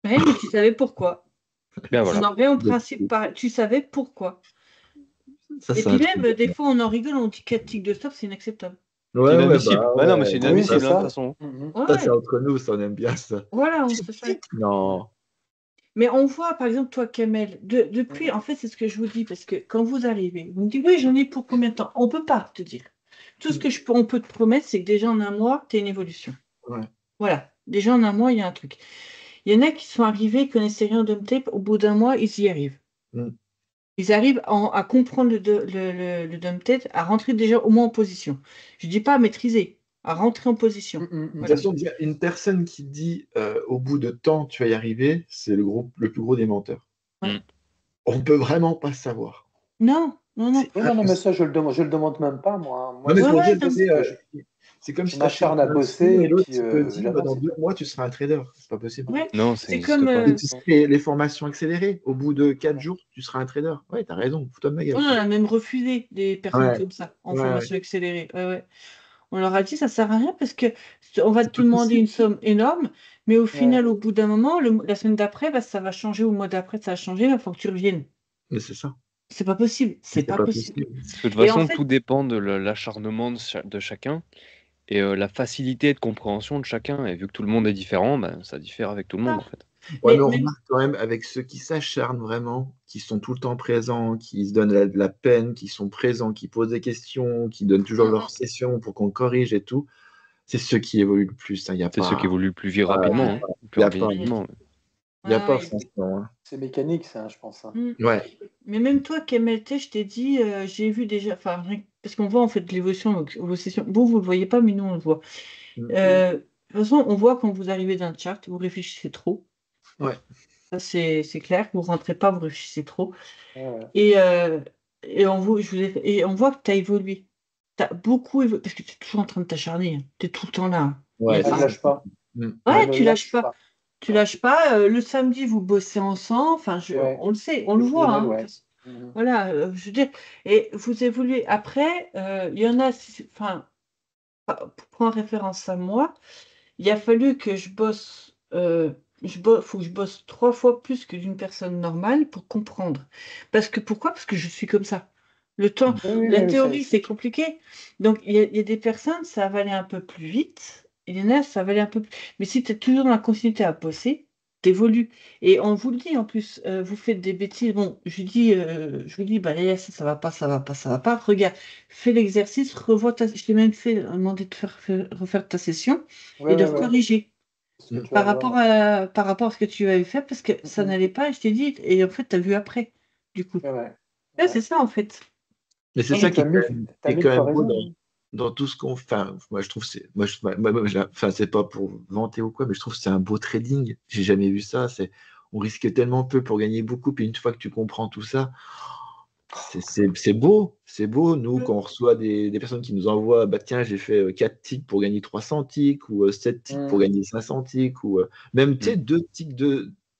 Speaker 1: mais tu savais pourquoi.
Speaker 5: Ben
Speaker 1: On
Speaker 5: voilà.
Speaker 1: en revient au principe pareil. Tu savais pourquoi. Et puis même, des fois, on en rigole, on dit 4 ticks de stop, c'est inacceptable.
Speaker 3: Ouais,
Speaker 5: C'est inadmissible.
Speaker 3: bah
Speaker 5: non, mais c'est inadmissible,
Speaker 6: c'est
Speaker 5: de toute
Speaker 6: ça.
Speaker 5: façon.
Speaker 3: Ça, c'est entre nous, ça, on aime bien ça.
Speaker 1: Voilà, on se fait.
Speaker 3: Non.
Speaker 1: Mais on voit, par exemple, toi, Kamel, depuis, en fait, c'est ce que je vous dis, parce que quand vous arrivez, vous me dites, oui, j'en ai pour combien de temps? On ne peut pas te dire. Tout ce que on peut te promettre, c'est que déjà en un mois, tu as une évolution.
Speaker 3: Ouais.
Speaker 1: Voilà. Déjà en un mois, il y a un truc. Il y en a qui sont arrivés, ils ne connaissaient rien de tape, au bout d'un mois, ils y arrivent. Ils arrivent à comprendre le dump tape, à rentrer déjà au moins en position. Je ne dis pas à maîtriser, à rentrer en position.
Speaker 3: De toute façon, une personne qui dit au bout de temps tu vas y arriver, c'est le plus gros des menteurs. On peut vraiment pas savoir.
Speaker 1: Non.
Speaker 6: Non, mais ça, je le demande même pas, moi.
Speaker 3: C'est comme si
Speaker 6: tu m'acharnes à bosser
Speaker 3: et l'autre
Speaker 6: puis,
Speaker 3: te dit dans 2 mois tu seras un trader. C'est pas possible.
Speaker 1: Ouais.
Speaker 5: Non,
Speaker 1: c'est comme
Speaker 3: les formations accélérées. Au bout de 4 jours, tu seras un trader. Ouais, t'as raison. Fous-toi de ma gueule.
Speaker 1: On a même refusé des personnes comme ça en formation accélérée. Ouais. On leur a dit ça sert à rien parce que on va te demander une somme énorme, mais au final, au bout d'un moment, la semaine d'après, ça va changer, ou le mois d'après, ça va changer, il faut que tu reviennes.
Speaker 3: Mais c'est ça.
Speaker 1: C'est pas possible. C'est pas possible.
Speaker 5: Parce que de toute façon, tout dépend de l'acharnement de chacun et la facilité de compréhension de chacun. Et vu que tout le monde est différent, ça diffère avec tout le monde en fait.
Speaker 3: Ouais, mais on remarque quand même avec ceux qui s'acharnent vraiment, qui sont tout le temps présents, qui se donnent de la peine, qui sont présents, qui posent des questions, qui donnent toujours leur session pour qu'on corrige et tout, c'est ceux qui évoluent le plus.
Speaker 5: C'est ceux qui évoluent le plus rapidement.
Speaker 3: Il n'y a pas, franchement.
Speaker 6: C'est mécanique, ça, je pense.
Speaker 3: Ouais.
Speaker 1: Mais même toi, KMLT, je t'ai dit, j'ai vu déjà, parce qu'on voit en fait l'évolution de vos sessions. Vous ne le voyez pas, mais nous, on le voit. De toute façon, on voit quand vous arrivez dans le chart, vous réfléchissez trop.
Speaker 3: Ouais.
Speaker 1: Ça, c'est clair. Vous ne rentrez pas, vous réfléchissez trop. Et on voit que tu as évolué. Tu as beaucoup évolué, parce que tu es toujours en train de t'acharner. Tu es tout le temps là.
Speaker 6: Ouais, tu lâches pas.
Speaker 1: Ouais, tu lâches pas. Tu lâches pas. Le samedi, vous bossez ensemble. Enfin, on le sait, on le voit. Voilà, je veux dire. Et vous évoluez. Après, il y en a. Enfin, pour prendre référence à moi, il a fallu que je bosse. Faut que je bosse 3 fois plus que d'une personne normale pour comprendre. Pourquoi? Parce que je suis comme ça. Le temps, la théorie, c'est compliqué. Donc, il y a des personnes, ça va aller un peu plus vite. Il y en a, ça va aller un peu plus. Mais si tu es toujours dans la continuité à bosser, tu évolues. Et on vous le dit en plus, vous faites des bêtises. Bon, je vous dis, bah, là, ça va pas, ça va pas, ça va pas. Regarde, fais l'exercice, revois je t'ai même demandé de refaire ta session et de corriger. Par rapport à ce que tu avais fait, parce que ça n'allait pas, je t'ai dit, et en fait, tu as vu après, du coup. Là, c'est ça, en fait.
Speaker 3: Mais c'est ça qui est quand même beau dans tout ce qu'on fait. Moi, je trouve c'est pas pour vanter ou quoi, mais je trouve que c'est un beau trading. J'ai jamais vu ça. On risque tellement peu pour gagner beaucoup, puis une fois que tu comprends tout ça, c'est beau. C'est beau, nous, quand on reçoit des personnes qui nous envoient, bah tiens, j'ai fait 4 ticks pour gagner 300 ticks, ou 7 ticks pour gagner 500 ticks, ou même, tu sais, 2 ticks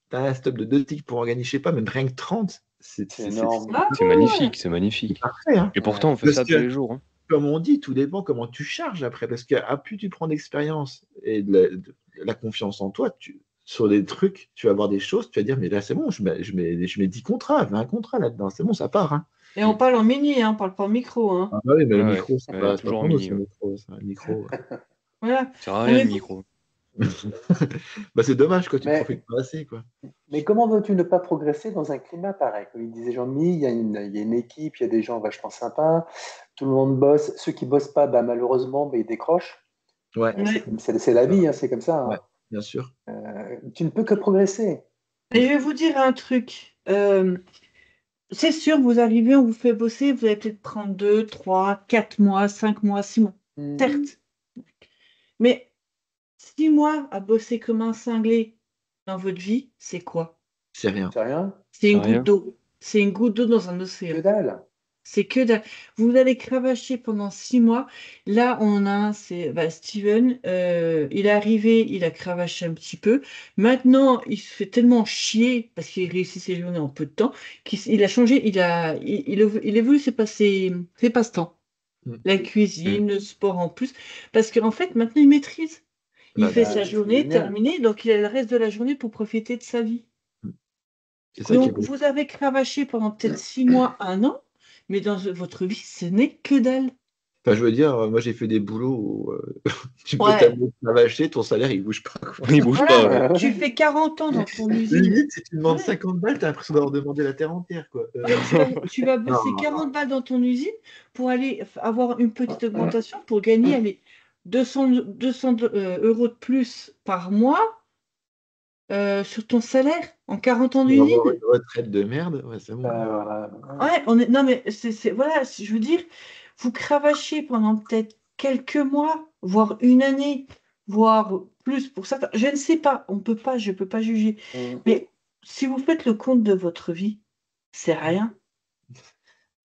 Speaker 3: t'as un stop de 2 ticks pour en gagner, je sais pas, même rien que 30. C'est
Speaker 6: énorme.
Speaker 5: C'est magnifique, c'est magnifique.
Speaker 3: Parfait, hein.
Speaker 5: Et pourtant, on fait ça tous les jours. Hein.
Speaker 3: Comme on dit, tout dépend comment tu charges après. Parce que plus tu prends d'expérience et de la confiance en toi, sur des trucs, tu vas voir des choses, tu vas dire, mais là, c'est bon, je mets 10 contrats, 20 contrats là-dedans, c'est bon, ça part. Hein.
Speaker 1: Et on parle en mini, on parle pas en micro. Hein.
Speaker 3: Ah oui, mais le micro, c'est pas
Speaker 5: toujours
Speaker 3: en
Speaker 5: mini.
Speaker 3: Le micro.
Speaker 1: Voilà.
Speaker 5: Ça sert à rien, le micro.
Speaker 3: C'est dommage, quoi, tu ne profites pas assez. Quoi.
Speaker 6: Mais comment veux-tu ne pas progresser dans un climat pareil? Comme il disait Jean-Mi, il y a une équipe, il y a des gens vachement sympas, tout le monde bosse. Ceux qui ne bossent pas, malheureusement, ils décrochent.
Speaker 3: Ouais.
Speaker 6: C'est la vie, hein, c'est comme ça. Hein.
Speaker 3: Ouais, bien sûr.
Speaker 6: Tu ne peux que progresser.
Speaker 1: Et je vais vous dire un truc. C'est sûr, vous arrivez, on vous fait bosser, vous allez peut-être prendre 2, 3, 4 mois, 5 mois, 6 mois. Certes. Mais 6 mois à bosser comme un cinglé dans votre vie, c'est quoi?
Speaker 3: C'est rien.
Speaker 6: C'est rien.
Speaker 1: C'est une
Speaker 5: C'est rien.
Speaker 1: goutte d'eau. C'est une goutte d'eau dans un
Speaker 6: Que
Speaker 1: océan.
Speaker 6: dalle.
Speaker 1: C'est que dalle. Vous allez cravacher pendant 6 mois. Là, on a un, c'est Steven. Il est arrivé, il a cravaché un petit peu. Maintenant, il se fait tellement chier parce qu'il réussit ses journées en peu de temps qu'il a changé. Il évolue ses passe-temps. La cuisine, le sport en plus. Parce qu'en fait, maintenant, il maîtrise. Il
Speaker 3: Bah,
Speaker 1: fait
Speaker 6: bah,
Speaker 1: sa
Speaker 6: c'est
Speaker 1: journée
Speaker 6: génial.
Speaker 1: terminée, donc il a le reste de la journée pour profiter de sa vie.
Speaker 3: C'est ça qui est
Speaker 1: Donc,
Speaker 3: beau.
Speaker 1: vous avez cravaché pendant peut-être 6 mois, 1 an, mais dans votre vie, ce n'est que dalle.
Speaker 3: Enfin, je veux dire, moi j'ai fait des boulots où tu peux
Speaker 1: Ouais.
Speaker 3: t'amener à vacher, ton salaire il bouge pas. Quoi.
Speaker 5: Il bouge
Speaker 1: Voilà,
Speaker 5: pas. Ouais.
Speaker 1: tu fais 40 ans dans ton usine.
Speaker 3: Limite, si tu demandes
Speaker 1: Ouais.
Speaker 3: 50 balles, t'as l'impression d'avoir demandé la terre entière. Quoi.
Speaker 1: Tu vas bosser
Speaker 3: Non.
Speaker 1: 40 balles dans ton usine pour aller avoir une petite augmentation pour gagner allez, 200 euros de plus par mois sur ton salaire en 40 ans
Speaker 3: Pour
Speaker 1: d'usine.
Speaker 3: avoir une retraite de merde, ouais, c'est bon.
Speaker 6: Voilà.
Speaker 1: Ouais, non, mais voilà, je veux dire, vous cravachez pendant peut-être quelques mois, voire une année, voire plus pour certains. Je ne sais pas, je peux pas juger. Mais si vous faites le compte de votre vie, c'est rien.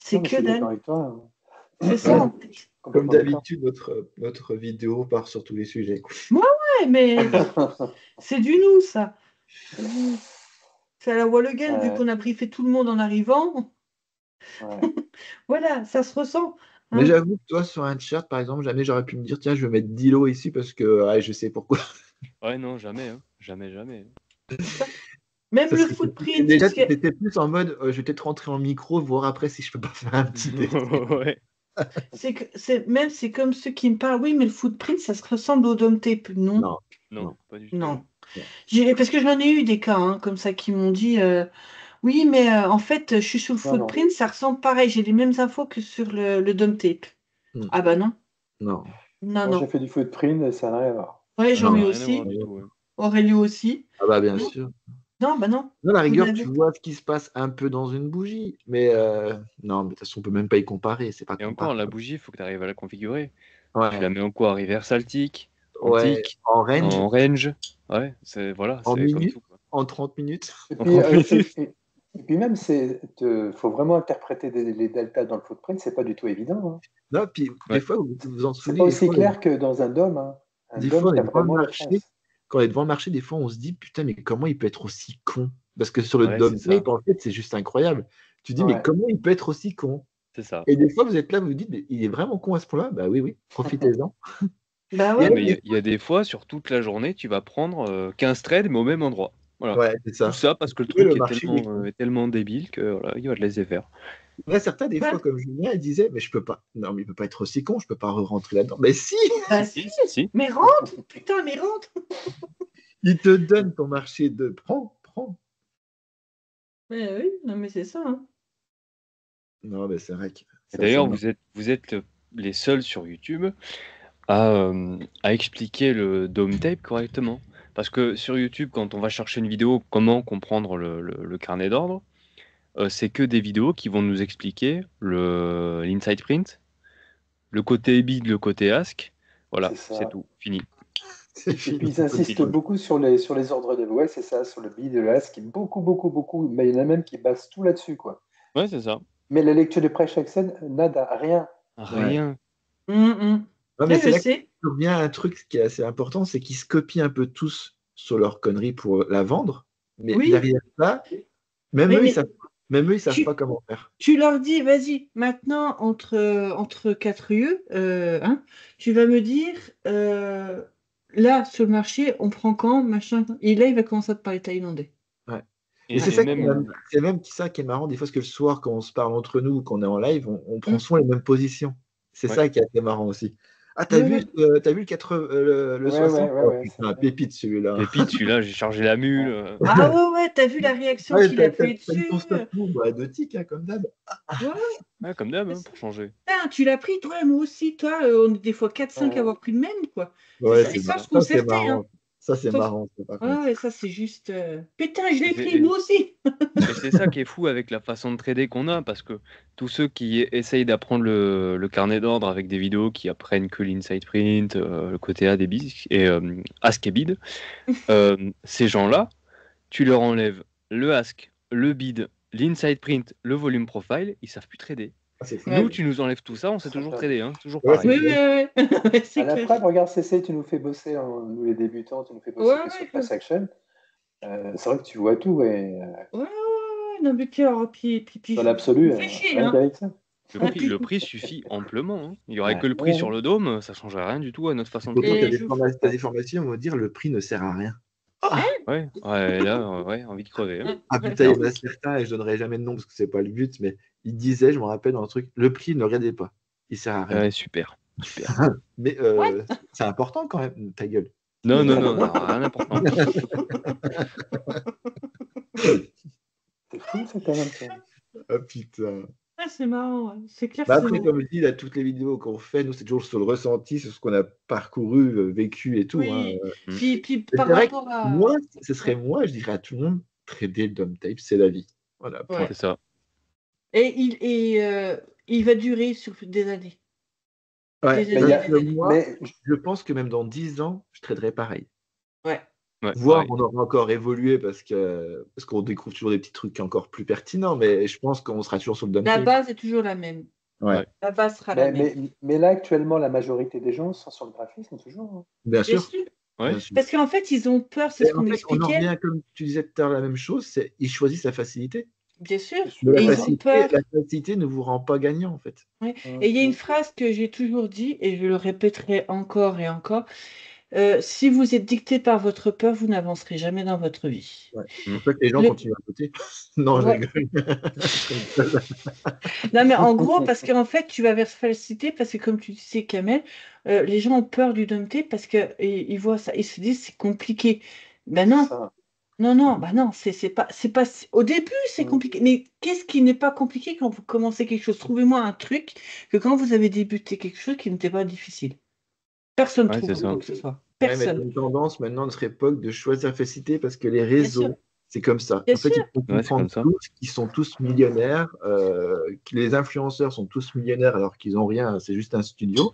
Speaker 1: C'est
Speaker 6: Non, mais je
Speaker 1: que
Speaker 6: suis d'accord
Speaker 1: dalle.
Speaker 6: avec toi.
Speaker 1: C'est ça, en fait.
Speaker 3: Comme
Speaker 6: Complètement d'accord.
Speaker 3: d'habitude, notre vidéo part sur tous les sujets. Quoi.
Speaker 1: Ouais, mais c'est du nous, ça. C'est du nous. C'est à la Walligan, vu
Speaker 6: Ouais.
Speaker 1: qu'on a briefé tout le monde en arrivant.
Speaker 6: Ouais.
Speaker 1: Voilà, ça se ressent.
Speaker 3: Mais
Speaker 1: Hein.
Speaker 3: j'avoue que toi, sur un chat, par exemple, jamais j'aurais pu me dire, tiens, je vais mettre 10 lots ici parce que ouais, je sais pourquoi.
Speaker 5: Ouais, non, jamais. Hein. Jamais, jamais.
Speaker 1: Même
Speaker 3: Ça
Speaker 1: le
Speaker 3: serait-
Speaker 1: footprint,
Speaker 3: Déjà,
Speaker 1: parce que
Speaker 3: t'étais plus en mode, je vais peut-être rentrer en micro, voir après si je peux pas faire un petit test.
Speaker 5: Ouais.
Speaker 1: c'est comme ceux qui me parlent, oui, mais le footprint, ça se ressemble au dome tape. Non,
Speaker 3: Non,
Speaker 5: Non,
Speaker 3: non.
Speaker 5: pas du tout.
Speaker 1: non.
Speaker 3: Non.
Speaker 1: Parce que j'en ai eu des cas hein, comme ça qui m'ont dit, oui, mais en fait, je suis sur le
Speaker 6: Non, non.
Speaker 1: footprint, ça ressemble pareil, j'ai les mêmes infos que sur le dome tape.
Speaker 3: Hmm.
Speaker 1: Ah bah non,
Speaker 3: Non.
Speaker 1: non,
Speaker 6: Moi, j'ai
Speaker 1: non.
Speaker 6: fait du footprint et ça n'a rien à voir.
Speaker 1: Ouais,
Speaker 5: Ça
Speaker 1: j'en ai
Speaker 5: n'a rien à voir
Speaker 1: aussi,
Speaker 5: du tout. Ouais.
Speaker 1: Aurélio aussi.
Speaker 3: Ah bah bien
Speaker 1: Non,
Speaker 3: sûr.
Speaker 1: non, bah non.
Speaker 3: Non, à la
Speaker 1: Vous
Speaker 3: rigueur,
Speaker 1: n'avez
Speaker 3: tu vois ce qui se passe un peu dans une bougie, mais non, mais de toute façon, on peut même pas y comparer, c'est pas
Speaker 5: Et encore, la
Speaker 3: comparable.
Speaker 5: bougie, il faut que tu arrives à la configurer. Tu
Speaker 3: Ouais,
Speaker 5: la mets en quoi? Reversaltique,
Speaker 3: ouais,
Speaker 5: antique,
Speaker 3: en range,
Speaker 5: en range. Ouais, c'est voilà,
Speaker 3: en
Speaker 5: c'est comme
Speaker 3: minutes,
Speaker 5: tout. Quoi.
Speaker 3: en 30 minutes.
Speaker 6: Et
Speaker 5: En
Speaker 6: puis,
Speaker 5: 30 minutes.
Speaker 6: et puis même, faut vraiment interpréter les deltas dans le footprint, c'est pas du tout évident. Hein.
Speaker 3: Non, puis des
Speaker 5: Ouais.
Speaker 3: fois, vous vous en
Speaker 6: C'est
Speaker 3: souvenez,
Speaker 6: pas aussi clair que dans un DOM. Hein. Un
Speaker 3: des fois,
Speaker 6: DOM,
Speaker 3: on
Speaker 6: tu
Speaker 3: est
Speaker 6: as
Speaker 3: devant le
Speaker 6: vraiment les
Speaker 3: marché.
Speaker 6: traces.
Speaker 3: Quand on est devant le marché, des fois, on se dit, putain, mais comment il peut être aussi con? Parce que sur le
Speaker 5: Ouais, c'est ça.
Speaker 3: tape, en fait, c'est juste incroyable. Tu dis, mais
Speaker 6: Ouais.
Speaker 3: comment il peut être aussi con?
Speaker 5: C'est ça.
Speaker 3: Et des fois, vous êtes là, vous vous dites, mais il est vraiment con à ce point-là? Bah oui, profitez-en.
Speaker 1: Bah
Speaker 3: Et
Speaker 1: ouais.
Speaker 5: Non, mais
Speaker 3: alors,
Speaker 5: il y a des fois, sur toute la journée, tu vas prendre 15 trades, mais au même endroit. Voilà.
Speaker 3: ouais, c'est
Speaker 5: Tout
Speaker 3: ça.
Speaker 5: ça parce que le
Speaker 3: Oui, le
Speaker 5: truc
Speaker 3: marché, il est con.
Speaker 5: est tellement débile que voilà, il va te laisser faire.
Speaker 3: Il y a certains, des
Speaker 1: Bah,
Speaker 3: fois, comme Julien, il disait, mais je peux pas. Non, mais il peut pas être aussi con, je peux pas rentrer là-dedans. Mais si,
Speaker 1: bah
Speaker 5: Si,
Speaker 1: si,
Speaker 5: si, si.
Speaker 1: mais rentre, putain, mais rentre.
Speaker 3: il te donne ton marché de prends.
Speaker 1: Mais oui, non, mais c'est ça. Hein.
Speaker 3: Non, mais c'est vrai que
Speaker 5: Et
Speaker 3: ça,
Speaker 5: d'ailleurs,
Speaker 3: ça
Speaker 5: vous êtes les seuls sur YouTube à expliquer le dome tape correctement. Parce que sur YouTube, quand on va chercher une vidéo, comment comprendre le carnet d'ordre, c'est que des vidéos qui vont nous expliquer l'inside print, le côté bid, le côté ask. Voilà,
Speaker 6: C'est
Speaker 5: c'est
Speaker 6: ça.
Speaker 5: tout, fini.
Speaker 3: c'est
Speaker 6: Et puis
Speaker 3: fini.
Speaker 6: ils insistent beaucoup sur les ordres de. Ouais, c'est ça, sur le bid, le as, qui est beaucoup. Mais il y en a même qui basent tout là-dessus, quoi.
Speaker 5: Ouais, c'est ça.
Speaker 6: Mais la lecture de prêche accès, nada, rien.
Speaker 5: Rien.
Speaker 3: Non, mais
Speaker 1: Oui,
Speaker 3: c'est
Speaker 1: je
Speaker 3: là que
Speaker 1: sais.
Speaker 3: revient un truc qui est assez important, c'est qu'ils se copient un peu tous sur leur connerie pour la vendre. Mais
Speaker 1: Oui,
Speaker 3: derrière ça, même
Speaker 1: oui,
Speaker 3: eux,
Speaker 1: mais
Speaker 3: ils savent pas comment faire.
Speaker 1: tu leur dis, vas-y, maintenant, entre quatre yeux, hein, tu vas me dire, là, sur le marché, on prend quand, machin. Et là, il va commencer à te parler thaïlandais.
Speaker 3: Ouais.
Speaker 5: Et,
Speaker 3: Et c'est
Speaker 5: et
Speaker 3: ça
Speaker 5: même,
Speaker 3: ça qui est marrant, des fois, parce que le soir, quand on se parle entre nous ou qu'on est en live, on prend
Speaker 1: Mm.
Speaker 3: souvent les mêmes positions. C'est
Speaker 5: ouais.
Speaker 3: ça qui est assez marrant aussi. Ah, t'as vu le 60? Oh,
Speaker 6: Ouais,
Speaker 3: putain, pépite celui-là.
Speaker 5: Pépite, celui-là, j'ai chargé la mule.
Speaker 1: Ah ouais, t'as vu la réaction
Speaker 3: Ouais,
Speaker 1: qu'il a
Speaker 3: t'as
Speaker 1: fait
Speaker 3: mis
Speaker 1: dessus?
Speaker 3: ton stop-move à 2 tics, hein, comme d'hab.
Speaker 1: Ouais,
Speaker 5: Ouais, comme d'hab, pour changer.
Speaker 1: putain, tu l'as pris, toi, moi aussi, toi, on est des fois 4-5 à
Speaker 6: Ouais.
Speaker 1: avoir pris le même, quoi.
Speaker 3: Ouais,
Speaker 1: Et
Speaker 3: c'est
Speaker 1: sans
Speaker 3: marrant.
Speaker 1: se
Speaker 3: Ça, c'est
Speaker 1: concerter, hein.
Speaker 3: marrant. Ça, c'est
Speaker 1: Sauf...
Speaker 3: marrant, ça, par
Speaker 1: Ouais,
Speaker 3: contre.
Speaker 1: ouais, ça, c'est juste... Putain, je
Speaker 5: Et
Speaker 1: l'ai
Speaker 5: c'est-
Speaker 1: pris,
Speaker 5: et-
Speaker 1: moi aussi.
Speaker 5: Et c'est ça qui est fou avec la façon de trader qu'on a, parce que tous ceux qui essayent d'apprendre le carnet d'ordre avec des vidéos qui apprennent que l'inside print, le côté A des bids et ask et bid, ces gens-là, tu leur enlèves le ask, le bid, l'inside print, le volume profile, ils savent plus trader.
Speaker 3: Ah, c'est fou.
Speaker 1: Ouais.
Speaker 5: Nous, tu nous enlèves tout ça, on sait toujours trader, hein, toujours
Speaker 3: Ouais,
Speaker 5: pareil.
Speaker 1: Oui, oui, oui. C'est
Speaker 6: À la
Speaker 1: clair.
Speaker 6: preuve, regarde, CC, tu nous fais bosser, nous les débutants, tu nous fais bosser
Speaker 1: Ouais,
Speaker 6: sur
Speaker 1: ouais.
Speaker 6: Price Action. C'est vrai que tu vois tout, et
Speaker 1: Ouais, non, mais alors, puis,
Speaker 6: dans l'absolu,
Speaker 1: réfléchis,
Speaker 6: rien
Speaker 1: hein.
Speaker 6: qu'avec ça.
Speaker 5: Le prix suffit amplement, hein. Il n'y aurait que le prix
Speaker 6: Ouais.
Speaker 5: sur le dôme, ça ne changerait rien du tout à notre façon de
Speaker 3: Pourtant,
Speaker 5: trader.
Speaker 3: t'as des formations, on va dire le prix ne sert à rien.
Speaker 5: Ouais, là, envie de crever, hein.
Speaker 3: Ah putain, il y en a certains, et je donnerai jamais de nom parce que c'est pas le but, mais il disait, je me rappelle dans un truc, le prix ne regardez pas, il sert à rien.
Speaker 5: Ouais, super.
Speaker 3: Mais c'est important quand même, ta gueule.
Speaker 5: Non, rien d'important.
Speaker 6: C'est fou, ça, quand même. Ça.
Speaker 3: Ah putain.
Speaker 1: Ah, c'est marrant, ouais. C'est clair.
Speaker 3: Bah
Speaker 1: c'est
Speaker 3: après,
Speaker 1: marrant.
Speaker 3: comme je dis, là, toutes les vidéos qu'on fait, nous, c'est toujours sur le ressenti, sur ce qu'on a parcouru, vécu et tout.
Speaker 1: Oui.
Speaker 3: Hein.
Speaker 1: Puis
Speaker 3: Et
Speaker 1: par
Speaker 3: c'est vrai que
Speaker 1: rapport à...
Speaker 3: moi, ce serait moi, je dirais à tout le monde, trader le dump tape, c'est la vie. Voilà, point.
Speaker 1: Ouais.
Speaker 5: C'est ça.
Speaker 1: Et il va durer sur des années.
Speaker 3: Ouais,
Speaker 1: Des
Speaker 6: Mais,
Speaker 1: années,
Speaker 6: y a-
Speaker 1: des années.
Speaker 3: moi,
Speaker 6: mais
Speaker 3: je pense que même dans 10 ans, je traderai pareil.
Speaker 1: Ouais.
Speaker 5: Ouais,
Speaker 3: Voire
Speaker 5: pareil.
Speaker 3: on aura encore évolué parce qu'on découvre toujours des petits trucs encore plus pertinents, mais je pense qu'on sera toujours sur le dump
Speaker 1: La
Speaker 3: tape.
Speaker 1: base est toujours la même.
Speaker 3: Ouais.
Speaker 1: La base sera la
Speaker 6: mais,
Speaker 1: même.
Speaker 6: mais là, actuellement, la majorité des gens sont sur le graphisme, toujours. Hein.
Speaker 3: Bien
Speaker 1: Bien
Speaker 3: sûr.
Speaker 1: sûr.
Speaker 5: Ouais.
Speaker 3: Bien sûr.
Speaker 1: Parce qu'en fait, ils ont peur, c'est
Speaker 3: Et
Speaker 1: ce qu'on
Speaker 3: en fait, on en
Speaker 1: expliquait.
Speaker 3: revient, comme tu disais tout à l'heure, la même chose, c'est ils choisissent la facilité.
Speaker 1: Bien sûr.
Speaker 3: Mais
Speaker 1: Et
Speaker 3: la
Speaker 1: ils ont peur.
Speaker 3: facilité ne vous rend pas gagnant, en fait.
Speaker 1: Ouais. Et il y a une phrase que j'ai toujours dit, et je le répéterai encore et encore. Si vous êtes dicté par votre peur, vous n'avancerez jamais dans votre vie.
Speaker 3: Ouais. C'est pour ça que les gens
Speaker 1: Le-
Speaker 3: continuent à voter. Non,
Speaker 1: Ouais.
Speaker 3: je rigole.
Speaker 1: Non, mais en gros, parce qu'en fait, tu vas vers facilité, parce que comme tu disais, Kamel, les gens ont peur du dumpté parce qu'ils voient ça, ils se disent c'est compliqué. Ben non,
Speaker 6: Ça.
Speaker 1: non, bah non, c'est pas, au début, c'est
Speaker 6: Mm.
Speaker 1: compliqué. Mais qu'est-ce qui n'est pas compliqué quand vous commencez quelque chose? Trouvez-moi un truc que quand vous avez débuté quelque chose qui n'était pas difficile. Personne ne
Speaker 5: Ouais,
Speaker 1: trouve
Speaker 5: c'est ça.
Speaker 1: quoi que ce soit.
Speaker 3: Ouais, mais
Speaker 1: Personne.
Speaker 3: c'est une tendance maintenant, notre époque, de choisir la facilité parce que les
Speaker 1: Bien sûr.
Speaker 3: réseaux, c'est comme ça.
Speaker 1: Bien
Speaker 3: En fait,
Speaker 1: sûr.
Speaker 3: il faut
Speaker 5: Ouais, c'est
Speaker 3: comprendre
Speaker 5: comme ça.
Speaker 3: tous qu'ils sont tous millionnaires, que les influenceurs sont tous millionnaires alors qu'ils n'ont rien, c'est juste un studio.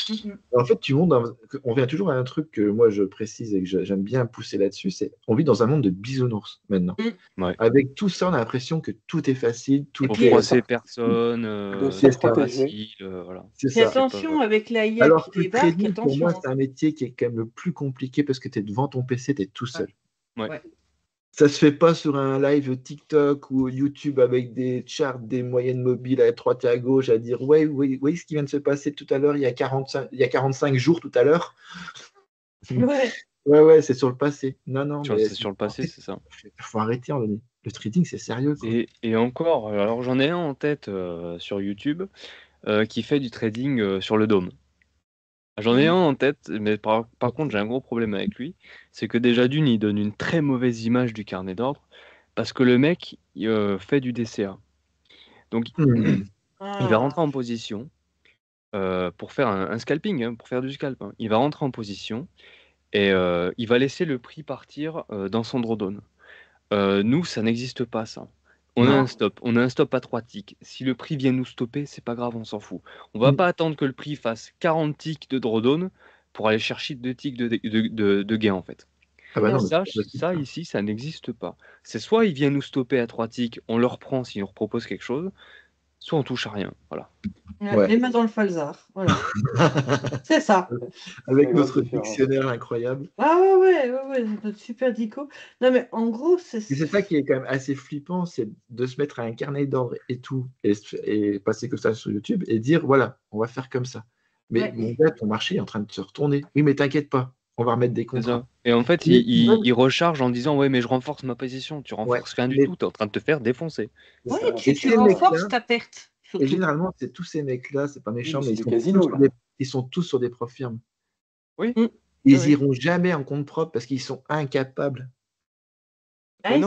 Speaker 1: Mhm.
Speaker 3: En fait, on revient toujours à un truc que moi je précise et que j'aime bien pousser là-dessus, c'est on vit dans un monde de bisounours maintenant.
Speaker 5: Ouais.
Speaker 3: Avec tout ça, on a l'impression que tout est facile, tout
Speaker 5: Pour
Speaker 1: puis-
Speaker 3: est
Speaker 5: froisser personne,
Speaker 6: Dossier
Speaker 5: c'est
Speaker 6: protégé.
Speaker 5: facile, voilà.
Speaker 3: c'est
Speaker 1: Fais
Speaker 3: ça.
Speaker 1: attention avec l'IA
Speaker 3: Alors
Speaker 1: qui
Speaker 3: que le
Speaker 1: débarque,
Speaker 3: trading, pour moi,
Speaker 1: attention.
Speaker 3: c'est un métier qui est quand même le plus compliqué parce que tu es devant ton PC, tu es tout seul.
Speaker 5: Ouais.
Speaker 1: Ouais.
Speaker 3: Ça se fait pas sur un live TikTok ou YouTube avec des charts, des moyennes mobiles à droite et à gauche à dire ouais, ce qui vient de se passer tout à l'heure, il y a 45 jours tout à l'heure.
Speaker 1: Ouais.
Speaker 3: Ouais, c'est sur le passé. Non, mais
Speaker 5: C'est sur le passé, c'est ça.
Speaker 3: faut arrêter, Anthony. Le trading, c'est sérieux, quoi.
Speaker 5: Et encore, alors j'en ai un en tête sur YouTube qui fait du trading sur le dôme. J'en ai un en tête, mais par contre, j'ai un gros problème avec lui. C'est que déjà d'une, il donne une très mauvaise image du carnet d'ordre parce que le mec fait du DCA. Donc, il va rentrer en position pour faire un scalping, hein, pour faire du scalp. Hein. Il va rentrer en position et il va laisser le prix partir dans son drawdown. Nous, ça n'existe pas, ça. On a
Speaker 1: Non.
Speaker 5: un stop à 3 ticks. Si le prix vient nous stopper, c'est pas grave, on s'en fout. On va pas attendre que le prix fasse 40 ticks de drawdown pour aller chercher 2 ticks de gain, en fait.
Speaker 3: Ah bah non, mais
Speaker 5: Ça, ici, ça n'existe pas. C'est soit il vient nous stopper à 3 ticks, on le reprend s'il nous propose quelque chose, soit on touche à rien. Voilà.
Speaker 3: Ouais.
Speaker 1: Les mains dans le falzar. Voilà. C'est ça.
Speaker 3: avec
Speaker 6: La
Speaker 3: notre
Speaker 6: grosse différence.
Speaker 3: dictionnaire incroyable.
Speaker 1: Ah ouais, notre super dico. Non, mais en gros, c'est
Speaker 3: Et c'est ça qui est quand même assez flippant, c'est de se mettre à un carnet d'ordre et tout, et passer que ça sur YouTube et dire voilà, on va faire comme ça. Mais
Speaker 1: Ouais.
Speaker 3: mon gars, ton marché est en train de se retourner. Oui, mais t'inquiète pas, on va remettre des
Speaker 5: C'est
Speaker 3: contrats.
Speaker 5: ça. Et en fait, il recharge en disant ouais, mais je renforce ma position. Tu renforces rien du
Speaker 3: mais-
Speaker 5: tout, tu es en train de te faire défoncer.
Speaker 1: Ouais,
Speaker 3: Et
Speaker 1: tu
Speaker 3: ces
Speaker 1: renforces
Speaker 3: mecs-là,
Speaker 1: ta perte.
Speaker 3: Et généralement, c'est tous ces mecs-là, c'est pas méchant, mais ils sont tous sur des profirmes.
Speaker 5: Oui.
Speaker 3: Ils iront jamais en compte propre parce qu'ils sont incapables.
Speaker 1: Tu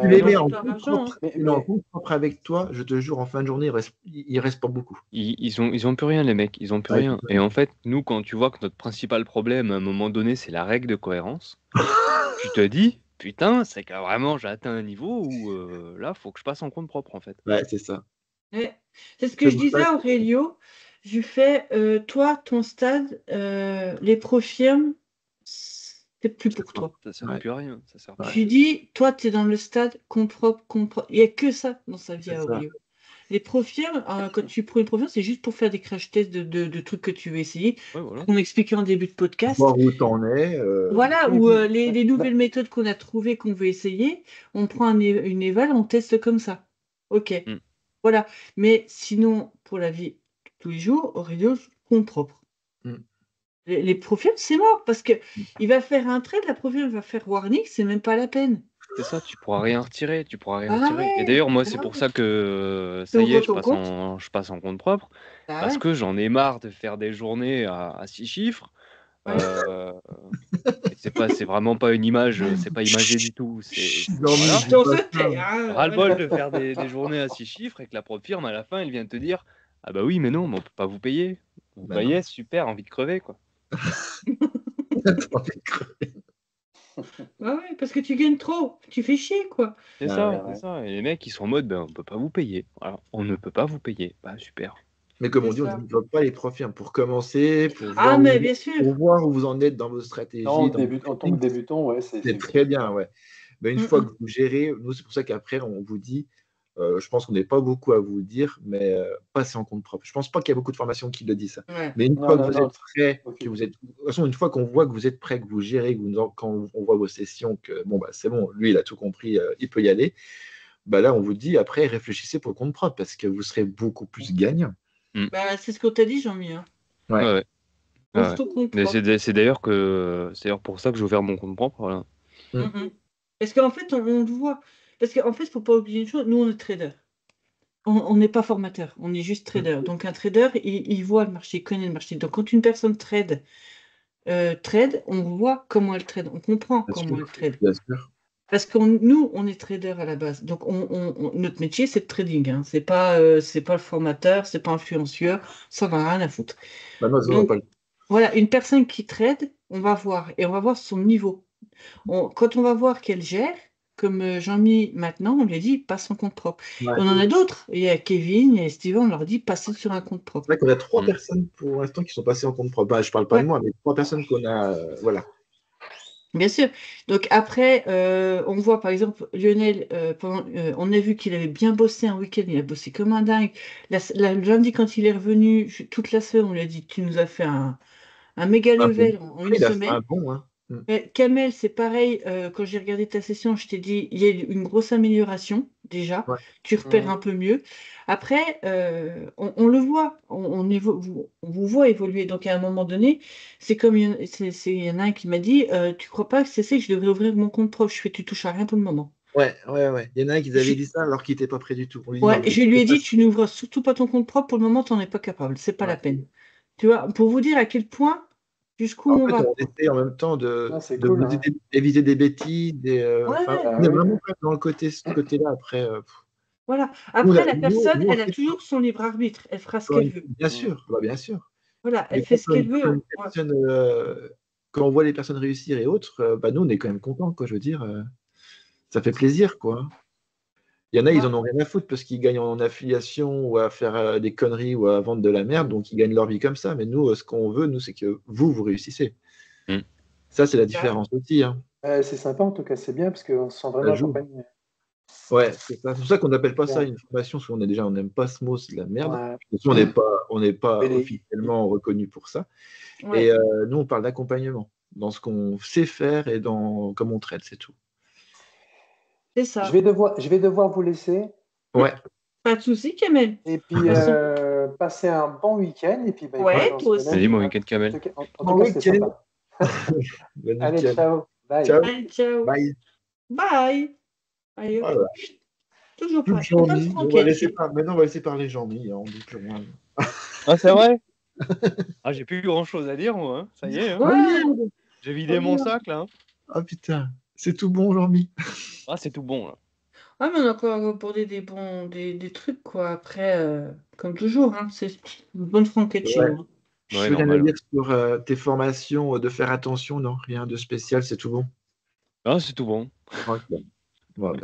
Speaker 3: les mets en compte propre avec toi, je te jure, en fin de journée, il reste pas beaucoup.
Speaker 5: Ils ont plus rien, les mecs. Ils ont plus rien. Et en fait, nous, quand tu vois que notre principal problème, à un moment donné, c'est la règle de cohérence, tu te dis, putain, c'est que vraiment, j'ai atteint un niveau où là, faut que je passe en compte propre, en fait.
Speaker 3: Ouais, c'est ça.
Speaker 1: Ouais. C'est ce que je disais à Aurélio. Je fais, toi, ton stade, les profirmes, c'est plus pour toi.
Speaker 5: Ça sert plus à rien. Ça sert
Speaker 1: Je lui dis, toi, tu es dans le stade compte propre. Il n'y a que ça dans sa vie à Aurélio. Les profirmes, quand tu prends une profirme, c'est juste pour faire des crash tests de trucs que tu veux essayer. On expliquait en début de podcast.
Speaker 3: Voir où t'en es.
Speaker 1: Voilà, où les nouvelles méthodes qu'on a trouvées, qu'on veut essayer, on prend une éval, on teste comme ça. Ok. Voilà. Mais sinon, pour la vie de tous les jours, Aurélio, compte propre. Les profils, c'est mort parce que il va faire un trade, la profil va faire warning, c'est même pas la peine.
Speaker 5: C'est ça, tu pourras rien retirer, Et d'ailleurs, moi, c'est pour ça que ça y est, je passe en compte propre, parce que j'en ai marre de faire des journées à 6 chiffres. C'est vraiment pas une image, c'est pas imagé du tout. Ras-le-bol de faire des journées à 6 chiffres et que la profirme à la fin, elle vient te dire, ah bah oui, mais non, mais on peut pas vous payer. Bah yes, super, envie de crever, quoi.
Speaker 1: Ah ouais, parce que tu gagnes trop, tu fais chier, quoi.
Speaker 5: C'est ça. Et les mecs, ils sont en mode, on peut pas vous payer. Voilà, on ne peut pas vous payer. Bah super.
Speaker 3: Mais comme on dit, on ne développe pas les profils pour commencer, pour voir où vous en êtes dans vos stratégies.
Speaker 6: En tant que débutant, ouais,
Speaker 3: c'est très bien, ouais. Mais une fois que vous gérez, nous, c'est pour ça qu'après, on vous dit, je pense qu'on n'est pas beaucoup à vous dire, mais passez en compte propre. Je ne pense pas qu'il y a beaucoup de formations qui le disent ça.
Speaker 1: Ouais.
Speaker 3: Mais une fois que vous êtes prêt, que vous êtes, de toute façon, une fois qu'on voit que vous êtes prêt, que vous gérez, quand on voit vos sessions, que bon, bah, c'est bon, lui, il a tout compris, il peut y aller. Bah, là, on vous dit, après, réfléchissez pour le compte propre parce que vous serez beaucoup plus gagnant.
Speaker 1: Bah, c'est ce qu'on t'a dit, Jean-Mi.
Speaker 5: Ouais. C'est d'ailleurs pour ça que j'ai ouvert mon compte propre. Voilà.
Speaker 1: Parce qu'en fait, on le voit. Parce qu'en fait, il ne faut pas oublier une chose, nous, on est trader. On n'est pas formateur, on est juste trader. Donc, un trader, il voit le marché, il connaît le marché. Donc, quand une personne trade, on voit comment elle trade, on comprend comment elle trade.
Speaker 3: Bien sûr.
Speaker 1: Parce que nous, on est trader à la base. Donc, notre métier, c'est le trading. Hein. C'est pas le formateur, c'est pas influenceur, ça n'a rien à foutre. Donc, voilà, une personne qui trade, on va voir. Et on va voir son niveau. Quand on va voir qu'elle gère, comme Jean-Mi maintenant, on lui dit passe en compte propre. Ouais. On en a d'autres. Il y a Kevin et Steven, on leur dit passez sur un compte propre.
Speaker 3: C'est vrai qu'on a 3 personnes pour l'instant qui sont passées en compte propre. Bah, je ne parle pas de moi, mais 3 personnes qu'on a. Voilà.
Speaker 1: Bien sûr. Donc après, on voit par exemple Lionel, on a vu qu'il avait bien bossé un week-end, il a bossé comme un dingue. Le lundi, quand il est revenu, toute la semaine, on lui a dit tu nous as fait un méga level en une semaine.
Speaker 3: Un bon, hein.
Speaker 1: Kamel, c'est pareil, quand j'ai regardé ta session, je t'ai dit, il y a une grosse amélioration déjà, tu repères un peu mieux. Après, on le voit, on vous voit évoluer. Donc à un moment donné, c'est comme il y en a un qui m'a dit, tu crois pas que c'est ça que je devrais ouvrir mon compte propre? Je fais, tu touches à rien pour le moment.
Speaker 3: Ouais. Il y en a un qui avait dit ça alors qu'il n'était pas prêt du tout.
Speaker 1: Je lui ai dit, tu n'ouvres surtout pas ton compte propre pour le moment, tu n'en es pas capable, c'est pas la peine. Tu vois, pour vous dire à quel point. Jusqu'où on va.
Speaker 3: On essaie en même temps éviter des bêtises. On est vraiment dans ce côté-là après.
Speaker 1: Voilà. Après, la personne, elle a toujours son libre arbitre. Elle fera ce qu'elle veut.
Speaker 3: Bien sûr.
Speaker 1: Voilà, elle fait ce qu'elle veut.
Speaker 3: Quand on voit les personnes réussir et autres, nous, on est quand même contents, quoi. Je veux dire, ça fait plaisir, quoi. Il y en a, ils en ont rien à foutre parce qu'ils gagnent en affiliation ou à faire des conneries ou à vendre de la merde, donc ils gagnent leur vie comme ça. Mais nous, ce qu'on veut, nous, c'est que vous réussissez. Ça, c'est la différence aussi. Hein.
Speaker 6: C'est sympa, en tout cas, c'est bien parce qu'on se sent vraiment accompagné.
Speaker 3: Ouais, c'est ça. C'est pour ça qu'on n'appelle pas ça une formation, parce qu'on on n'aime pas ce mot, c'est de la merde. On n'est pas officiellement reconnu pour ça. Et nous, on parle d'accompagnement dans ce qu'on sait faire et dans comment on traite, c'est tout.
Speaker 1: C'est ça.
Speaker 6: Je vais devoir vous laisser.
Speaker 3: Ouais.
Speaker 1: Pas de souci, Kamel.
Speaker 6: Et puis, passer un bon week-end. Et puis,
Speaker 1: toi aussi.
Speaker 5: Salut, bon week-end, Kamel.
Speaker 6: En tout cas, c'est sympa. Allez, ciao. Bye.
Speaker 1: Allez, ciao.
Speaker 3: Bye.
Speaker 1: Bye. Allez. Toujours
Speaker 3: Toute
Speaker 1: pas. Antoine
Speaker 3: Jean-Mi.
Speaker 1: Franquet.
Speaker 3: Maintenant, on va laisser parler Jean-Mi. On dit plus rien.
Speaker 5: Ah, c'est vrai? Ah, j'ai plus grand-chose à dire, moi. Hein. Ça y est, hein.
Speaker 1: Ouais.
Speaker 5: J'ai vidé mon sac, là. Hein.
Speaker 3: Ah putain, c'est tout bon, Jean-Mi.
Speaker 5: Ah, c'est tout bon, là.
Speaker 1: Ah, mais on a encore abordé des trucs, quoi. Après, comme toujours, hein, c'est une bonne franquette chez
Speaker 3: Ouais.
Speaker 1: nous.
Speaker 3: Je
Speaker 5: Ouais,
Speaker 3: veux rien à
Speaker 5: normal.
Speaker 3: dire sur tes formations, de faire attention, non, rien de spécial, c'est tout bon.
Speaker 5: Ah, c'est tout bon.
Speaker 3: Ok. Bon, bah,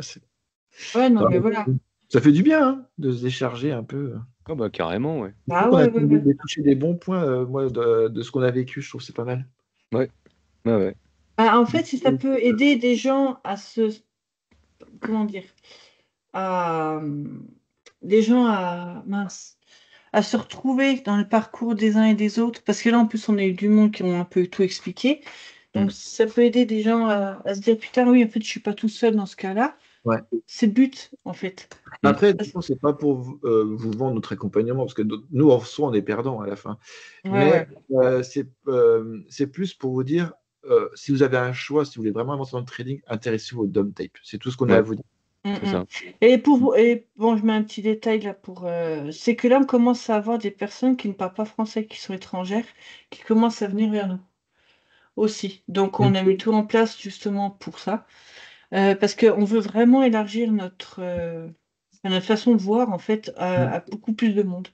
Speaker 1: Ouais, non,
Speaker 3: Ah,
Speaker 1: mais voilà.
Speaker 3: ça fait du bien hein, de se décharger un peu.
Speaker 5: Ah, bah, carrément, ouais.
Speaker 3: Je
Speaker 1: Ah
Speaker 3: trouve qu'on a
Speaker 1: ouais.
Speaker 3: touché des bons points, moi, de ce qu'on a vécu, je trouve que c'est pas mal.
Speaker 5: Ouais, ouais.
Speaker 1: Ah, en fait, si ça peut aider des gens à comment dire, à, des gens mince, à se retrouver dans le parcours des uns et des autres, parce que là, en plus, on a eu du monde qui ont un peu tout expliqué. Donc, ça peut aider des gens à se dire, putain, oui, en fait, je suis pas tout seul dans ce cas-là.
Speaker 3: Ouais.
Speaker 1: C'est le but, en fait.
Speaker 3: Après, de toute façon, c'est pas pour vous vendre notre accompagnement, parce que nous, en soi, on est perdants à la fin.
Speaker 1: Ouais,
Speaker 3: Mais c'est plus pour vous dire, si vous avez un choix, si vous voulez vraiment avancer dans le trading, intéressez-vous au dump tape. C'est tout ce qu'on a à vous dire.
Speaker 5: C'est ça.
Speaker 1: Et pour vous, et bon, je mets un petit détail là c'est que là, on commence à avoir des personnes qui ne parlent pas français, qui sont étrangères, qui commencent à venir vers nous aussi. Donc, on a mis tout en place justement pour ça. Parce qu'on veut vraiment élargir notre façon de voir en fait à beaucoup plus de monde.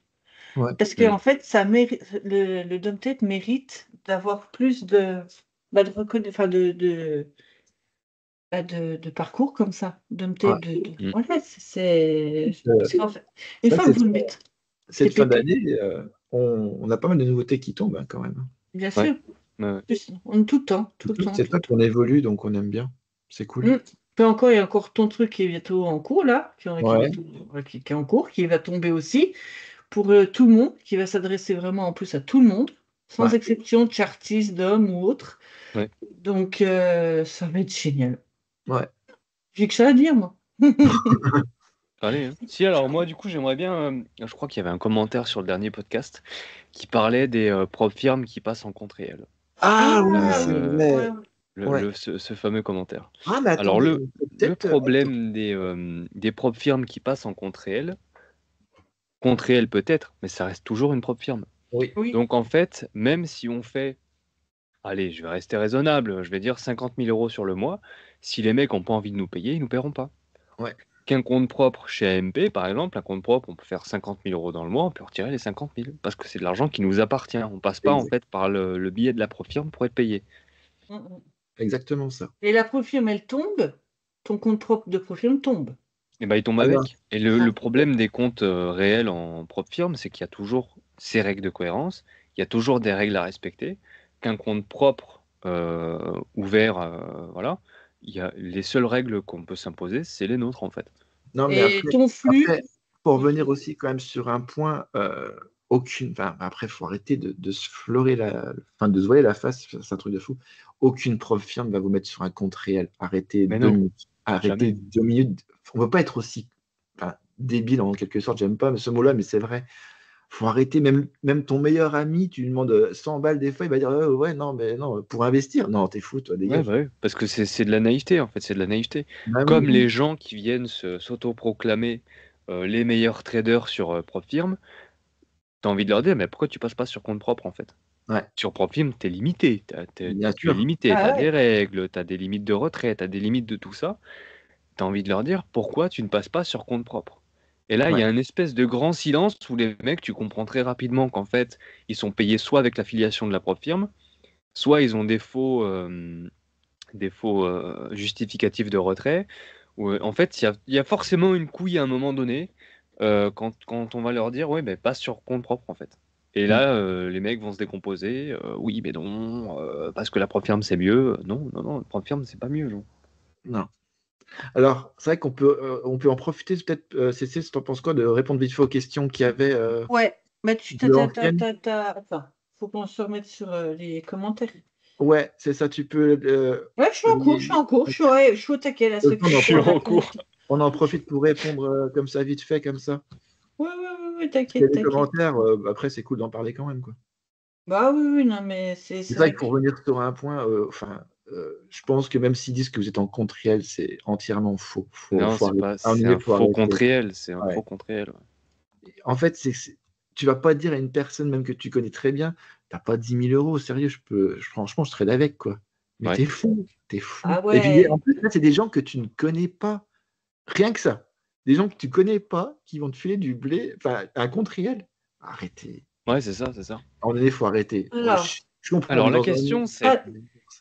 Speaker 3: Ouais.
Speaker 1: Parce que en fait, ça mérite, le dump tape mérite d'avoir plus de enfin de parcours comme ça. Dump tape voilà, parce qu'en fait, une
Speaker 3: Ça,
Speaker 1: fois que vous le mettez, c'est
Speaker 3: cette fin
Speaker 1: pété.
Speaker 3: d'année, on a pas mal de nouveautés qui tombent hein, quand même.
Speaker 1: Bien
Speaker 5: Ouais.
Speaker 1: sûr.
Speaker 5: Ouais.
Speaker 1: On est tout le temps, tout le temps.
Speaker 3: C'est pas qu'on évolue, donc on aime bien. C'est cool.
Speaker 1: Puis encore, il y a encore ton truc qui est bientôt en cours là,
Speaker 3: Ouais.
Speaker 1: qui est en cours, qui va tomber aussi. Pour tout le monde, qui va s'adresser vraiment en plus à tout le monde, sans
Speaker 3: Ouais.
Speaker 1: exception de chartistes, d'hommes ou autres.
Speaker 5: Ouais.
Speaker 1: Donc, ça va être génial.
Speaker 3: Ouais.
Speaker 1: J'ai que ça à dire, moi.
Speaker 5: Allez, hein. Si, alors moi, du coup, j'aimerais bien. Je crois qu'il y avait un commentaire sur le dernier podcast qui parlait des prop firmes qui passent en compte réel.
Speaker 3: Ah oui, c'est
Speaker 5: Euh,
Speaker 3: vrai.
Speaker 5: ce fameux commentaire.
Speaker 3: Ah, mais
Speaker 5: Alors,
Speaker 3: attendez,
Speaker 5: le problème des prop firmes qui passent en compte réel peut-être, mais ça reste toujours une prop firme.
Speaker 3: Oui.
Speaker 5: Donc, en fait, même si on fait, allez, je vais rester raisonnable, je vais dire 50 000 euros sur le mois, si les mecs n'ont pas envie de nous payer, ils nous paieront pas.
Speaker 3: Ouais.
Speaker 5: Qu'un compte propre chez AMP, par exemple, un compte propre, on peut faire 50 000 euros dans le mois, on peut retirer les 50 000, parce que c'est de l'argent qui nous appartient. On passe pas, en fait, par le billet de la prop firme pour être payé.
Speaker 3: Exactement ça.
Speaker 1: Et la profirme, elle tombe, ton compte propre de profirme tombe.
Speaker 5: Et ben, il tombe
Speaker 3: Alors,
Speaker 5: avec. Et le problème des comptes réels en propre firme, c'est qu'il y a toujours ces règles de cohérence, il y a toujours des règles à respecter. Qu'un compte propre ouvert, voilà, il y a les seules règles qu'on peut s'imposer, c'est les nôtres, en fait.
Speaker 3: Non, mais
Speaker 1: Et ton flux.
Speaker 3: pour revenir aussi quand même sur un point, après, il faut arrêter de se fleurer de se voiler la face, c'est un truc de fou. Aucune preuve firme va vous mettre sur un compte réel. Arrêtez
Speaker 5: Mais
Speaker 3: 2
Speaker 5: non,
Speaker 3: minutes. Arrêtez
Speaker 5: jamais.
Speaker 3: 2 minutes. On ne peut pas être aussi débile en quelque sorte. J'aime pas ce mot-là, mais c'est vrai. Faut arrêter. Même ton meilleur ami, tu lui demandes 100 balles des fois, il va dire ouais, non, mais non, pour investir. Non, t'es fou, toi,
Speaker 5: Ouais,
Speaker 3: dégage.
Speaker 5: bah oui, parce que c'est de la naïveté, en fait, c'est de la naïveté.
Speaker 3: Bah oui.
Speaker 5: Comme les gens qui viennent s'autoproclamer les meilleurs traders sur prop firme, t'as envie de leur dire, mais pourquoi tu passes pas sur compte propre, en fait?
Speaker 3: Ouais.
Speaker 5: Sur prop firme, t'es limité,
Speaker 3: Bien
Speaker 5: tu es
Speaker 3: sûr.
Speaker 5: limité,
Speaker 1: Ah
Speaker 5: t'as
Speaker 1: ouais.
Speaker 5: des règles, t'as des limites de retrait, t'as des limites de tout ça. T'as envie de leur dire, pourquoi tu ne passes pas sur compte propre? Et là, il y a un espèce de grand silence où les mecs, tu comprends très rapidement qu'en fait, ils sont payés soit avec l'affiliation de la propre firme, soit ils ont des faux justificatifs de retrait. Ou, en fait, il y a forcément une couille à un moment donné quand on va leur dire, ouais, mais passe sur compte propre en fait. Et là, les mecs vont se décomposer. Oui, mais non, parce que la propre firme c'est mieux. Non, la propre firme c'est pas mieux. Non.
Speaker 3: Non. Alors, c'est vrai qu'on peut en profiter, peut-être, Cécile, tu en penses quoi, de répondre vite fait aux questions qu'il y avait
Speaker 1: Ouais, mais
Speaker 3: de l'ancienne.
Speaker 1: Attends, faut qu'on se remette sur les commentaires.
Speaker 3: Ouais, c'est ça, tu peux.
Speaker 1: Ouais, je suis en cours, je suis au taquet là.
Speaker 3: On
Speaker 5: Je suis en cours.
Speaker 3: On en profite pour répondre comme ça, vite fait, comme ça.
Speaker 1: Ouais,
Speaker 3: Il y a
Speaker 1: t'inquiète.
Speaker 3: des commentaires, après, c'est cool d'en parler quand même, quoi.
Speaker 1: Bah oui, non, mais c'est
Speaker 3: C'est vrai
Speaker 1: vrai
Speaker 3: que
Speaker 1: que.
Speaker 3: pour revenir sur un point, je pense que même s'ils disent que vous êtes en compte réel, c'est entièrement faux.
Speaker 5: Non, c'est pas, c'est un faux compte réel. C'est un faux compte réel.
Speaker 3: En fait, tu vas pas dire à une personne, même que tu connais très bien, t'as pas 10 000 euros, sérieux, franchement, je trade avec, quoi. Mais t'es fou.
Speaker 1: Ah
Speaker 3: Et puis,
Speaker 1: ouais.
Speaker 3: en plus, là, c'est des gens que tu ne connais pas. Rien que ça. Des gens que tu connais pas, qui vont te filer du blé, enfin, un compte réel. Arrêtez.
Speaker 5: Ouais, c'est ça.
Speaker 3: Il faut arrêter.
Speaker 1: Alors,
Speaker 3: je comprends.
Speaker 5: Alors la question, c'est
Speaker 1: Ah,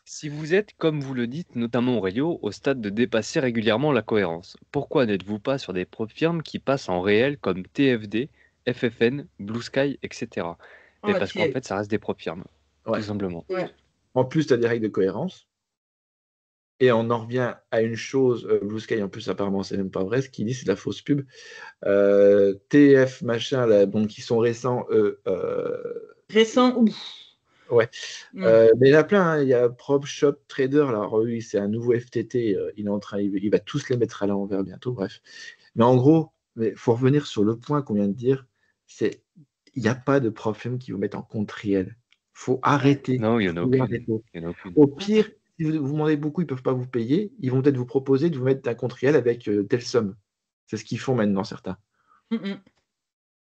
Speaker 5: si vous êtes, comme vous le dites, notamment Aurélio, au stade de dépasser régulièrement la cohérence, pourquoi n'êtes-vous pas sur des firmes qui passent en réel comme TFD, FFN, Blue Sky, etc. Et parce qu'en fait, ça reste des firmes, tout simplement.
Speaker 1: ouais.
Speaker 3: En plus, tu as des règles de cohérence. Et on en revient à une chose, Blue Sky, en plus, apparemment, c'est même pas vrai, ce qu'il dit, c'est de la fausse pub. TF, machin, là, donc, qui sont récents,
Speaker 1: Récent, ouf.
Speaker 3: ouais. Mais il y en a plein, hein. Il y a Prop Shop Trader, alors oui, c'est un nouveau FTT, il va tous les mettre à l'envers bientôt, bref. Mais en gros, il faut revenir sur le point qu'on vient de dire, c'est il n'y a pas de prop firm qui vous mettent en compte réel. Il faut arrêter.
Speaker 5: Non, il n'y en a aucune.
Speaker 3: Au pire, si vous demandez beaucoup, ils ne peuvent pas vous payer, ils vont peut-être vous proposer de vous mettre un compte réel avec telle somme. C'est ce qu'ils font maintenant, certains.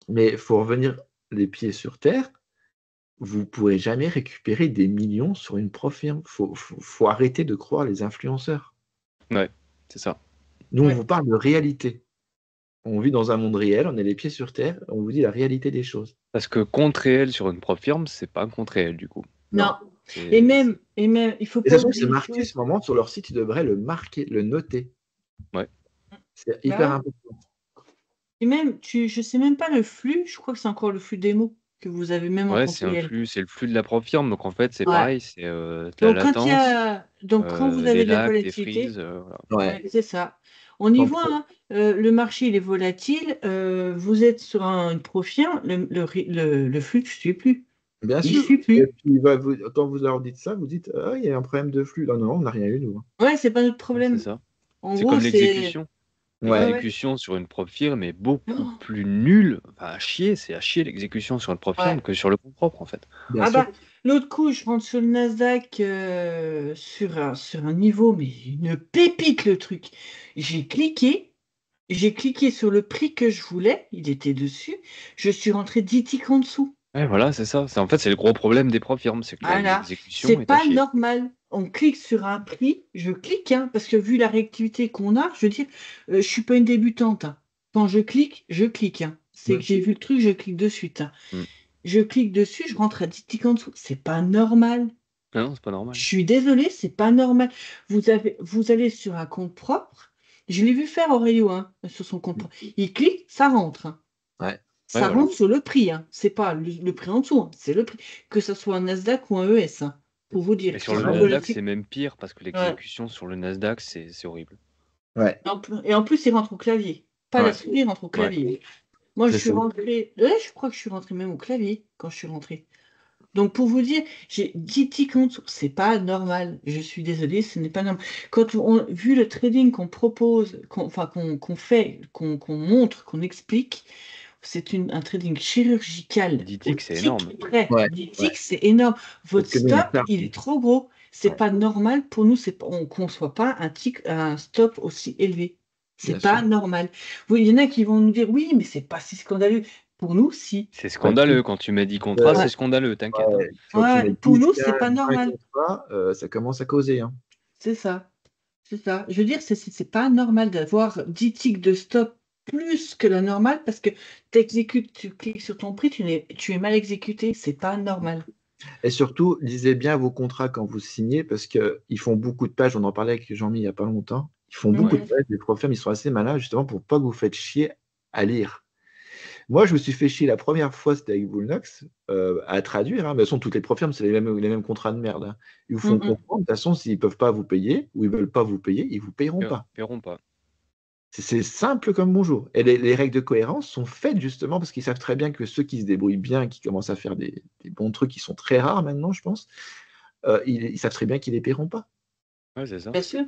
Speaker 3: Mais il faut revenir les pieds sur terre. Vous ne pourrez jamais récupérer des millions sur une prop firm. Faut arrêter de croire les influenceurs.
Speaker 5: Ouais, c'est ça.
Speaker 3: Nous, on vous parle de réalité. On vit dans un monde réel, on a les pieds sur terre, on vous dit la réalité des choses.
Speaker 5: Parce que compte réel sur une prop firme, c'est pas un compte réel du coup.
Speaker 1: Non. Et même, il faut pas.
Speaker 3: De toute façon, c'est marqué ce moment sur leur site, ils devraient le marquer, le noter.
Speaker 5: Ouais.
Speaker 3: C'est hyper important.
Speaker 1: Et même, je sais même pas le flux, je crois que c'est encore le flux démo que vous avez même en
Speaker 5: c'est le flux de la prop firme, donc en fait c'est pareil, c'est la latence.
Speaker 1: Quand vous avez de la volatilité, c'est ça. On y voit, hein, le marché il est volatile, vous êtes sur une prop firme, le flux ne suit plus.
Speaker 3: Bien sûr.
Speaker 1: Suit plus.
Speaker 3: Et puis, quand vous leur dites ça, vous dites il y a un problème de flux. Non, on n'a rien eu, nous.
Speaker 1: Ouais, c'est pas notre problème.
Speaker 5: C'est ça.
Speaker 1: En
Speaker 5: c'est
Speaker 1: gros,
Speaker 5: comme l'exécution. L'exécution
Speaker 1: Ouais.
Speaker 5: sur une prop firme est beaucoup plus nulle. Enfin, c'est à chier l'exécution sur une prop firme que sur le compte propre, en fait.
Speaker 3: Bien sûr.
Speaker 1: L'autre coup, je rentre sur le Nasdaq sur un niveau, mais une pépite le truc. J'ai cliqué sur le prix que je voulais, il était dessus. Je suis rentré 10 ticks en dessous.
Speaker 5: Ouais, voilà, c'est ça. En fait, c'est le gros problème des prop firmes, c'est que l'exécution
Speaker 1: c'est pas normal. On clique sur un prix, je clique, hein, parce que vu la réactivité qu'on a, je veux dire, je suis pas une débutante. Hein. Quand je clique. Hein. C'est que j'ai vu le truc, je clique de suite. Hein. Je clique dessus, je rentre à 10 ticks en dessous. C'est pas normal.
Speaker 5: Non, c'est pas normal.
Speaker 1: Je suis désolée, c'est pas normal. Vous allez sur un compte propre. Je l'ai vu faire Aurélio, hein, sur son compte propre. Il clique, ça rentre. Hein.
Speaker 3: Ouais.
Speaker 1: Ça rentre sur le prix. Hein. C'est pas le prix en dessous, hein. C'est le prix. Que ce soit un Nasdaq ou un ES. Hein. Pour vous dire.
Speaker 5: Et sur le Nasdaq, c'est même pire parce que l'exécution sur le Nasdaq, c'est horrible.
Speaker 3: Ouais.
Speaker 1: Et en plus, il rentre au clavier. Pas la souris, il rentre au clavier. Moi, je suis rentré. Je crois que je suis rentré même au clavier quand je suis rentré. Donc, pour vous dire, j'ai 10 ticks en dessous. C'est pas normal. Je suis désolée, ce n'est pas normal. Vu le trading qu'on propose, qu'on fait, qu'on montre, qu'on explique, c'est un trading chirurgical.
Speaker 5: 10 ticks, c'est énorme.
Speaker 1: 10 ticks, c'est énorme. Votre stop, il est trop gros. C'est pas normal pour nous. On ne conçoit pas un stop aussi élevé. C'est pas normal. Il y en a qui vont nous dire oui, mais c'est pas si scandaleux. Pour nous, si.
Speaker 5: C'est scandaleux. Quand tu m'as dit contrat, c'est scandaleux, t'inquiète.
Speaker 1: Pour nous, c'est pas normal.
Speaker 3: Ça commence à causer. Hein.
Speaker 1: C'est ça. C'est ça. Je veux dire, c'est pas normal d'avoir 10 ticks de stop plus que la normale parce que tu cliques sur ton prix, tu es mal exécuté. C'est pas normal.
Speaker 3: Et surtout, lisez bien vos contrats quand vous signez parce qu'ils font beaucoup de pages. On en parlait avec Jean-Mi il n'y a pas longtemps. Ils font beaucoup de pages. Les profs, ils sont assez malins justement pour pas que vous faites chier à lire. Moi, je me suis fait chier la première fois, c'était avec Bullnox, à traduire. Hein. Mais de toute façon, toutes les profs, c'est les mêmes contrats de merde. Hein. Ils vous font comprendre, de toute façon, s'ils ne peuvent pas vous payer ou ils ne veulent pas vous payer, ils ne vous payeront pas. C'est simple comme bonjour. Et les règles de cohérence sont faites justement parce qu'ils savent très bien que ceux qui se débrouillent bien, qui commencent à faire des bons trucs qui sont très rares maintenant, je pense, ils savent très bien qu'ils ne les paieront pas.
Speaker 5: Ouais, c'est ça.
Speaker 1: Bien sûr.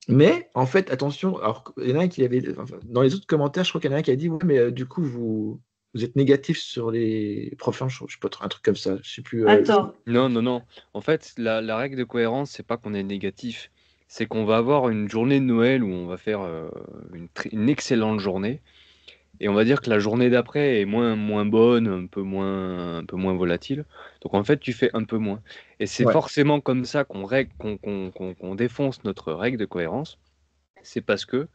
Speaker 3: Mais en fait, attention, alors il y en a un qui avait dans les autres commentaires, je crois qu'il y en a un qui a dit ouais, mais du coup Vous êtes négatif sur les profs, je sais pas trop, un truc comme ça. Je sais plus.
Speaker 1: Attends.
Speaker 5: Non. En fait, la règle de cohérence, c'est pas qu'on est négatif. C'est qu'on va avoir une journée de Noël où on va faire une excellente journée. Et on va dire que la journée d'après est moins bonne, un peu moins volatile. Donc en fait, tu fais un peu moins. Et c'est
Speaker 3: Ouais.
Speaker 5: forcément comme ça qu'on défonce notre règle de cohérence. C'est parce que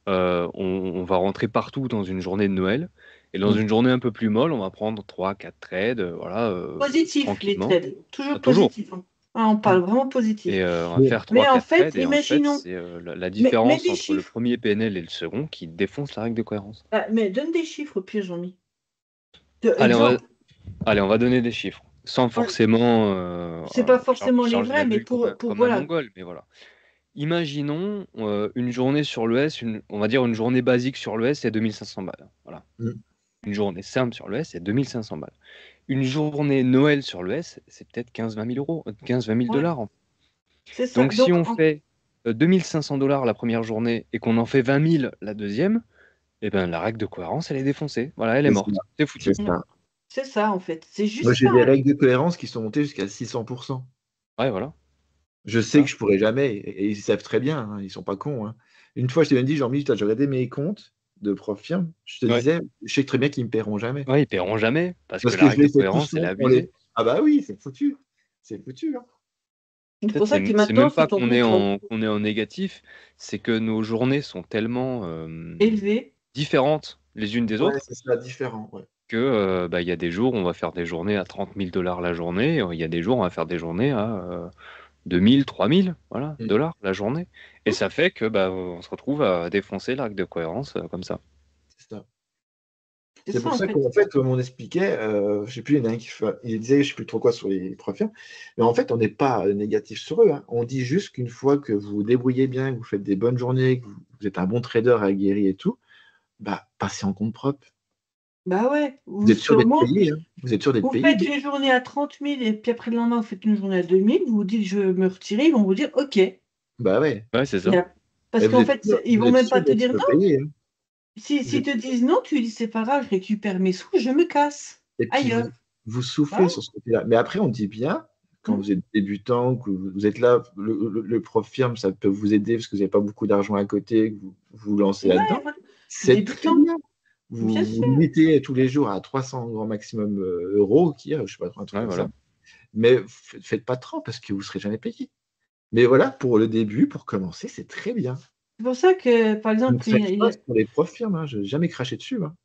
Speaker 5: on va rentrer partout dans une journée de Noël. Et dans une journée un peu plus molle, on va prendre 3-4 trades, voilà,
Speaker 1: Positif, les
Speaker 5: tranquillement.
Speaker 1: trades. Toujours
Speaker 5: Toujours.
Speaker 1: positif. Hein. Ah, on parle vraiment positif.
Speaker 5: Et on va faire
Speaker 1: Mais en
Speaker 5: 3-4
Speaker 1: fait,
Speaker 5: trades. Et en fait,
Speaker 1: imaginons.
Speaker 5: c'est la
Speaker 1: Mais
Speaker 5: différence
Speaker 1: des
Speaker 5: entre le
Speaker 1: chiffres.
Speaker 5: premier PNL et le second qui défonce la règle de cohérence.
Speaker 1: Ah, mais donne des chiffres au pire, Jean-Mi.
Speaker 5: Allez,
Speaker 1: Exemple.
Speaker 5: on va donner des chiffres. Sans forcément
Speaker 1: C'est pas forcément les
Speaker 5: charger la
Speaker 1: vrais, mais
Speaker 5: bulle
Speaker 1: pour
Speaker 5: comme un
Speaker 1: voilà.
Speaker 5: mongol. Mais voilà. Imaginons une journée sur l'ES, on va dire une journée basique sur l'ES, c'est 2500 balles. Voilà. Une journée simple sur l'ES, c'est 2500 balles. Une journée Noël sur l'ES, c'est peut-être 15-20 000 euros, 15-20 000 dollars.
Speaker 1: C'est ça.
Speaker 5: Donc, si on fait 2500 dollars la première journée et qu'on en fait 20 000 la deuxième, eh ben, la règle de cohérence, elle est défoncée. Voilà, elle est morte. C'est foutu.
Speaker 1: C'est ça, en fait. C'est juste
Speaker 3: Moi, j'ai
Speaker 1: ça.
Speaker 3: des règles de cohérence qui sont montées jusqu'à 600%.
Speaker 5: Ouais, voilà.
Speaker 3: Je sais que je pourrais jamais, et ils savent très bien, hein, ils sont pas cons. Hein. Une fois, je t'ai même dit, Jean-Mi, j'ai regardé mes comptes de prof firme, je te disais, je sais très bien qu'ils me paieront jamais.
Speaker 5: Ouais, ils paieront jamais, parce que la
Speaker 3: je
Speaker 5: règle
Speaker 3: les
Speaker 5: de
Speaker 3: fais
Speaker 5: cohérence,
Speaker 3: tous
Speaker 5: elle est
Speaker 3: pour les.
Speaker 5: abusée.
Speaker 3: Ah bah oui, c'est foutu. C'est foutu. Hein.
Speaker 1: C'est pour ça que
Speaker 5: C'est
Speaker 1: maintenant,
Speaker 5: même pas
Speaker 1: ton
Speaker 5: qu'on est en négatif, c'est que nos journées sont tellement
Speaker 1: élevé.
Speaker 5: différentes les unes des
Speaker 3: Ouais,
Speaker 5: autres
Speaker 3: c'est ça, différent. Ouais.
Speaker 5: que il y a des jours, on va faire des journées à 30 000 dollars la journée, il y a des jours, on va faire des journées à 2 000, 3 000 voilà, dollars la journée. Et ça fait que on se retrouve à défoncer la règle de cohérence comme ça.
Speaker 3: C'est ça.
Speaker 1: C'est
Speaker 3: C'est
Speaker 1: ça,
Speaker 3: pour ça
Speaker 1: en fait.
Speaker 3: qu'en fait, comme on expliquait, je sais plus, il y en a un il disait, je sais plus trop quoi sur les profs firmes, mais en fait, on n'est pas négatif sur eux. Hein. On dit juste qu'une fois que vous vous débrouillez bien, que vous faites des bonnes journées, que vous êtes un bon trader aguerri et tout, passez en compte propre.
Speaker 1: Bah ouais.
Speaker 3: Vous êtes sûr d'être payé. Hein. Vous êtes sûr d'être
Speaker 1: Vous
Speaker 3: payé.
Speaker 1: faites une journée à 30 000 et puis après le lendemain, vous faites une journée à 2 000. Vous vous dites, je veux me retirer. Ils vont vous dire, OK.
Speaker 3: Bah ouais.
Speaker 5: Ouais, c'est ça.
Speaker 1: Parce qu'en fait, ils vont même pas te dire non.
Speaker 3: Payé, hein.
Speaker 1: S'ils te disent non, tu dis, c'est pas grave, je récupère mes sous, je me casse.
Speaker 3: Et puis
Speaker 1: ailleurs.
Speaker 3: vous soufflez sur ce côté-là. Mais après, on dit bien, quand vous êtes débutant, que vous êtes là, le prof firme, ça peut vous aider parce que vous n'avez pas beaucoup d'argent à côté, que vous vous lancez là-dedans. C'est très bien. Vous limitez tous les jours à 300 grand maximum euros, je sais pas, un truc comme ça. Mais faites pas 30 parce que vous ne serez jamais payé. Mais voilà, pour le début, pour commencer, c'est très bien.
Speaker 1: C'est pour ça que, par exemple,
Speaker 3: pour les profs firmes, hein, je n'ai jamais craché dessus. Hein.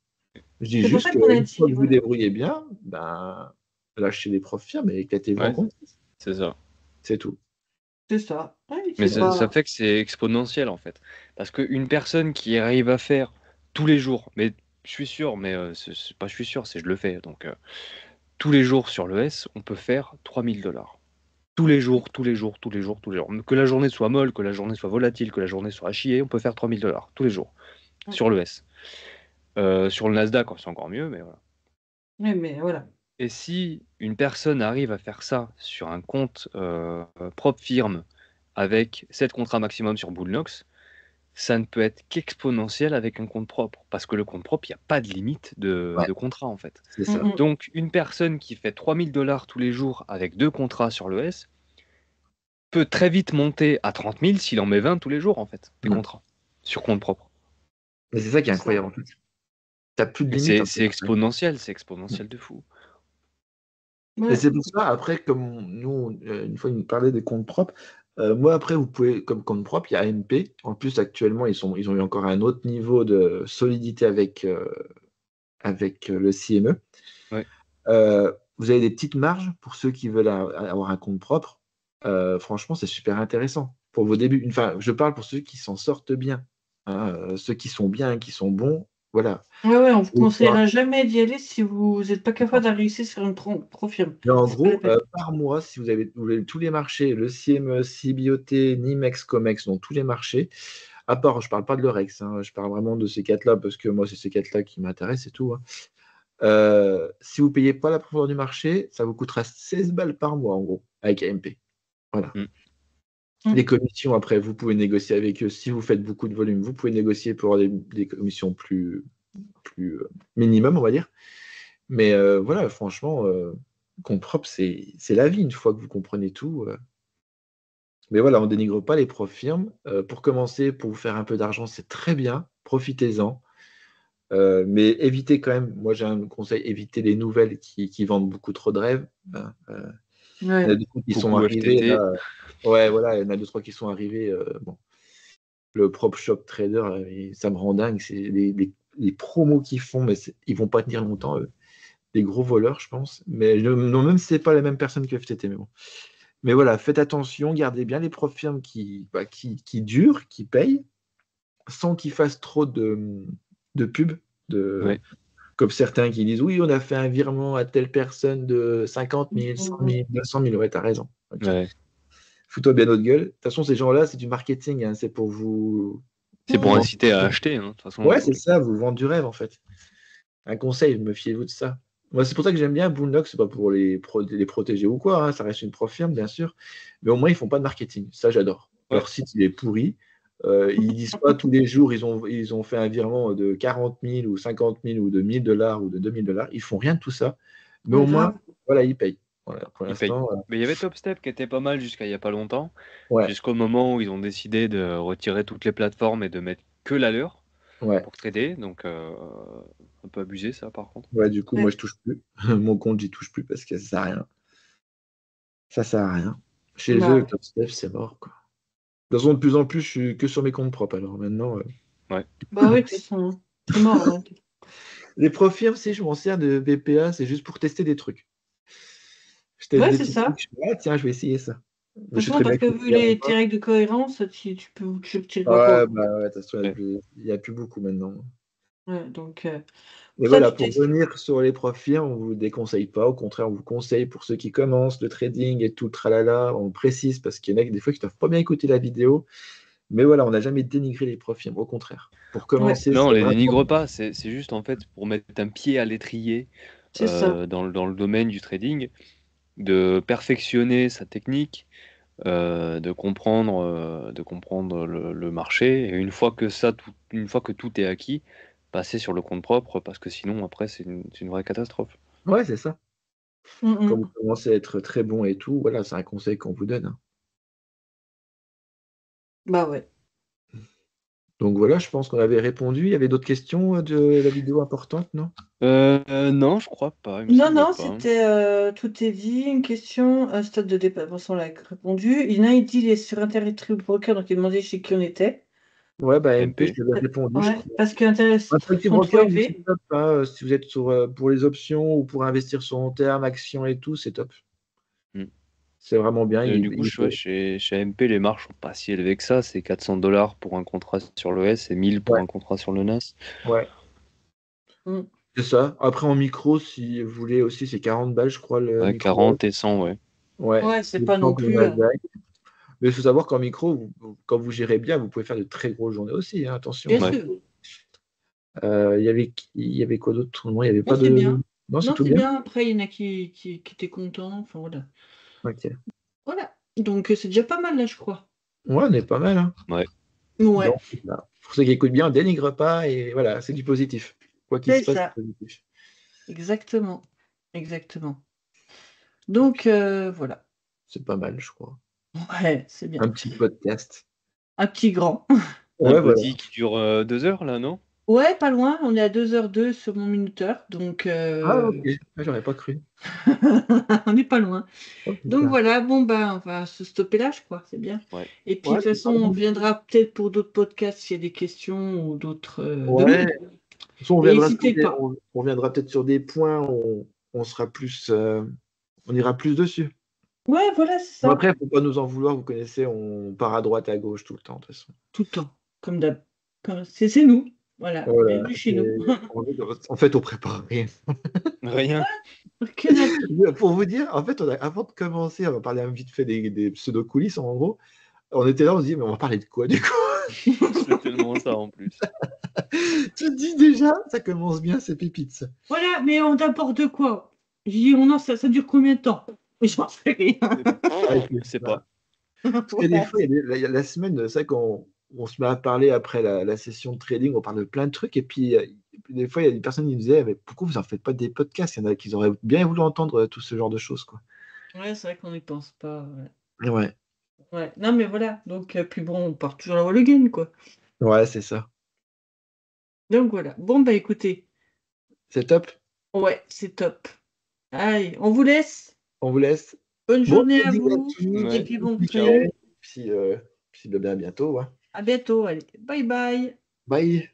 Speaker 3: Je dis juste que si vous débrouillez bien, lâchez les profs firmes et éclatez-vous en compte.
Speaker 5: C'est ça.
Speaker 3: C'est tout.
Speaker 1: C'est ça.
Speaker 5: Mais ça fait que c'est exponentiel en fait. Parce qu'une personne qui arrive à faire tous les jours, mais je suis sûr, mais c'est pas je suis sûr, c'est je le fais. Donc tous les jours sur l'ES, on peut faire 3 000 dollars. Tous les jours. Que la journée soit molle, que la journée soit volatile, que la journée soit à chier, on peut faire 3 000 dollars tous les jours sur l'ES. Sur le Nasdaq, c'est encore mieux, mais voilà.
Speaker 1: Oui, mais voilà.
Speaker 5: Et si une personne arrive à faire ça sur un compte propre firme avec 7 contrats maximum sur Bullnox, ça ne peut être qu'exponentiel avec un compte propre. Parce que le compte propre, il n'y a pas de limite de contrat en fait.
Speaker 3: C'est ça.
Speaker 5: Donc une personne qui fait 3 000 dollars tous les jours avec 2 contrats sur l'ES peut très vite monter à 30 000 s'il en met 20 tous les jours en fait, des contrats sur compte propre.
Speaker 3: Mais c'est ça qui est incroyable en fait. T'as plus de limite.
Speaker 5: C'est exponentiel de fou.
Speaker 3: Et c'est pour ça, après, comme nous, une fois, il nous parlait des comptes propres, moi, après, vous pouvez, comme compte propre, il y a AMP. En plus, actuellement, ils ont eu encore un autre niveau de solidité avec le CME.
Speaker 5: Ouais.
Speaker 3: Vous avez des petites marges pour ceux qui veulent avoir un compte propre. Franchement, c'est super intéressant. Pour vos débuts, enfin, je parle pour ceux qui s'en sortent bien. Hein, ceux qui sont bien, qui sont bons, voilà.
Speaker 1: Ouais, on ne vous conseillera jamais d'y aller si vous n'êtes pas capable de réussir sur une pro-firme.
Speaker 3: Mais en gros, par mois, si vous avez tous les marchés, le CME, CBOT, NIMEX, COMEX, donc tous les marchés, à part, je ne parle pas de l'Orex, hein, je parle vraiment de ces quatre-là, parce que moi, c'est ces quatre-là qui m'intéressent et tout. Hein. Si vous ne payez pas la profondeur du marché, ça vous coûtera 16 balles par mois, en gros, avec AMP. Voilà. Les commissions, après, vous pouvez négocier avec eux. Si vous faites beaucoup de volume, vous pouvez négocier pour avoir des commissions plus minimum, on va dire. Mais voilà, franchement, compte propre, c'est la vie une fois que vous comprenez tout. Mais voilà, on ne dénigre pas les profs-firmes. Pour commencer, pour vous faire un peu d'argent, c'est très bien. Profitez-en. Mais évitez quand même, moi j'ai un conseil, évitez les nouvelles qui vendent beaucoup trop de rêves. Hein. Il y en a
Speaker 1: Ouais.
Speaker 3: beaucoup qui sont
Speaker 5: Beaucoup
Speaker 3: arrivés
Speaker 5: HTT.
Speaker 3: là. Ouais, voilà, il y en a 2-3 qui sont arrivés. Bon. Le prop shop trader, ça me rend dingue. C'est les promos qu'ils font, mais ils vont pas tenir longtemps, eux. Des gros voleurs, je pense. Mais non, même si c'est pas la même personne que FTT, mais bon. Mais voilà, faites attention, gardez bien les profs firmes qui durent, qui payent, sans qu'ils fassent trop de pub,
Speaker 5: Ouais.
Speaker 3: comme certains qui disent oui, on a fait un virement à telle personne de 50 000, 100 000, 200 000. Ouais, t'as raison. Okay.
Speaker 5: Ouais.
Speaker 3: Fous-toi bien notre gueule. De toute façon, ces gens-là, c'est du marketing. Hein. C'est pour vous.
Speaker 5: C'est pour inciter à acheter. Hein, de toute façon,
Speaker 3: Ouais, c'est ça, vous vendez du rêve en fait. Un conseil, méfiez-vous de ça. Moi, c'est pour ça que j'aime bien Boondock, c'est pas pour les protéger ou quoi, hein. Ça reste une prof firme, bien sûr, mais au moins ils font pas de marketing. Ça, j'adore.
Speaker 5: Ouais.
Speaker 3: Leur site, il est pourri. Ils disent pas tous les jours, ils ont fait un virement de 40 000 ou 50 000 ou de $1 000 ou de $2 000. Ils font rien de tout ça, mais au moins, voilà, ils payent. Voilà, pour l'instant.
Speaker 5: Mais il y avait Topstep qui était pas mal jusqu'à il y a pas longtemps,
Speaker 3: Ouais,
Speaker 5: jusqu'au moment où ils ont décidé de retirer toutes les plateformes et de mettre que la leur
Speaker 3: ouais,
Speaker 5: pour trader. Donc, un peu abusé ça par contre.
Speaker 3: ouais. Du coup, moi, je touche plus. Mon compte, j'y touche plus parce que ça sert à rien. Ça sert à rien. Chez eux, Top Step, c'est mort, quoi. De toute façon, de plus en plus, je suis que sur mes comptes propres. Alors maintenant,
Speaker 5: Ouais.
Speaker 1: Bah oui, de toute façon, c'est mort. Ouais.
Speaker 3: les profs firmes, si je m'en sers de BPA, c'est juste pour tester des trucs. Je teste
Speaker 1: Ouais,
Speaker 3: des
Speaker 1: c'est
Speaker 3: petits
Speaker 1: ça.
Speaker 3: trucs. Je fais, tiens, je vais essayer ça.
Speaker 1: De
Speaker 3: Je
Speaker 1: toute
Speaker 3: sais
Speaker 1: façon,
Speaker 3: très bien
Speaker 1: parce que
Speaker 3: que
Speaker 1: vu
Speaker 3: c'est
Speaker 1: tes
Speaker 3: pas.
Speaker 1: règles de cohérence, tu tireras pas.
Speaker 3: Ouais, bah ouais, de toute façon,
Speaker 5: Ouais.
Speaker 3: il n'y a plus beaucoup maintenant.
Speaker 1: Ouais, donc,
Speaker 3: Et
Speaker 1: ça,
Speaker 3: voilà,
Speaker 1: tu
Speaker 3: pour
Speaker 1: testes.
Speaker 3: revenir sur les profs firmes, on ne vous déconseille pas. Au contraire, on vous conseille pour ceux qui commencent le trading et tout le tralala. On précise parce qu'il y en a des fois qui ne doivent pas bien écouter la vidéo. Mais voilà, on n'a jamais dénigré les profs firmes. Au contraire. Pour
Speaker 1: Ouais,
Speaker 3: commencer,
Speaker 5: Non, on
Speaker 3: c'est
Speaker 5: les
Speaker 3: vraiment.
Speaker 5: dénigre pas. C'est juste en fait pour mettre un pied à l'étrier
Speaker 1: c'est ça.
Speaker 5: dans le domaine du trading, de perfectionner sa technique, de comprendre le marché. Et une fois que tout est acquis, passer sur le compte propre parce que sinon après c'est une vraie catastrophe.
Speaker 3: Ouais, c'est ça. Quand vous
Speaker 1: Mm.
Speaker 3: commencez à être très bon et tout, voilà, c'est un conseil qu'on vous donne. Hein.
Speaker 1: Bah ouais.
Speaker 3: Donc voilà, je pense qu'on avait répondu. Il y avait d'autres questions de la vidéo importante, non?
Speaker 5: Non, je crois pas, il me
Speaker 1: Non,
Speaker 5: semble
Speaker 1: non,
Speaker 5: pas.
Speaker 1: c'était tout est dit. Une question, un stade de départ, on l'a répondu. Il y en a, il dit il est sur Internet Trade Broker, donc il demandait chez qui on était.
Speaker 3: Ouais, bah MP,
Speaker 5: MP.
Speaker 3: je l'avais répondu, je
Speaker 1: Ouais,
Speaker 3: crois.
Speaker 1: parce que Internet
Speaker 3: Interactive
Speaker 1: sont trop
Speaker 3: Broker, vous, c'est
Speaker 1: élevés.
Speaker 3: top. Hein, si vous êtes pour les options ou pour investir sur long terme, actions et tout, c'est top.
Speaker 5: Mm.
Speaker 3: C'est vraiment bien.
Speaker 5: Du coup, chez MP, les marges sont pas si élevées que ça. C'est $400 pour un contrat sur l'ES et 1000 pour
Speaker 3: Ouais,
Speaker 5: un contrat sur le NAS.
Speaker 3: ouais,
Speaker 1: Mm.
Speaker 3: c'est ça. Après, en micro, si vous voulez aussi, c'est 40 balles, je crois, le
Speaker 5: Ouais,
Speaker 3: micro.
Speaker 5: 40 et 100, ouais.
Speaker 3: Ouais,
Speaker 1: Ouais, c'est
Speaker 3: plus
Speaker 1: pas non
Speaker 3: que le
Speaker 1: plus.
Speaker 3: Nasdaq. Mais il faut savoir qu'en micro, quand vous gérez bien, vous pouvez faire de très grosses journées aussi. Hein, attention.
Speaker 1: Bien
Speaker 5: Ouais.
Speaker 1: sûr.
Speaker 3: Il y avait quoi d'autre? Non, il n'y avait
Speaker 1: Non,
Speaker 3: pas
Speaker 1: c'est
Speaker 3: de.
Speaker 1: bien.
Speaker 3: Non, c'est
Speaker 1: Non,
Speaker 3: tout
Speaker 1: c'est
Speaker 3: bien.
Speaker 1: bien. Après, il y en a qui étaient contents. Enfin, voilà.
Speaker 3: Ok.
Speaker 1: Voilà. Donc, c'est déjà pas mal, là, je crois.
Speaker 3: Ouais, on est pas mal. Hein.
Speaker 5: Ouais.
Speaker 1: Ouais,
Speaker 3: Donc, là, pour ceux qui écoutent bien, on dénigre pas et voilà, c'est du positif. Quoi qu'il
Speaker 1: c'est
Speaker 3: se passe,
Speaker 1: ça.
Speaker 3: c'est positif.
Speaker 1: Exactement. Exactement. Donc, voilà.
Speaker 3: C'est pas mal, je crois.
Speaker 1: Ouais, c'est bien.
Speaker 3: Un petit podcast.
Speaker 1: Un petit grand.
Speaker 5: Un
Speaker 3: Ouais, voilà.
Speaker 5: petit qui dure 2 heures, là, non?
Speaker 1: Ouais, pas loin. On est à 2h02 sur mon minuteur. Donc,
Speaker 3: Ah, ok. Ah, j'aurais pas cru.
Speaker 1: on n'est pas loin.
Speaker 3: Oh,
Speaker 1: Donc,
Speaker 3: putain.
Speaker 1: voilà. Bon, ben, on va se stopper là, je crois. C'est bien.
Speaker 5: Ouais.
Speaker 1: Et puis, de
Speaker 3: Ouais,
Speaker 1: toute
Speaker 3: c'est
Speaker 1: façon,
Speaker 3: pas
Speaker 1: on
Speaker 3: mal.
Speaker 1: viendra peut-être pour d'autres podcasts s'il y a des questions ou d'autres
Speaker 3: Ouais.
Speaker 1: demandes.
Speaker 3: De toute façon,
Speaker 1: Et n'hésitez pas.
Speaker 3: on viendra peut-être sur des points où on sera plus. On ira plus dessus.
Speaker 1: Ouais, voilà, c'est
Speaker 3: Bon,
Speaker 1: ça.
Speaker 3: après, il ne faut pas nous en vouloir, vous connaissez, on part à droite, à gauche tout le temps, de toute façon.
Speaker 1: Tout le temps. Comme d'hab. C'est nous. Voilà.
Speaker 3: Voilà.
Speaker 1: Bienvenue chez nous.
Speaker 3: En fait, on prépare rien.
Speaker 5: Rien.
Speaker 1: Que dalle.
Speaker 3: Pour vous dire, en fait, avant de commencer, on va parler vite fait des pseudo-coulisses, en gros. On était là, on se dit, mais on va parler de quoi, du coup?
Speaker 5: C'est tellement ça en plus.
Speaker 3: Tu te dis déjà, ça commence bien, c'est pépites. Ça.
Speaker 1: Voilà, mais on n'importe quoi. J'ai dit, ça dure combien de temps? Mais je m'en sais rien.
Speaker 5: Je sais pas.
Speaker 3: Parce que des fois, il y a la semaine, c'est vrai qu'on se met à parler après la session de trading, on parle de plein de trucs, et puis des fois, il y a des personnes qui me disaient, mais pourquoi vous n'en faites pas des podcasts? Il y en a qui auraient bien voulu entendre tout ce genre de choses, quoi.
Speaker 1: Ouais, c'est vrai qu'on n'y pense pas.
Speaker 3: Ouais.
Speaker 1: Ouais. Non, mais voilà. Donc, puis bon, on part toujours la wall again, quoi.
Speaker 3: Ouais, c'est ça.
Speaker 1: Donc voilà. Bon, bah écoutez.
Speaker 3: C'est top.
Speaker 1: Ouais, c'est top. Allez, on vous laisse.
Speaker 3: On vous laisse.
Speaker 1: Bonne
Speaker 3: Bon
Speaker 1: journée à
Speaker 3: jeudi à
Speaker 1: vous.
Speaker 3: tous.
Speaker 1: Et
Speaker 5: Ouais.
Speaker 1: puis bon
Speaker 3: Week-end.
Speaker 1: week-end.
Speaker 3: Puis, à bientôt. Ouais.
Speaker 1: À bientôt. Allez, bye bye.
Speaker 3: Bye.